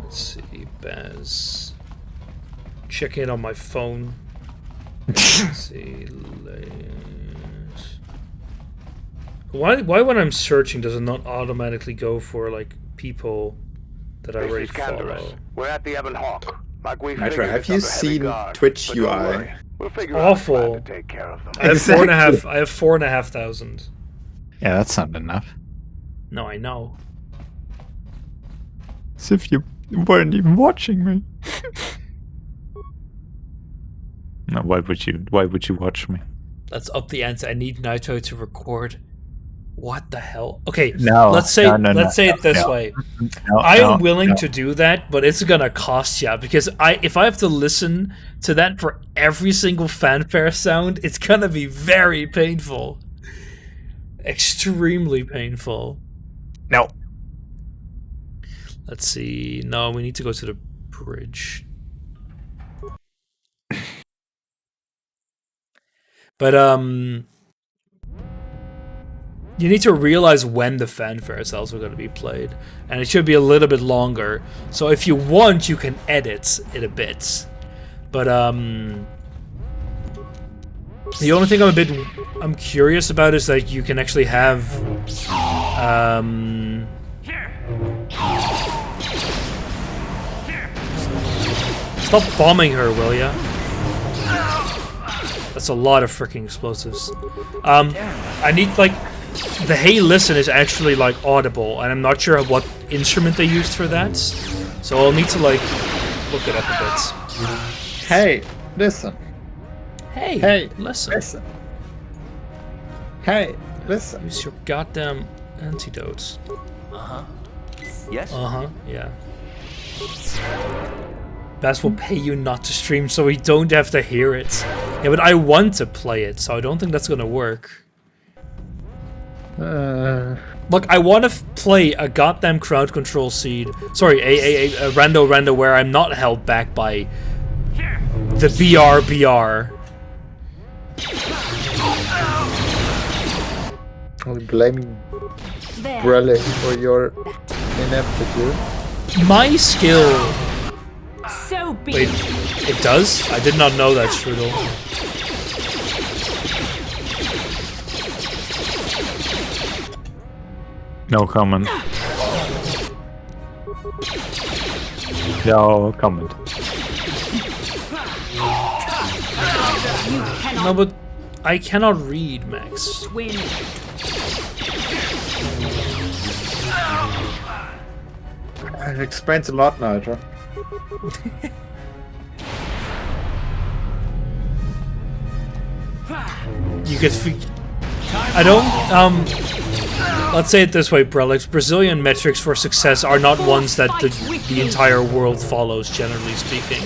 Let's see, Baz. Check in on my phone. Let's see. Why when I'm searching does it not automatically go for like people that I already follow? We're at the Ebon Hawk. Like we Nitro, have you seen Twitch UI? We'll figure awful. out a plan to take care of them. I have 4,500. Yeah, that's not enough. No, I know. As if you weren't even watching me. No, why would you? Why would you watch me? Let's up the ante. I need Naito to record. What the hell? Okay, No, let's say it this way. I am willing to do that, but it's gonna cost you because if I have to listen to that for every single fanfare sound, it's gonna be very painful. Extremely painful. No. Let's see. No, we need to go to the bridge. But you need to realize when the fanfare cells are going to be played, and it should be a little bit longer. So if you want, you can edit it a bit. But the only thing I'm curious about is that you can actually have stop bombing her, will ya? That's a lot of freaking explosives. I need, like, the hey listen is actually, like, audible, and I'm not sure what instrument they used for that. So I'll need to, like, look it up a bit. Hey, listen. Hey, listen. Listen. Hey, listen. Use your goddamn antidotes. Uh-huh. Yes? Uh-huh, yeah. Bass will pay you not to stream so we don't have to hear it. Yeah, but I want to play it, so I don't think that's gonna work. Look, I want to play a goddamn crowd control seed. Sorry, a rando where I'm not held back by the BR. I'm blaming Relic for your ineptitude. My skill... So be Wait, it does? I did not know that, Strudel. No comment. No comment. No, but I cannot read, Max. Win. It explains a lot, Nitro. You get... I don't... Let's say it this way, Brelix. Brazilian metrics for success are not ones that the entire world follows, generally speaking.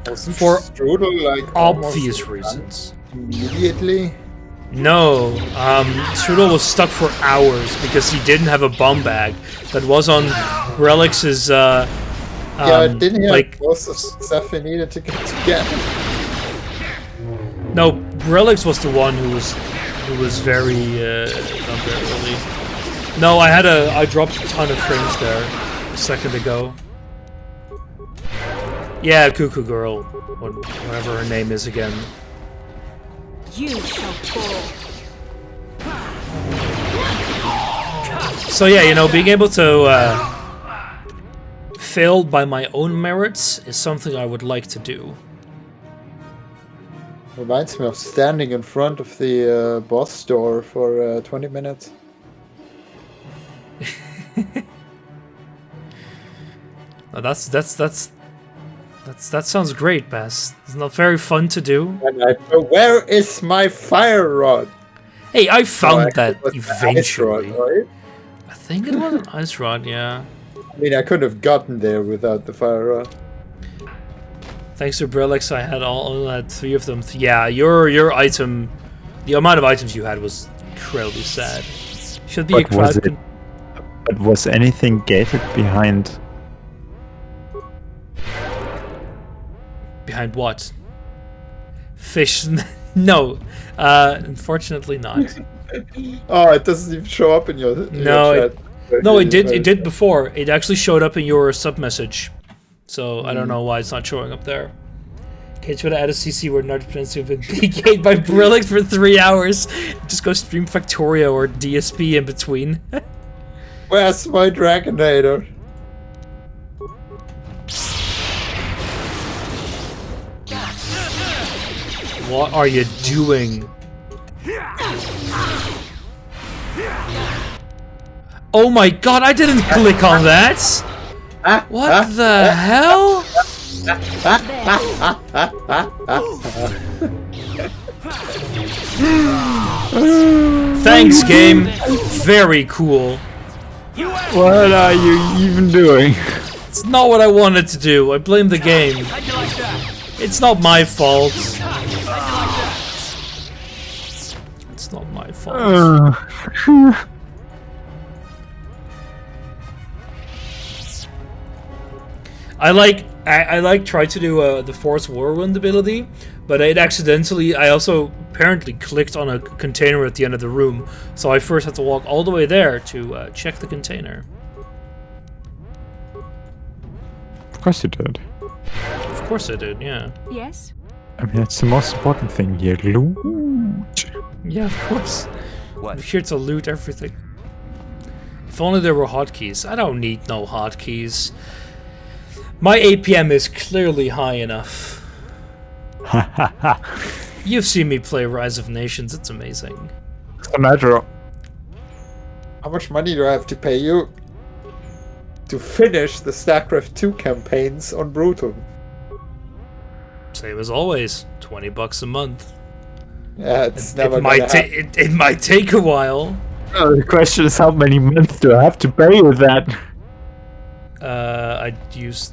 For Strudel, like, obvious reasons. Immediately? No, Strudel was stuck for hours because he didn't have a bomb bag that was on Relix's, yeah, didn't he like... have most of the stuff he needed to get together? No, Relix was the one who was very, not very early. No, I dropped a ton of frames there a second ago. Yeah, Cuckoo Girl, whatever her name is again. You shall fall. So yeah, you know, being able to fail by my own merits is something I would like to do. Reminds me of standing in front of the boss store for 20 minutes. Now that sounds great, Bass. It's not very fun to do. And I go, where is my fire rod? Hey, I found that eventually. Rod, right? I think it was an ice rod, yeah. I mean, I could have gotten there without the fire rod. Thanks to Brelix, I only had 3 of them. Yeah, your item, the amount of items you had was incredibly sad. Should be a crowd. But was anything gated behind? Behind what? Fish? No, unfortunately not. Oh, it doesn't even show up in your chat. No, it did. It did before. It actually showed up in your sub message. So I don't know why it's not showing up there. Okay, try to add a CC where not plans to have been PK'd by Brillix for 3 hours. Just go stream Factorio or DSP in between. Where's my Dragonator? What are you doing? Oh my god, I didn't click on that! What the hell? Thanks, game. Very cool. What are you even doing? It's not what I wanted to do. I blame the game. It's not my fault. It's not my fault. I tried to do the Force Whirlwind ability, but I also apparently clicked on a container at the end of the room, so I first had to walk all the way there to check the container. Of course you did. Of course I did, yeah. Yes? I mean, that's the most important thing here. Loot. Yeah, of course. What? I'm here to loot everything. If only there were hotkeys. I don't need no hotkeys. My APM is clearly high enough. You've seen me play Rise of Nations, it's amazing. It's a matter of... How much money do I have to pay you to finish the StarCraft 2 campaigns on Brutal? Same as always, $20 a month. Yeah, it's never it might take a while. Oh, the question is, how many months do I have to pay with that?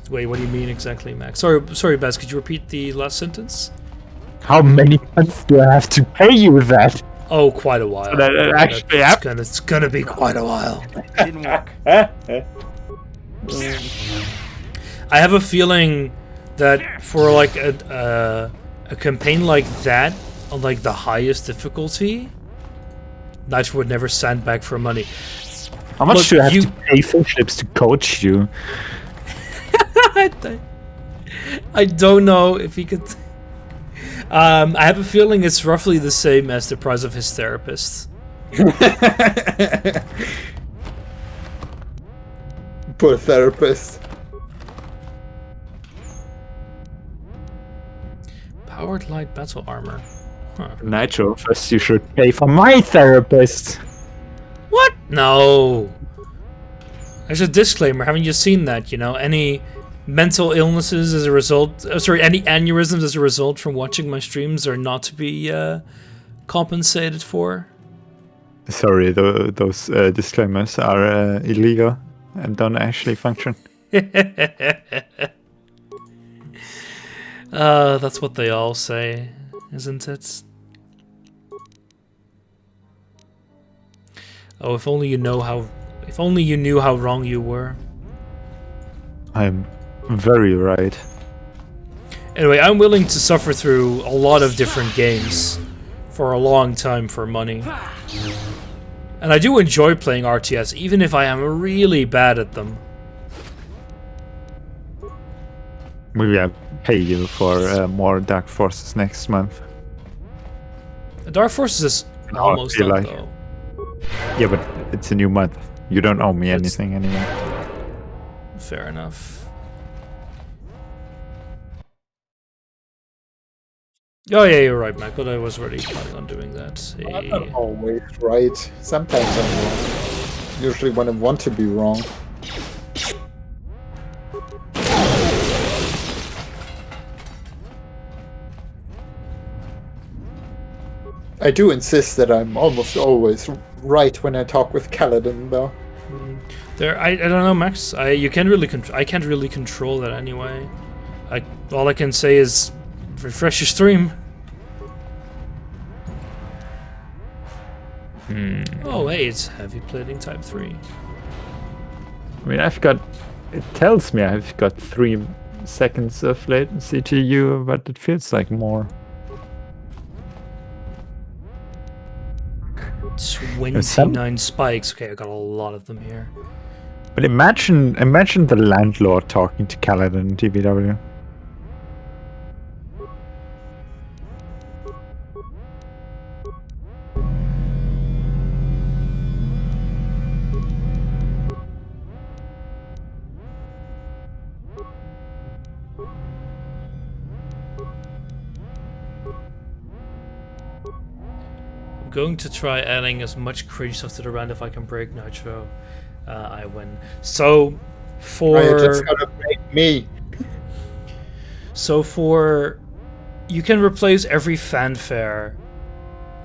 Wait, what do you mean exactly, Max? Sorry, Baz, could you repeat the last sentence? How many months do I have to pay you with that? Oh, quite a while. So actually, it's gonna be quite a while. Didn't work. I have a feeling that for like a campaign like that, on like the highest difficulty, Nitro would never sandbag for money. How much do I have to pay fish lips to coach you? I don't know if he could. I have a feeling it's roughly the same as the price of his therapist. Poor therapist. Powered light battle armor. Huh. Nitro, first you should pay for my therapist. What? No. There's a disclaimer. Haven't you seen that? You know, any mental illnesses as a result... any aneurysms as a result from watching my streams are not to be compensated for. Sorry, those disclaimers are illegal and don't actually function. That's what they all say, isn't it? Oh, if only you knew how wrong you were. I'm very right. Anyway, I'm willing to suffer through a lot of different games for a long time for money. And I do enjoy playing RTS, even if I am really bad at them. Maybe I'll pay you for more Dark Forces next month. Dark Forces is almost done, though. Yeah, but it's a new month. You don't owe me anything anymore. Fair enough. Oh yeah, you're right, Mac, but I was already planning on doing that. I'm not always right. Sometimes I'm wrong. Usually when I want to be wrong. I do insist that I'm almost always right when I talk with Kaladin, though. I don't know, Max. I can't really control that anyway. All I can say is refresh your stream. Oh, hey, it's heavy plating type 3. I mean, it tells me I've got 3 seconds of latency to you, but it feels like more. 29 spikes. Okay, I got a lot of them here. But imagine the landlord talking to Kaladin in TBW. Going to try adding as much crazy stuff to the round if I can break Nitro. I win. So, for... You just gotta break me. So you can replace every fanfare.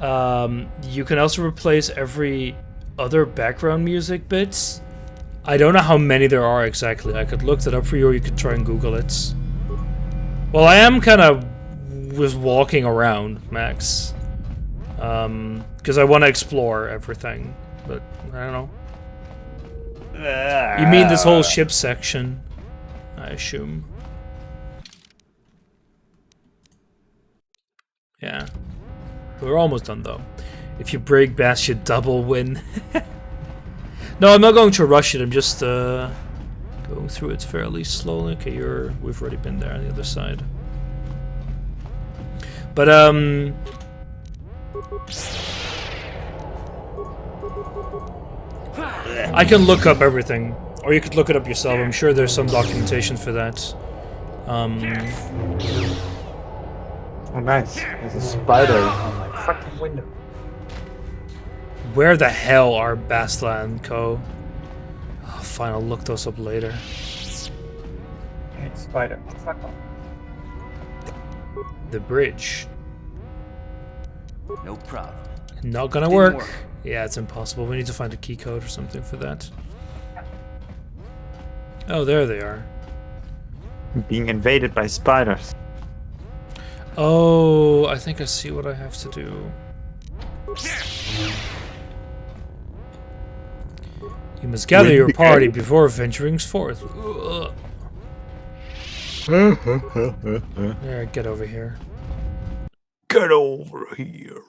You can also replace every other background music bits. I don't know how many there are exactly. I could look that up for you, or you could try and Google it. Well, I am kind of just walking around, Max. Because I want to explore everything, but I don't know. You mean this whole ship section, I assume. Yeah. We're almost done, though. If you break Bash, you double win. No, I'm not going to rush it. I'm just going through it fairly slowly. Okay, we've already been there on the other side. But I can look up everything, or you could look it up yourself. I'm sure there's some documentation for that. Oh, nice. There's a spider on my fucking window. Where the hell are Bastla and Co? Oh, fine, I'll look those up later. Hey, spider. Fuck off. The bridge. No problem. Not gonna work. Yeah, it's impossible. We need to find a key code or something for that. Oh, there they are. Being invaded by spiders. Oh, I think I see what I have to do. You must gather your party before venturing forth. There, get over here. Get over here.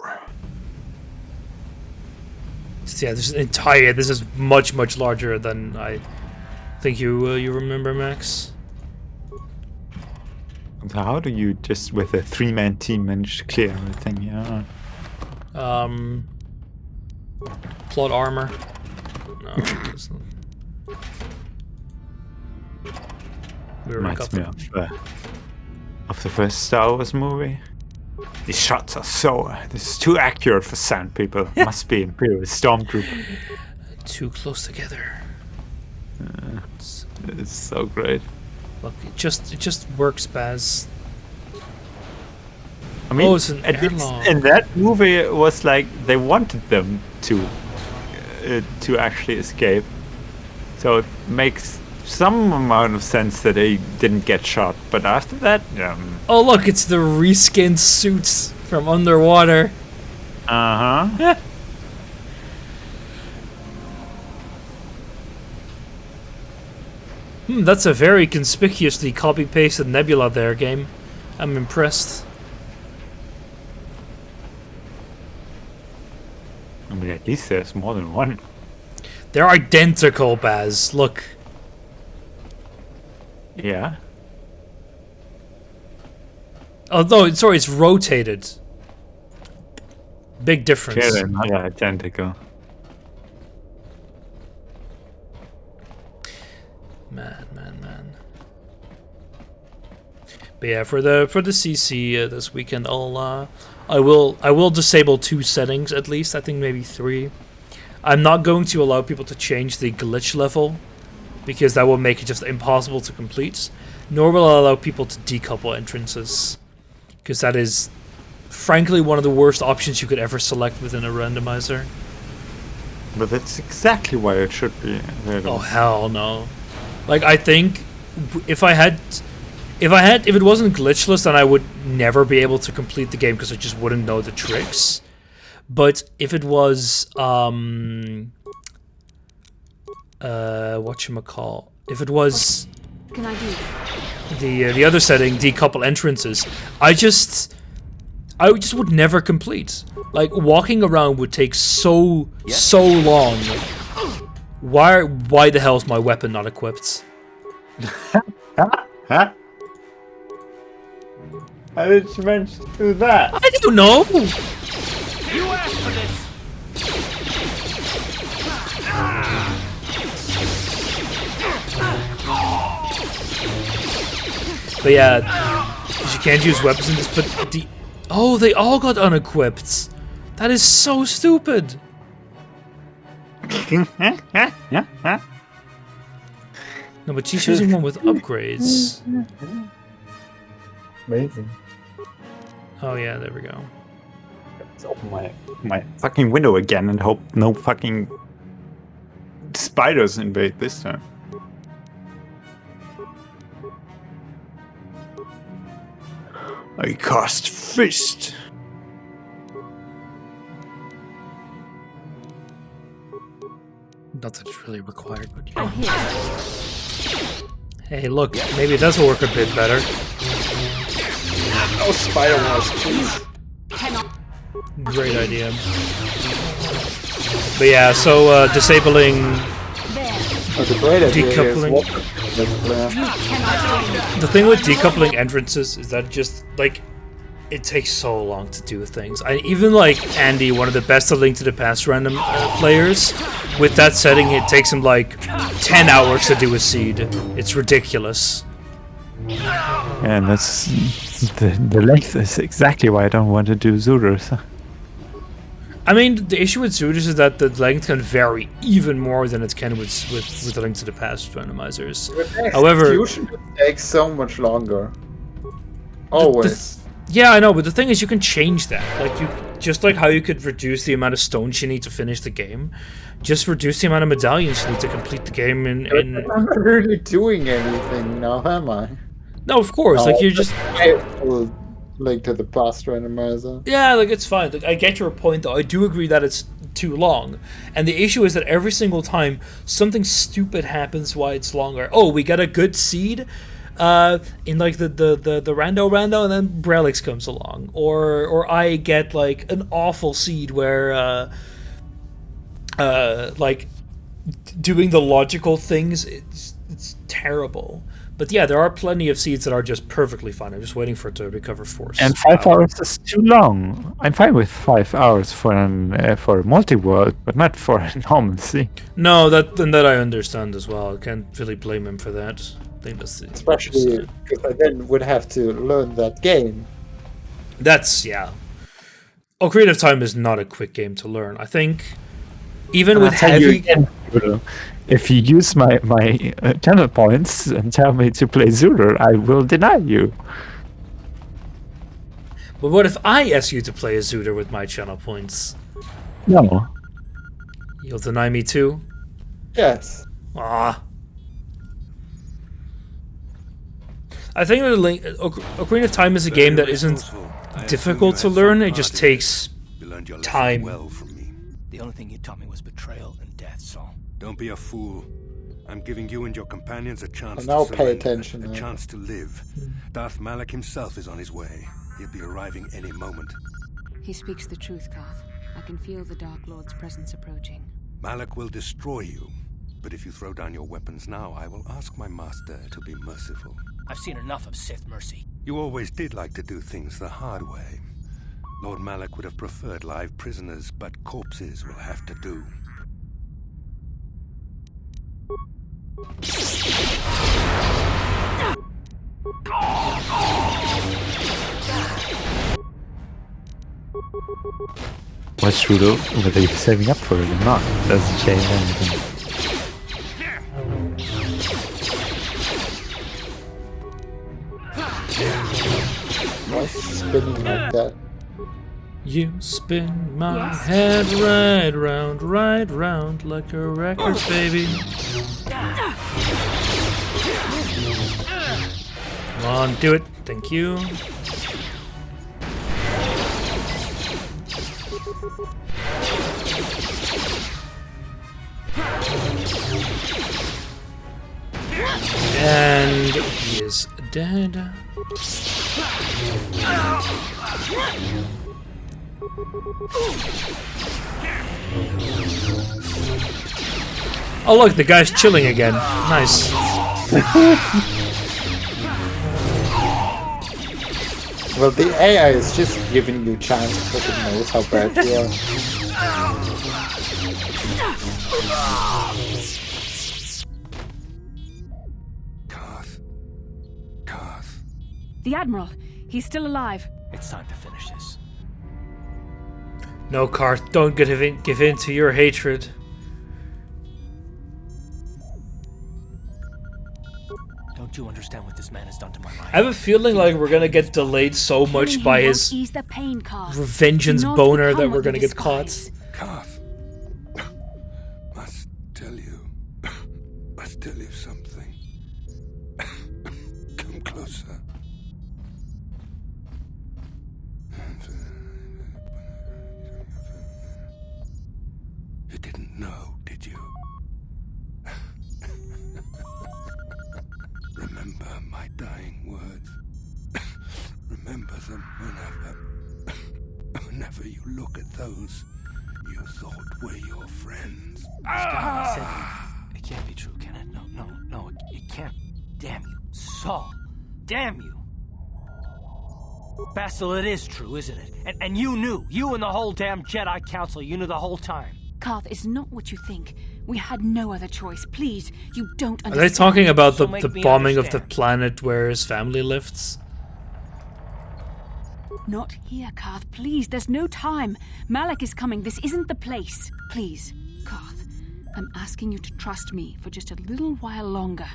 Yeah, this is this is much larger than I think you remember, Max. So how do you just with a 3-man team manage to clear everything? Yeah. Plot armor. No, it's not. Reminds me of the first Star Wars movie. These shots are so... this is too accurate for sound, people. Must be Imperial Stormtrooper. Too close together. It's so great. Look, it just works, Baz. I mean, it's an airlock. In that movie, it was like they wanted them to actually escape. So it makes some amount of sense that they didn't get shot. But after that, oh look, it's the reskinned suits from underwater. Uh-huh. That's a very conspicuously copy-pasted Nebula there, game. I'm impressed. I mean, at least there's more than one. They're identical, Baz. Look. Yeah. Although, sorry, it's rotated. Big difference. Yeah, they're not identical. Man. But yeah, for the CC this weekend, I will disable 2 settings at least. I think maybe 3. I'm not going to allow people to change the glitch level because that will make it just impossible to complete. Nor will I allow people to decouple entrances because that is, frankly, one of the worst options you could ever select within a randomizer. But that's exactly why it should be available. Oh hell no! Like I think if it wasn't glitchless, then I would never be able to complete the game because I just wouldn't know the tricks. But if it was whatchamacall, if it was What can I do? The other setting, decouple entrances, I just would never complete. Like walking around would take so long. Why the hell is my weapon not equipped? Huh? How did you manage to do that? I don't know. You asked for this. But yeah, 'cause you can't use weapons in this. But oh, they all got unequipped. That is so stupid. No, but she's using one with upgrades. Amazing. Oh yeah, there we go. Let's open my fucking window again and hope no fucking spiders invade this time. I cast fist. Not that it's really required, but yeah. Hey, look, maybe it does work a bit better. No spider wars, please. Great idea. But yeah, so disabling decoupling. The thing with decoupling entrances is that just like it takes so long to do things. Even like Andy, one of the best of Link to the Past random players, with that setting, it takes him like 10 hours to do a seed. It's ridiculous. And that's the length is exactly why I don't want to do Zooders. I mean, the issue with Zooders is that the length can vary even more than it can with the Link to the Past randomizers. However, execution takes so much longer. Always. Yeah, I know, but the thing is, you can change that. Like just like how you could reduce the amount of stones you need to finish the game, just reduce the amount of medallions you need to complete the game. I'm not really doing anything now, am I? No, of course. Like you're just Link to the Past randomizer. Yeah, like it's fine. Like I get your point, though. I do agree that it's too long, and the issue is that every single time something stupid happens, why it's longer. Oh, we got a good seed. In like the rando, and then Brelix comes along, or I get like an awful seed where like doing the logical things, it's terrible. But yeah, there are plenty of seeds that are just perfectly fine. I'm just waiting for it to recover force. And 5 hours is too long. I'm fine with 5 hours for a multi-world, but not for a normal sea. No, that I understand as well. I can't really blame him for that. I think that's the especially because I then would have to learn that game. That's Ocarina of Time is not a quick game to learn. I think even with heavy. If you use my channel points and tell me to play Zooter, I will deny you. But what if I ask you to play a Zooter with my channel points? No. You'll deny me too? Yes. Ah. I think that Ocarina of Time is a game that isn't difficult to learn. It just takes time. The only thing you taught me was betrayal and death, Saul. Don't be a fool. I'm giving you and your companions a chance now to pay attention. A chance to live. Darth Malak himself is on his way. He'll be arriving any moment. He speaks the truth, Koth. I can feel the Dark Lord's presence approaching. Malak will destroy you. But if you throw down your weapons now, I will ask my master to be merciful. I've seen enough of Sith mercy. You always did like to do things the hard way. Lord Malak would have preferred live prisoners, but corpses will have to do. What's true though, whether you're saving up for it or not, doesn't change anything. Why is it spinning like that? You spin my head right round like a record, baby. Come on, do it. Thank you. And he is dead. Oh look, the guy's chilling again. Nice. Well, the AI is just giving you chance because it knows how bad you are. Koth. The Admiral, he's still alive. It's time to finish this. No, Karth, don't give in to your hatred. Don't Don't you understand what this man has done to my life? I have a feeling like we're gonna get delayed so much by his Ease the pain, Carth. revengeance Do not boner become that what we're you gonna get despise. caught. Carth, must tell you something. Come closer. You didn't know, did you? Remember my dying words. Remember them whenever you look at those you thought were your friends. It can't be true, can it? No, it can't. Damn you, Saul. Damn you. Basil, it is true, isn't it? And you knew. You and the whole damn Jedi Council, you knew the whole time. Carth, it's not what you think. We had no other choice. Please, you don't Are understand. they talking about So the make me bombing of the understand. planet where his family lives? Not here, Carth. Please, there's no time. Malak is coming. This isn't the place. Please, Carth, I'm asking you to trust me for just a little while longer.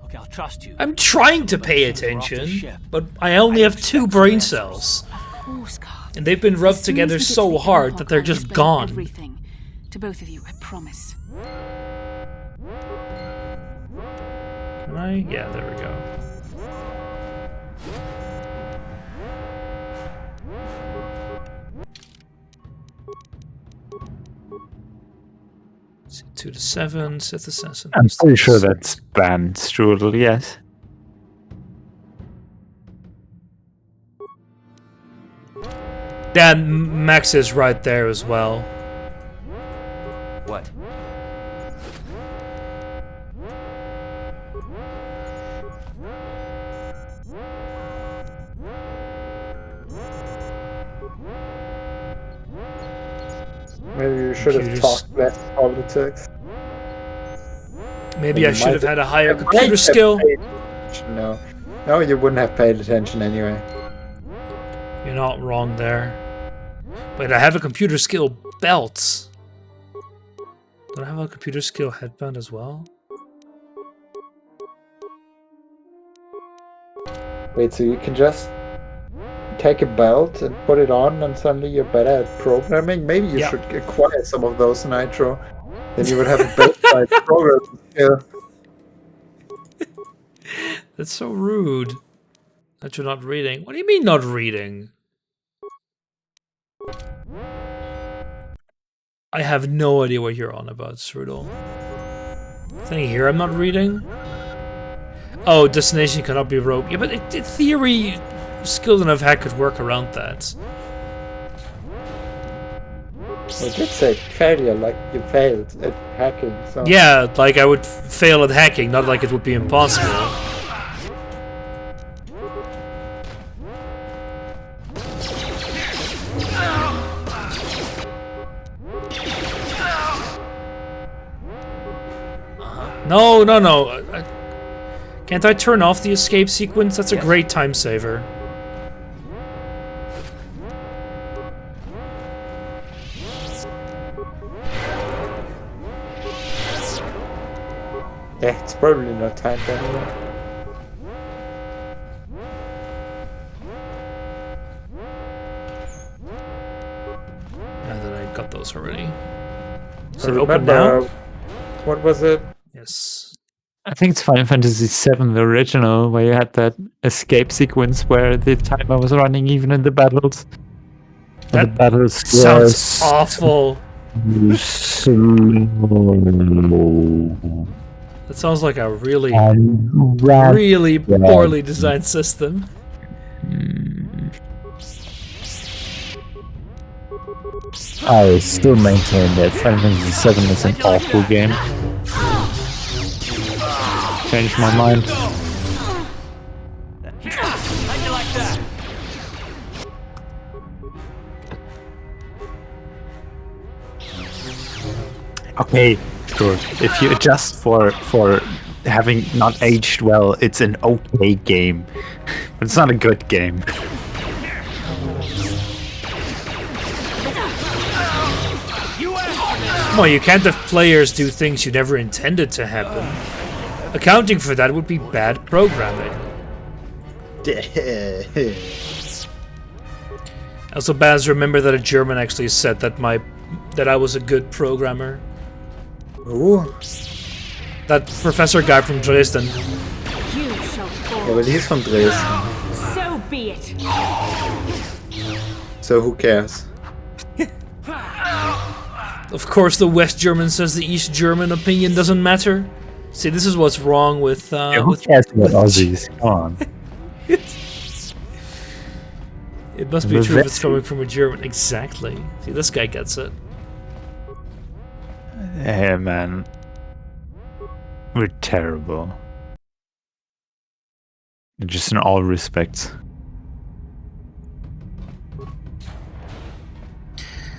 Okay, I'll trust you. I'm trying to pay attention, but I only have 2 brain cells. Of course, Carth. And they've been As rubbed soon as together we get to so the hard Empire, that they're I'll just explain gone. Everything to both of you, I promise. Can I? Yeah, there we go. So 2 to 7, Sith Assassin. I'm pretty sure that's banned, Strudel, yes. Dan, Max is right there as well. What? Maybe you should have Computers. talked less politics. Maybe You I should have might- had a higher you might computer have skill. paid attention, no, you wouldn't have paid attention anyway. You're not wrong there. Wait, I have a computer skill belt. Don't I have a computer skill headband as well? Wait, so you can just take a belt and put it on and suddenly you're better at programming? Maybe you Yeah. should acquire some of those, Nitro. Then you would have a better programming skill. That's so rude. That you're not reading. What do you mean not reading? I have no idea what you're on about, Strudel. Thing here I'm not reading? Oh, destination cannot be roped. Yeah, but in theory, skilled enough hack could work around that. It did say failure, like you failed at hacking, so... Yeah, like I would fail at hacking, not like it would be impossible. No. Can't I turn off the escape sequence? That's a great time saver. Yeah, it's probably not timed anyway. Now that I got those already. Is I it open remember, now? what was it? Yes. I think it's Final Fantasy VII, the original, where you had that escape sequence where the timer was running even in the battles. And the That battles sounds awful. That sounds like a really, really poorly designed system. I still maintain that Final Fantasy VII is an awful game. Changed my mind. How'd you like that? Okay, sure. If you adjust for having not aged well, it's an okay game, but it's not a good game. You asked for this! Come on, you can't have players do things you never intended to happen. Accounting for that would be bad programming. Also, Baz, remember that a German actually said that I was a good programmer. Ooh. That professor guy from Dresden. Yeah, but he's from Dresden. So be it. So who cares? Of course, the West German says the East German opinion doesn't matter. See, this is what's wrong with. Who cares about Aussies? Come on. It must be true if it's coming from a German. Exactly. See, this guy gets it. Hey, man. We're terrible. Just in all respects.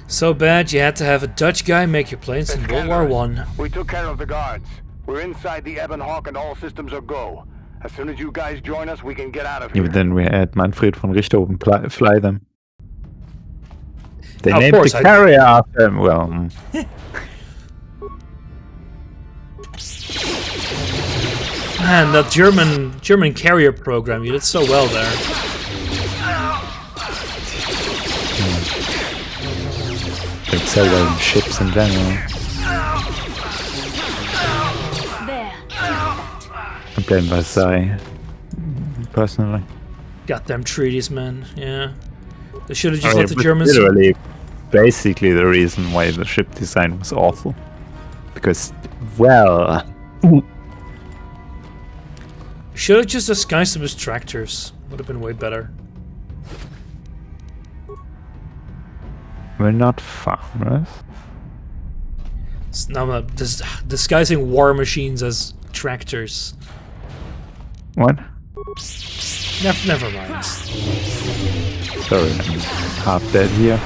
So bad you had to have a Dutch guy make your planes in World War I. We took care of the guards. We're inside the Ebon Hawk and all systems are go. As soon as you guys join us, we can get out of Yeah, here. but then we had Manfred von Richthofen fly them. They Of named course, the carrier after him. Well, Man, that German carrier program, you did so well there. they sell well in ships in general. I blame Versailles, personally. Got them treaties, man. Yeah. They should have just let the but Germans... literally, basically the reason why the ship design was awful. Because, well... Should have just disguised them as tractors. Would have been way better. We're not farmers. Now I'm disguising war machines as tractors. What? Never mind. Sorry, I'm half dead here.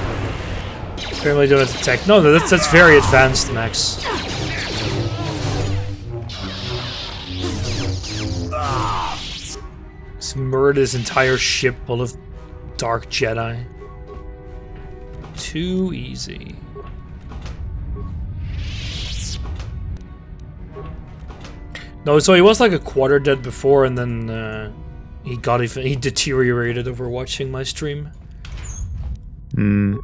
Apparently don't have to tech. No, that's very advanced, Max. He's murdered his entire ship full of dark Jedi. Too easy. No, so he was like a quarter dead before, and then he deteriorated over watching my stream. Hmm.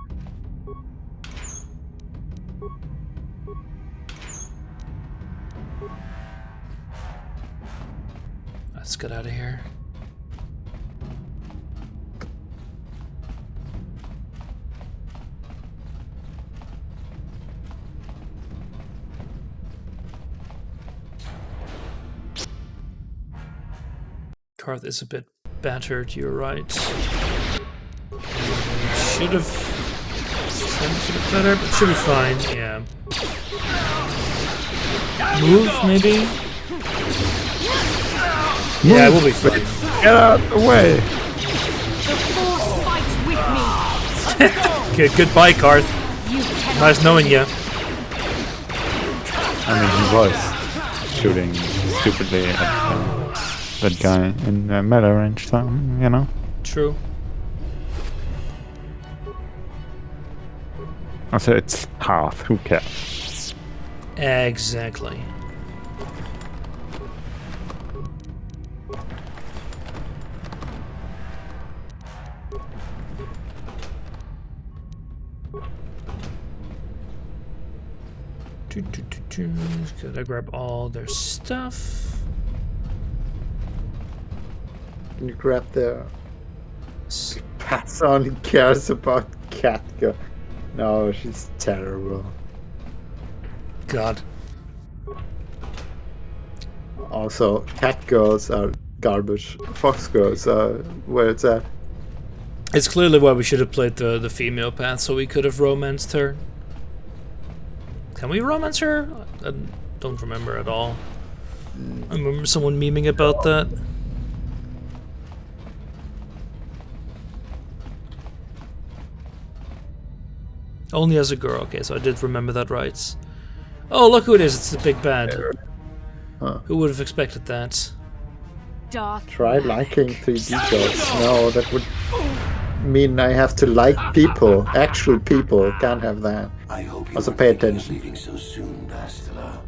Let's get out of here. Karth is a bit battered, you're right. Should have sent it better, but should be fine, yeah. Move, maybe? Yeah, we'll be fine. Get out of the way! The Force fights with me. Okay, goodbye, Karth. Nice knowing you. I mean, he was shooting stupidly at that guy in melee range, so, you know. True. Also, it's Karth, who cares? Exactly. Gotta grab all their stuff. Can you grab the pass on and cares about Katka? No, she's terrible. God. Also, cat girls are garbage. Fox girls are where it's at. It's clearly why we should have played the female path, so we could have romanced her. Can we romance her? I don't remember at all. I remember someone memeing about that. Only as a girl, okay, so I did remember that right. Oh, look who it is, it's the big bad. Huh. Who would have expected that? Try liking 3D girls. No, that would mean I have to like people, actual people. Can't have that. I hope you Also weren't pay thinking of attention. leaving so soon, Bastila.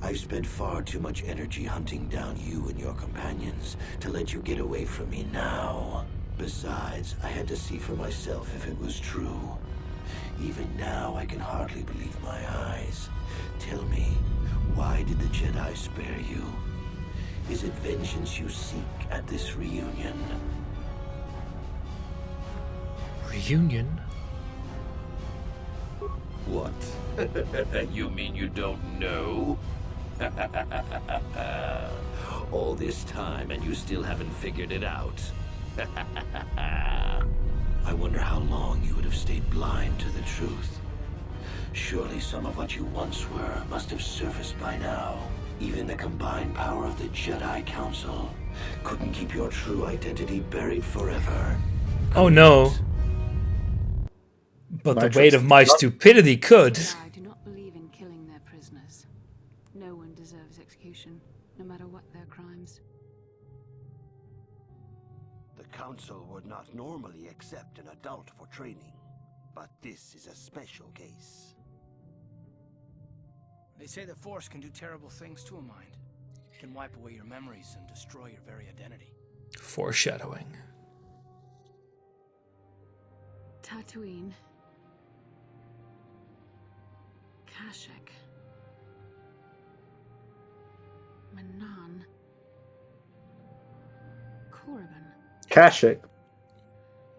I've spent far too much energy hunting down you and your companions to let you get away from me now. Besides, I had to see for myself if it was true. Even now, I can hardly believe my eyes. Tell me, why did the Jedi spare you? Is it vengeance you seek at this reunion? Reunion? What? You mean you don't know? All this time and you still haven't figured it out? I wonder how long you would have stayed blind to the truth. Surely some of what you once were must have surfaced by now. Even the combined power of the Jedi Council couldn't keep your true identity buried forever. Oh no. But the weight of my stupidity could. I do not believe in killing their prisoners. No one deserves execution, no matter what their crimes. The Council would not normally accept an adult for training, but this is a special case. They say the Force can do terrible things to a mind. It can wipe away your memories and destroy your very identity. Foreshadowing. Tatooine. Kashyyyk. Manan. Korriban. Kashyyyk.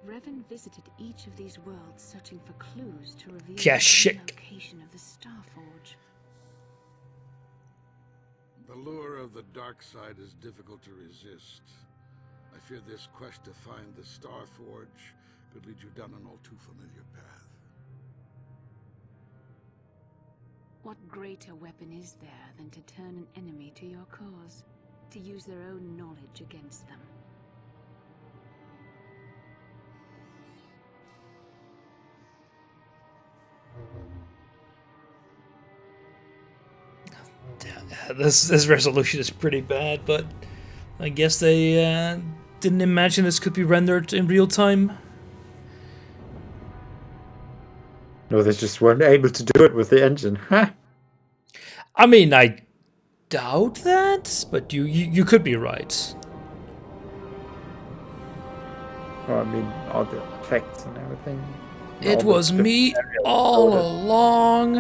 Revan visited each of these worlds searching for clues to reveal Kashyyyk. the location of the Starforge. The lure of the dark side is difficult to resist. I fear this quest to find the Starforge could lead you down an all too familiar path. What greater weapon is there than to turn an enemy to your cause, to use their own knowledge against them? This resolution is pretty bad, but I guess they didn't imagine this could be rendered in real time. No, they just weren't able to do it with the engine. Huh? I mean, I doubt that, but you could be right. Well, I mean, all the effects and everything. It all was the me material all loaded. along.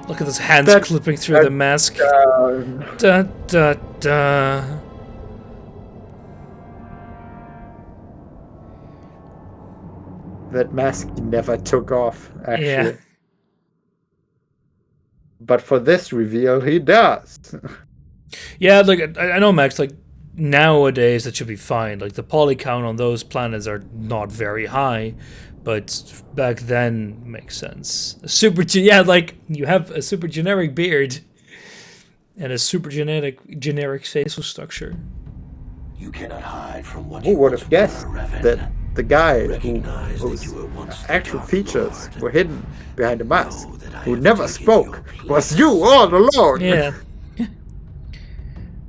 Look at those hands That- clipping through the mask. Da da da. That mask never took off, actually. Yeah. But for this reveal, he does. Yeah, like I know, Max. Like nowadays, that should be fine. Like the poly count on those planets are not very high, but back then makes sense. Yeah, like you have a super generic beard and a super generic facial structure. You cannot hide from what Who you would once have guessed were, Revan. that the guy Recognize that whose you were once the actual Dark features Lord. were hidden behind a mask, Know that I who have never taken spoke, your was place. you all alone. Yeah.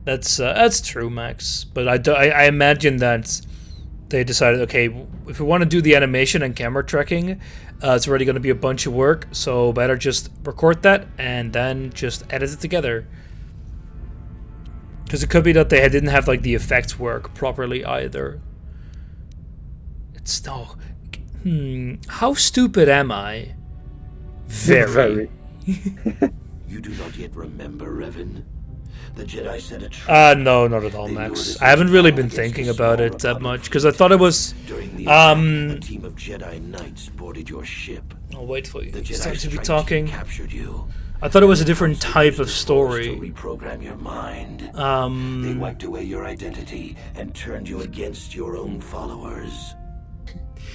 That's true, Max. But I imagine that they decided, okay, if we want to do the animation and camera tracking, it's already going to be a bunch of work, so better just record that and then just edit it together. Because it could be that they didn't have like the effects work properly either. It's no. How stupid am I? Very. You do not yet remember, Revan? The Jedi said a trap. No, not at all, They lured Max. us I haven't into really battle been against thinking the about small it that Republic much because I fleet. thought it was. During the attack, a team of Jedi Knights boarded your ship. I'll wait for you. The You Jedi start to be strike talking. team captured you. I thought it was a The different Council type used of the Force story. To reprogram your mind. They wiped away your identity and turned you against your own followers.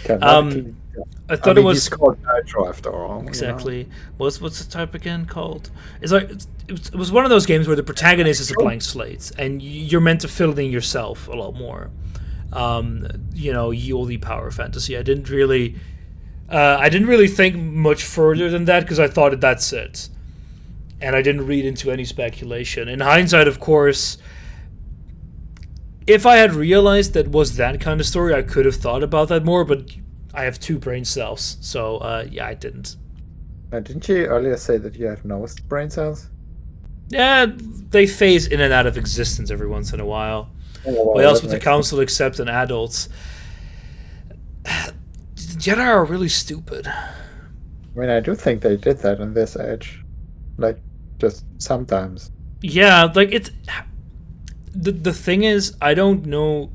I thought it was he's called Nitro after all. you know? exactly. What's the type again called? It's like it was one of those games where the protagonist is a blank slate, and you're meant to fill it in yourself a lot more. Ye power fantasy. I didn't really think much further than that because I thought that's it, and I didn't read into any speculation. In hindsight, of course, if I had realized that was that kind of story, I could have thought about that more, but I have 2 brain cells, so yeah, I didn't. Didn't you earlier say that you have no brain cells? Yeah, they phase in and out of existence every once in a while. Oh, Why else would the makes council accept an adult? Jedi are really stupid. I mean, I do think they did that in this age. Like, just sometimes. Yeah, like it's... The thing is, I don't know...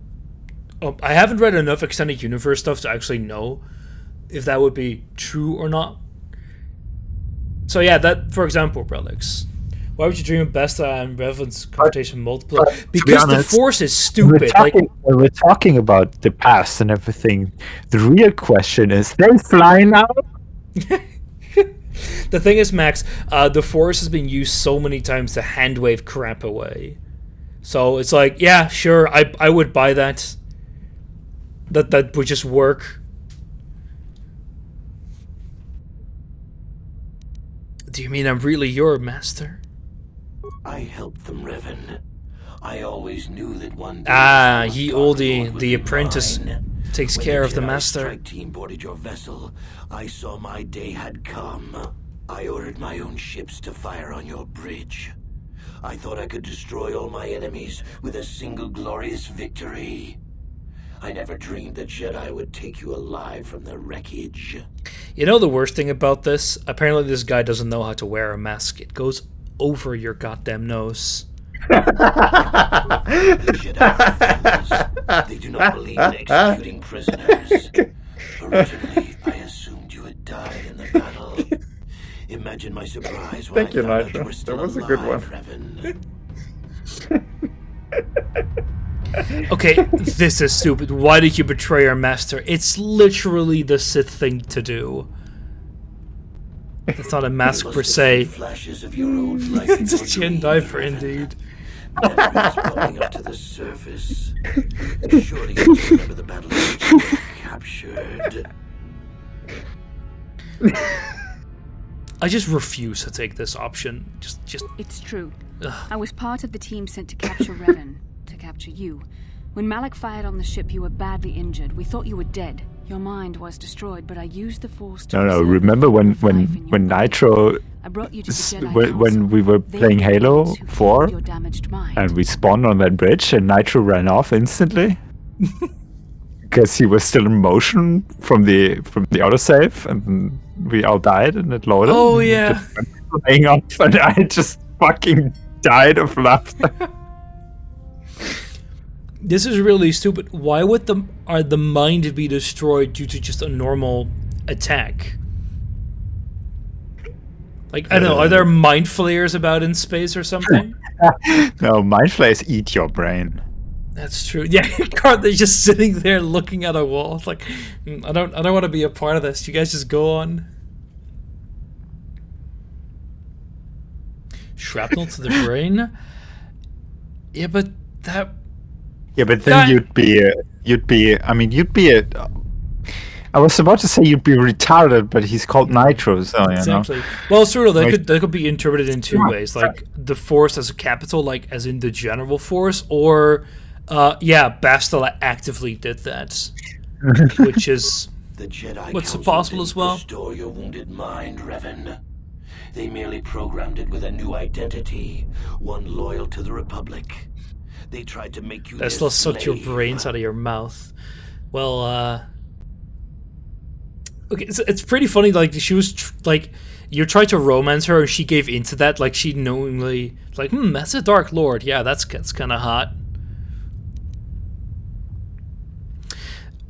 I haven't read enough extended universe stuff to actually know if that would be true or not. So yeah, that, for example, relics. Why would you dream of Besta and Revan's confrontation multiple? Because the Force is stupid. When we're talking about the past and everything, the real question is, they fly now? The thing is, Max, the Force has been used so many times to handwave crap away. So it's like, yeah, sure, I would buy that. That would just work. Do you mean I'm really your master? I helped them, Revan. I always knew that one day Ye Olde, the apprentice, takes care of the master. Strike team boarded your vessel, I saw my day had come. I ordered my own ships to fire on your bridge. I thought I could destroy all my enemies with a single glorious victory. I never dreamed that Jedi would take you alive from the wreckage. You know the worst thing about this? Apparently this guy doesn't know how to wear a mask. It goes over your goddamn nose. The Jedi are fools. They do not believe in executing prisoners. Originally, I assumed you had died in the battle. Imagine my surprise when Thank you, I found out you Nitro. were still That was a alive, good one. Revan. Okay, this is stupid. Why did you betray our master? It's literally the Sith thing to do. It's not a mask per se. Flashes of your old life It's a chin diaper, indeed. Memories bubbling up to the surface. Surely you remember the battle you were captured. I just refuse to take this option. Just. It's true. Ugh. I was part of the team sent to capture Revan, to capture you. When Malak fired on the ship, you were badly injured. We thought you were dead. Your mind was destroyed, but I used the Force to... No, remember when Nitro... I brought you to the Jedi when we were playing Halo 4, and we spawned on that bridge, and Nitro ran off instantly? Because he was still in motion from the autosave, and we all died, and it loaded. Oh, yeah. Playing off, and I just fucking died of laughter. This is really stupid. Why would the mind be destroyed due to just a normal attack? Like, I don't know, are there mind flayers about in space or something? No, mind flayers eat your brain. That's true. Yeah, they're just sitting there looking at a wall. It's like, I don't want to be a part of this. You guys just go on. Shrapnel to the brain? Yeah, but that... Yeah, but then you'd be I was about to say you'd be retarded, but he's called Nitro, so you exactly. know. Well, it's true. That could be interpreted in 2 ways, like the Force as a capital, like as in the general Force, or Bastila actively did that, which is what's possible as well. Restore your wounded mind, Revan. They merely programmed it with a new identity, one loyal to the Republic. They tried to make you Bastila sucked your brains out of your mouth. Well, okay, it's pretty funny. Like she was you tried to romance her, and she gave into that. Like she knowingly, like, that's a Dark Lord. Yeah, that's kind of hot.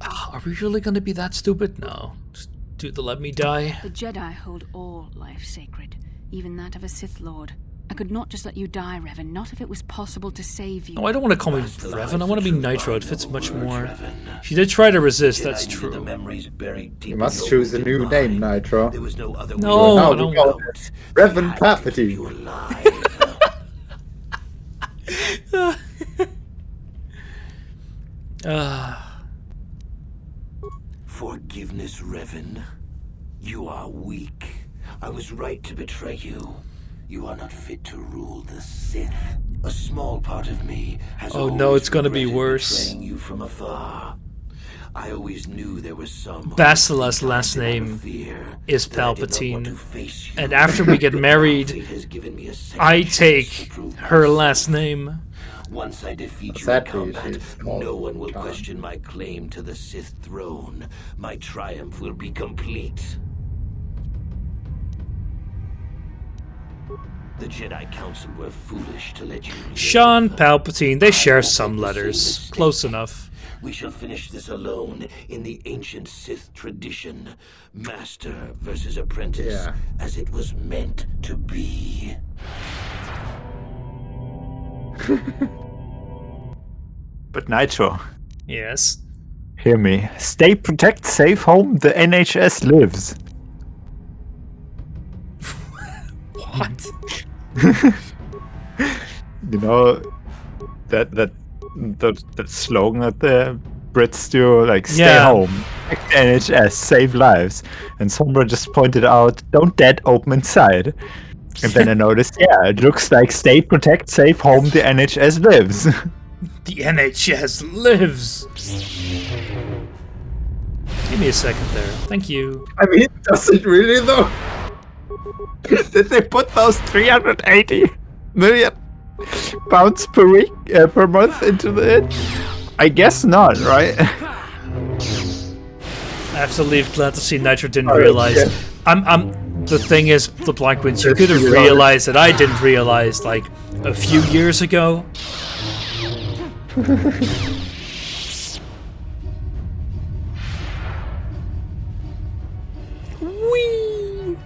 Are we really gonna be that stupid? No, just do the let me die. The Jedi hold all life sacred, even that of a Sith Lord. I could not just let you die, Revan, not if it was possible to save you. No, I don't want to call me Revan. I want to be Nitro. It fits much more. She did try to resist, that's true. You must choose a new name, Nitro. There was no other no, I don't want it. Revan Palpatine. Forgiveness, Revan. You are weak. I was right to betray you. You are not fit to rule the Sith. A small part of me has Oh no, it's gonna be regretted worse. betraying you from afar. I always knew there was some Basila's last name is Palpatine, and after we get married, I take her last name. Once I defeat you in combat, no one will question my claim to the Sith throne. My triumph will be complete. The Jedi Council were foolish to let you live. Sean Palpatine, they share some letters. Close enough. We shall finish this alone in the ancient Sith tradition. Master versus apprentice, as it was meant to be. But Nitro, Yes. hear me. Stay, protect, safe home. The NHS lives. What? You know that slogan that the Brits do, like stay home, protect the NHS, save lives. And Sombra just pointed out, don't dead open inside. And then I noticed, it looks like stay, protect, safe home. The NHS lives. The NHS lives. Give me a second there. Thank you. I mean, does it really though? Did they put those 380 million pounds per week, per month into it? I guess not, right? I have to leave. Glad to see Nitro didn't realize. The thing is, the Black Winds, you could have realized that I didn't realize like a few years ago. Whee!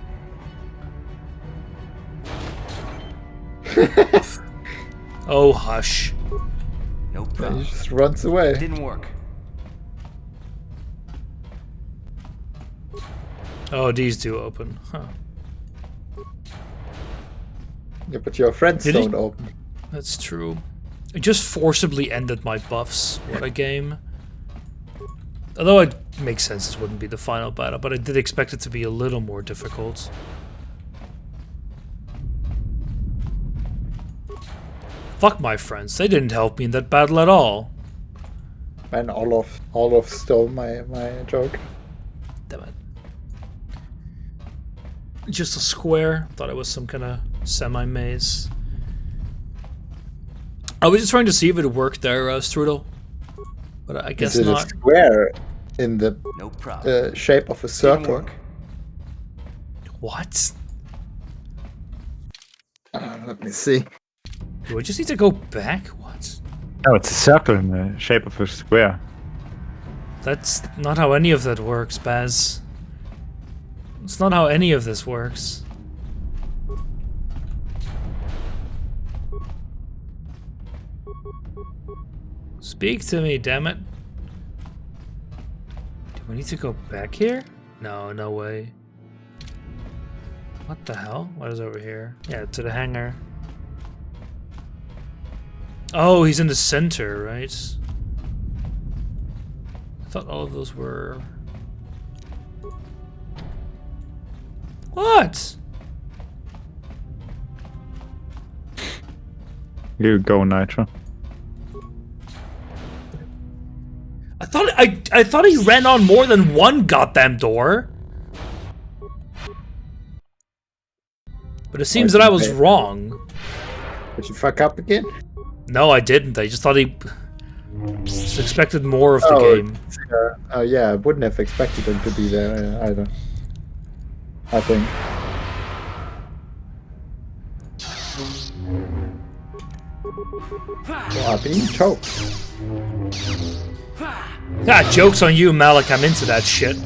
Oh, hush. No He problem. just runs away. Didn't work. Oh, these do open. Huh. Yeah, but your friends Did he- don't open. That's true. It just forcibly ended my buffs. What a game. Although it makes sense this wouldn't be the final battle, but I did expect it to be a little more difficult. Fuck my friends, they didn't help me in that battle at all. Man, Olaf stole my joke. Damn it. Just a square. Thought it was some kind of semi-maze. I was just trying to see if it worked there, Strudel. But I guess Is it not. a square in the No problem. shape of a circle? What? Let me see. Do I just need to go back? What? No, it's a circle in the shape of a square. That's not how any of that works, Baz. It's not how any of this works. Speak to me, damn it. Do we need to go back here? No, no way. What the hell? What is over here? Yeah, to the hangar. Oh, he's in the center, right? I thought all of those were... What? You go, Nitro. I thought he ran on more than one goddamn door. But it seems that I was wrong. Did you fuck up again? No, I didn't. I just thought he just expected more of the game. Oh yeah, I wouldn't have expected him to be there either. I think. Oh, I've been choked. Ah, joke's on you, Malik. I'm into that shit.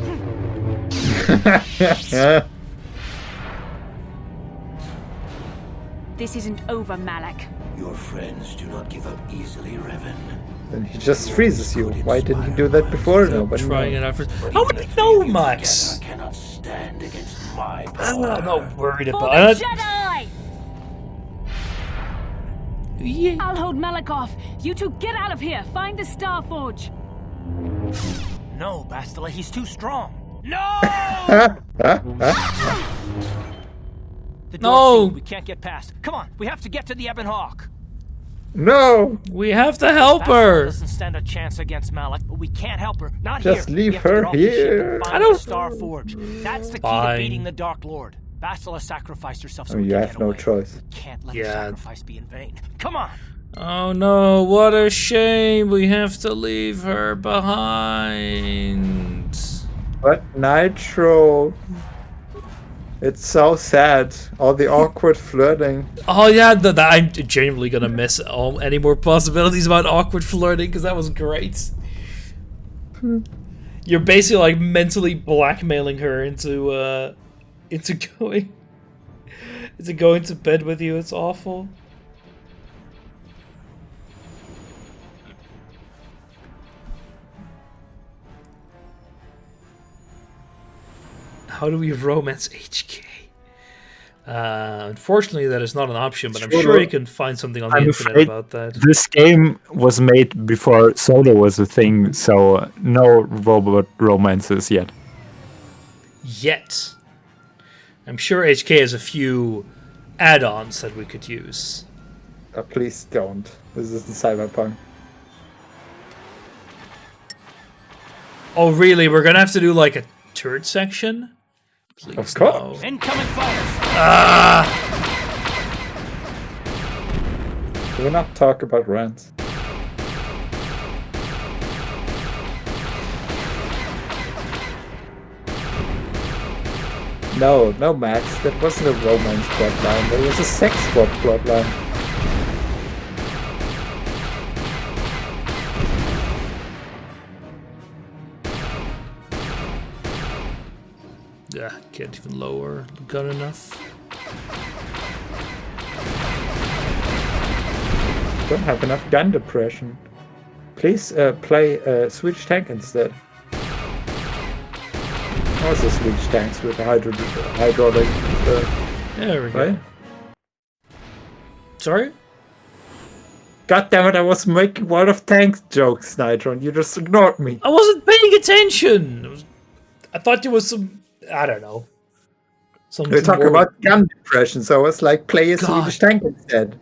This isn't over, Malak. Your friends do not give up easily, Revan. Then he just freezes you. Why didn't he do that before? Nobody Trying it knows. out for... How would he know, Max? Cannot stand against my I'm power. not worried For about the it. Jedi! Yeah. I'll hold Malak off. You two get out of here. Find the Star Forge. No, Bastila, he's too strong. No! The door's No! sealed. We can't get past. Come on, we have to get to the Ebon Hawk. No! We have to help her! Doesn't stand a chance against Malik, but we can't help her. Not Just here. leave We have to her get off the ship here. and find I don't- the Star Forge. That's the key Fine. to beating the Dark Lord. Bastila sacrificed herself so we You can have get no away. choice. We can't let her Yeah. sacrifice be in vain. Come on! Oh no, what a shame. We have to leave her behind. But Nitro. It's so sad. All the awkward flirting. Oh yeah, I'm genuinely gonna miss any more possibilities about awkward flirting because that was great. You're basically like mentally blackmailing her into going to bed with you. It's awful. How do we romance HK? Unfortunately, that is not an option, but I'm sure you can find something on the internet afraid about that. This game was made before solo was a thing, so no robot romances yet. Yet. I'm sure HK has a few add-ons that we could use. Please don't. This isn't Cyberpunk. Oh, really? We're gonna have to do like a turret section? Please, Of course. no. Incoming fires! Do we not talk about rants? No, Max, that wasn't a romance plotline, that was a sex swap plotline. Yeah, can't even lower the gun enough. Don't have enough gun depression. Please play Switch Tank instead. Also Switch Tanks with hydraulic. There we go. Right? Sorry? God damn it! I was making World of Tanks jokes, Nitro, and you just ignored me. I wasn't paying attention. I thought there was some. I don't know. We talk about gun depression, so I was like, play a God. Swedish Tank instead.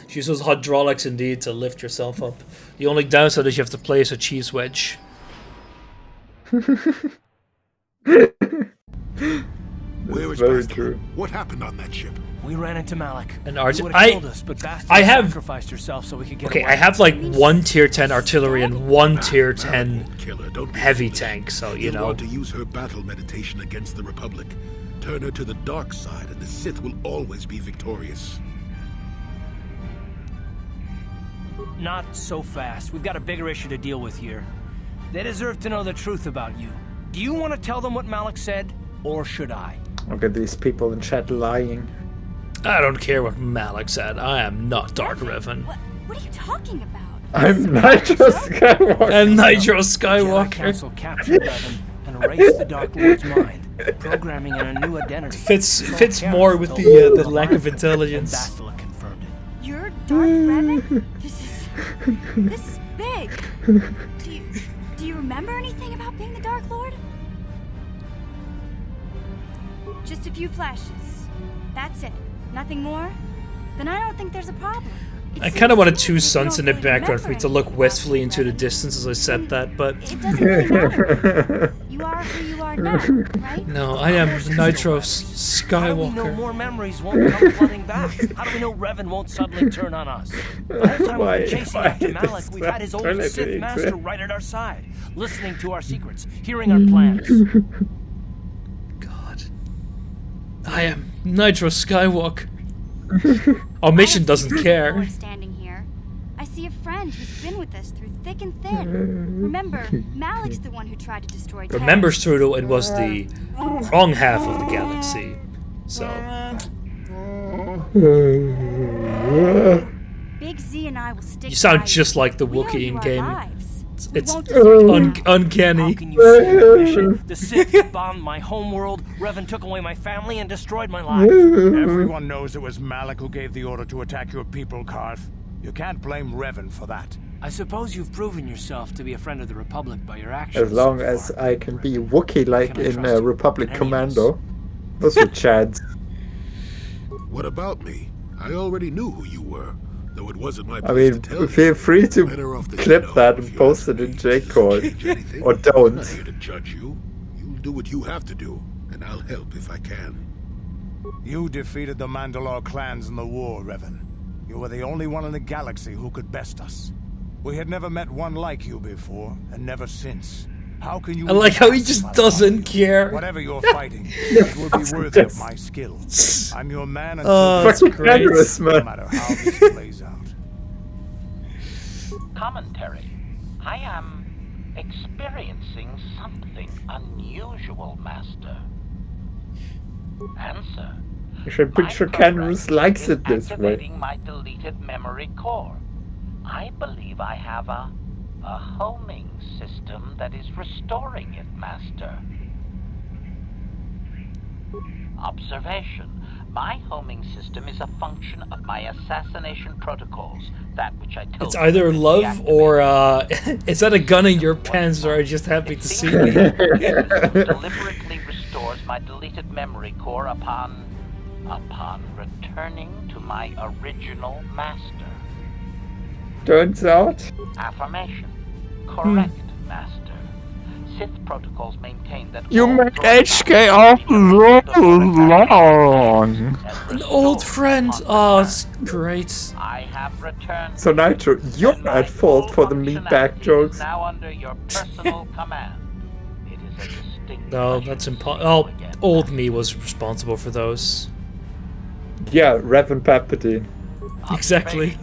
She uses hydraulics indeed to lift yourself up. The only downside is you have to place a cheese wedge. Where is Very Bastila? true. What happened on that ship? We ran into Malik. And He would've killed us, but Bastila sacrificed herself so we could get Okay, away. I have like 1 tier 10 artillery and 1 tier 10 heavy tank, so you know. want to use her battle meditation against the Republic. Turn her to the dark side, and the Sith will always be victorious. Not so fast. We've got a bigger issue to deal with here. They deserve to know the truth about you. Do you want to tell them what Malik said, or should I? Look at these people in chat lying. I don't care what Malik said. I am not Dark Revan. What are you talking about? I'm Nitro Skywalker. I'm Nitro Jedi Skywalker. Council captured Revan and erased the Dark Lord's mind, programming in a new identity. Fits more with the lack of intelligence. Bastila confirmed it. You're Darth Revan? This is big. Do you remember anything about being the Dark Lord? Just a few flashes. That's it. Nothing more? Then I don't think there's a problem. I kind of wanted 2 suns in the background for me to look wistfully into the distance as I said that, but It doesn't really matter. You are who you are now, right? no, I am Nitro How do we know Skywalker. more memories won't come flooding back? How do we know Revan won't suddenly turn on us? The whole time we've been chasing after Malik, we've had his old Sith master right at our side, listening to our secrets, hearing our plans. God. I am Nitro Skywalker. Our mission doesn't care. Standing here, I see a friend who's been with us through thick and thin. Remember, Malik's the one who tried to destroy Terra. Remember, Strudo, it was the wrong half of the galaxy. So. Big Z and I will stick You sound by just like the We owe Wookiee you in our game. lives. It's won't desert you. uncanny. How can you say your mission? The Sith bombed my homeworld, Revan took away my family, and destroyed my life. Everyone knows it was Malik who gave the order to attack your people, Karth. You can't blame Revan for that. I suppose you've proven yourself to be a friend of the Republic by your actions. As long as I can be Wookiee like in Republic Commando. Those were Chads. What about me? I already knew who you were. Though it wasn't my I place mean, to tell feel you. free to Better off that clip you know that if and you post ask it in me. J-Code. Change anything. Or I'm don't. not here to judge you. You'll do what you have to do, and I'll help if I can. You defeated the Mandalore clans in the war, Revan. You were the only one in the galaxy who could best us. We had never met one like you before, and never since. How can you? I like how he just doesn't care. Whatever you're fighting, it will be worthy of my skill. I'm your man until Oh, that's great. no matter how this plays out. Commentary. I am experiencing something unusual, Master. Answer. I'm pretty sure Canrus likes it this way. Activating my deleted memory core. I believe I have a homing system that is restoring it, Master. Observation. My homing system is a function of my assassination protocols, that which I told It's either you love or is that a gun in your pants, or are you just happy to see me? deliberately restores my deleted memory core upon returning to my original master. Turns out. Affirmation. Correct, Master. Sith protocols maintain that You all make droid HK off long. An old friend. Oh, it's great. I have returned. So Nitro, you're at fault for the meatbag jokes. Now under your personal command. It is a distinct. No, that's impossible. Oh, old me was responsible for those. Yeah, Revan Palpatine. Exactly.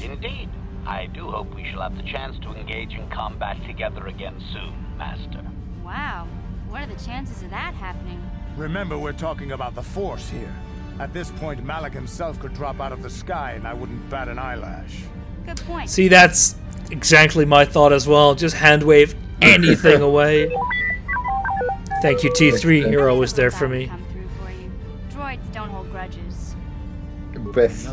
Indeed. I do hope we shall have the chance to engage in combat together again soon, Master. Wow. What are the chances of that happening? Remember, we're talking about the Force here. At this point, Malak himself could drop out of the sky and I wouldn't bat an eyelash. Good point. See, that's exactly my thought as well. Just hand wave anything away. Thank you, T3. You're always there for me. Droids don't hold grudges. Best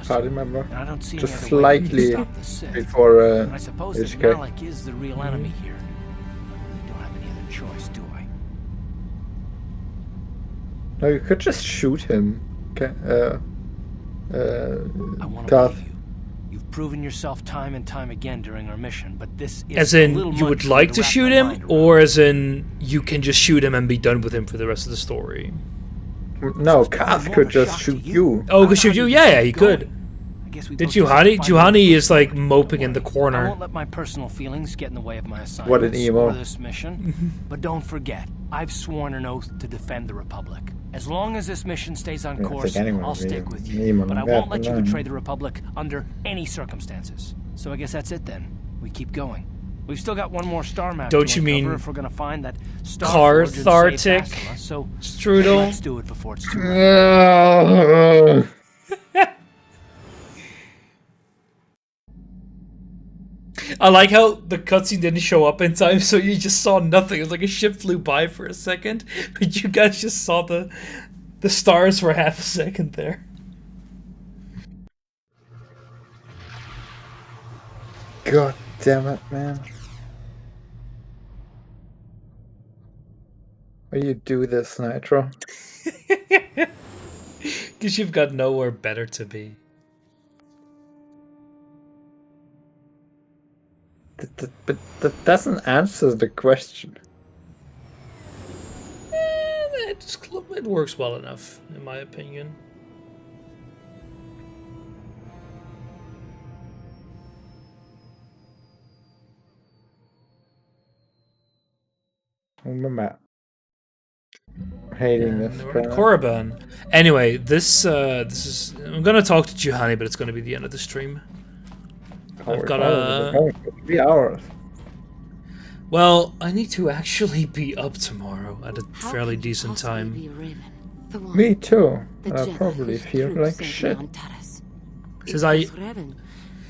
party member. I don't see just any other way to slightly stop the Sith. before I suppose that HK. Malak is the real enemy here. I really don't have any other choice, do I? No, you could just shoot him. Okay. I want to Darth. believe you. You've proven yourself time and time again during our mission, but this is As a in, little you would much for like me to wrap shoot my him, mind around. or as in, you can just shoot him and be done with him for the rest of the story? No, Kath could just shoot you. Oh, could shoot you? Yeah, he could. We Did both just Juhani? find Juhani out. is like moping in the I corner. won't let my personal feelings get in the way of my assignments What an emo. or this mission. But don't forget, I've sworn an oath to defend the Republic. As long as this mission stays on I don't course, think anyone I'll would be stick with an you. emo But I like won't that, let you no. betray the Republic under any circumstances. So I guess that's it then. We keep going. We've still got one more star map Don't to you uncover mean if we're gonna find that Star Carthartic so Strudel? let's do it before it's too late. I like how the cutscene didn't show up in time, so you just saw nothing. It was like a ship flew by for a second, but you guys just saw the stars for half a second there. God damn it, man. Why you do this, Nitro? Because you've got nowhere better to be. But that doesn't answer the question. It works well enough, in my opinion. I'm hating this. We're at Korriban. Anyway, this is. I'm gonna talk to Juhani, but it's gonna be the end of the stream. I've got a. 3 hours. Well, I need to actually be up tomorrow at a fairly decent time. Me too. I probably feel like shit. Says I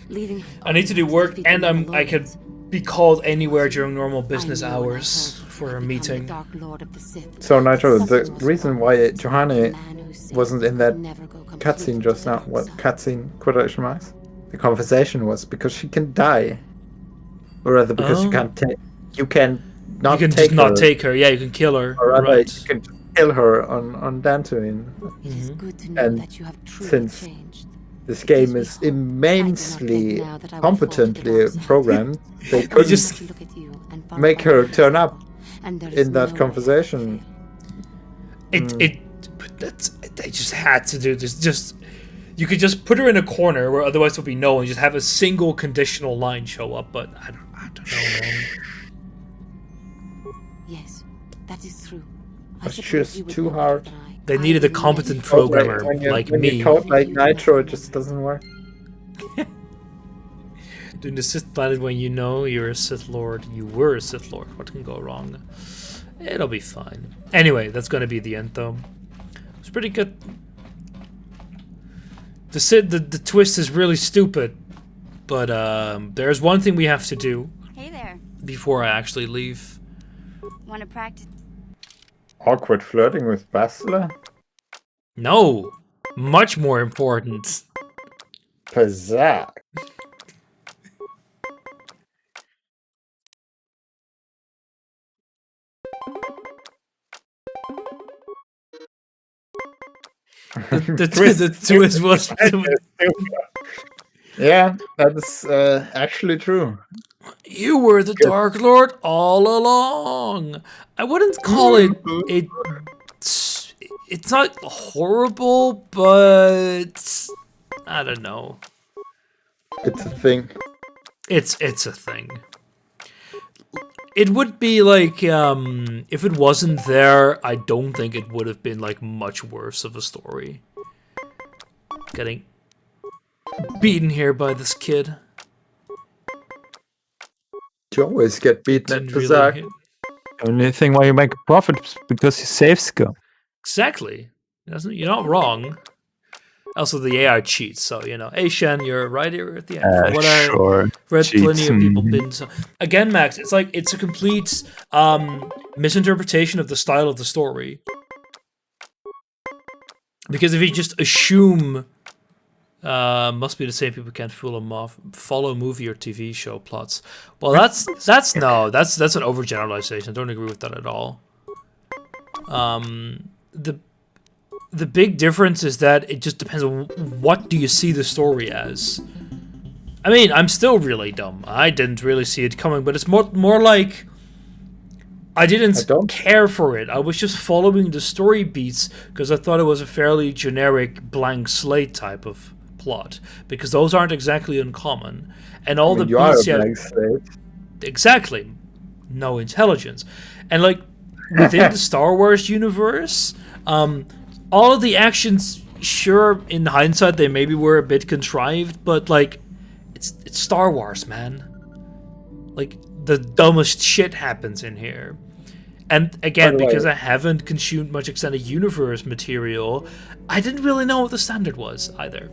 need to do work, and I could be called anywhere during normal business hours for a meeting. So Nitro, the reason why Juhani wasn't in that cutscene just now, what cutscene quotation marks? The conversation was because she can die, or rather because you can't take. You can not. You can take just not her, take her. Yeah, you can kill her. or rather, Right. you can just kill her on Dantooine. It is good to know And that you have truly since changed. This game is immensely competently programmed. They couldn't just make her turn up in that conversation. They just had to do this. Just you could just put her in a corner where otherwise there'll be no one. Just have a single conditional line show up. But I don't know, man. Yes, that is true. It's just too hard. They needed a competent programmer when like when me. you code like Nitro, it just doesn't work. Doing the Sith planet when you know you're a Sith Lord. You were a Sith Lord. What can go wrong? It'll be fine. Anyway, that's gonna be the end though. It's pretty good. The twist is really stupid, but there's one thing we have to do. Hey there. Before I actually leave. Want to practice? Awkward flirting with Bastila? No, much more important. Pizzazz. The twist was. Yeah, that's actually true. You were the Dark Lord all along. I wouldn't call it. It's not horrible, but I don't know. It's a thing. It's a thing. It would be like if it wasn't there, I don't think it would have been like much worse of a story. Getting beaten here by this kid. You always get beaten at Pizzazz. Really Only thing why you make a profit is because you save skill. exactly. You're not wrong. Also, the AI cheats, so you know. Hey, Shen, you're right here at the end. For what Sure. I read, plenty Cheats, of people been. So again, Max, it's like it's a complete misinterpretation of the style of the story. Because if you just assume, must be the same people can't fool them off. Follow movie or TV show plots. Well, that's an overgeneralization. I don't agree with that at all. The big difference is that it just depends on what do you see the story as. I mean, I'm still really dumb. I didn't really see it coming, but it's more like I didn't care for it. I was just following the story beats because I thought it was a fairly generic blank slate type of plot, because those aren't exactly uncommon. And all the beats, exactly, no intelligence, and like within the Star Wars universe, all of the actions, sure, in hindsight, they maybe were a bit contrived, but like, it's Star Wars, man. Like, the dumbest shit happens in here. And again, because I haven't consumed much extended universe material, I didn't really know what the standard was either.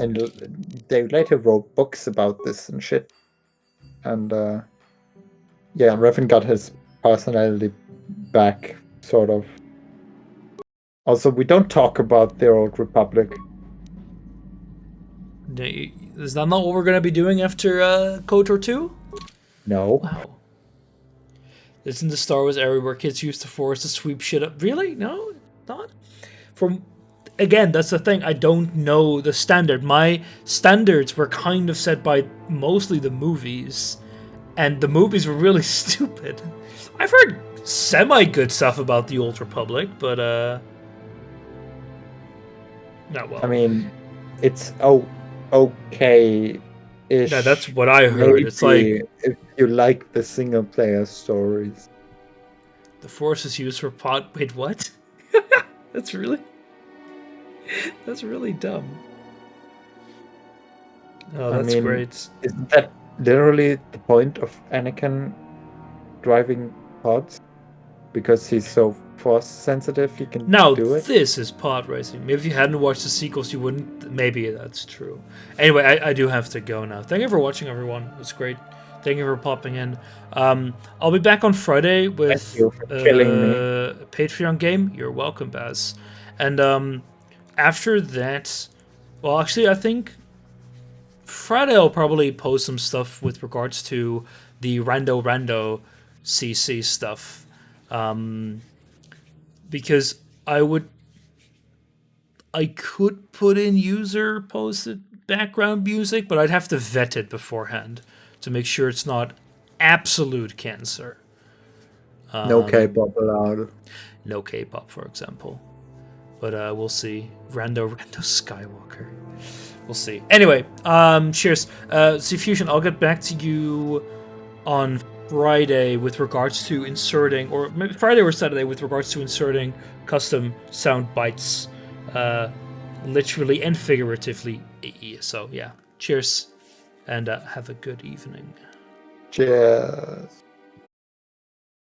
And they later wrote books about this and shit. And yeah, Revan got his personality back, sort of. Also, we don't talk about the Old Republic. Is that not what we're going to be doing after KOTOR 2? No. Wow. Isn't the Star Wars era where kids use the Force to sweep shit up? Really? No? Not? Again, that's the thing. I don't know the standard. My standards were kind of set by mostly the movies. And the movies were really stupid. I've heard semi-good stuff about the Old Republic, but not well. I mean, it's okay-ish. Yeah, that's what I heard. It's like if you like the single-player stories. The Force is used for Wait, what? That's really dumb. Oh, that's great. Isn't that literally the point of Anakin driving pods? Because he's so force sensitive, he can do it? This is pod racing. Maybe if you hadn't watched the sequels, you wouldn't. Maybe that's true. Anyway, I do have to go now. Thank you for watching, everyone. It was great. Thank you for popping in. I'll be back on Friday with a Patreon game. You're welcome, Baz. And after that, well, actually, I think Friday I'll probably post some stuff with regards to the Rando CC stuff. Because I I could put in user posted background music, but I'd have to vet it beforehand to make sure it's not absolute cancer. No K-pop allowed. No K-pop, for example. But we'll see. Rando Skywalker. We'll see. Anyway, cheers. Fusion, I'll get back to you on Friday with regards to inserting, or maybe Friday or Saturday with regards to inserting custom sound bites, literally and figuratively. So yeah, cheers, and have a good evening. Cheers.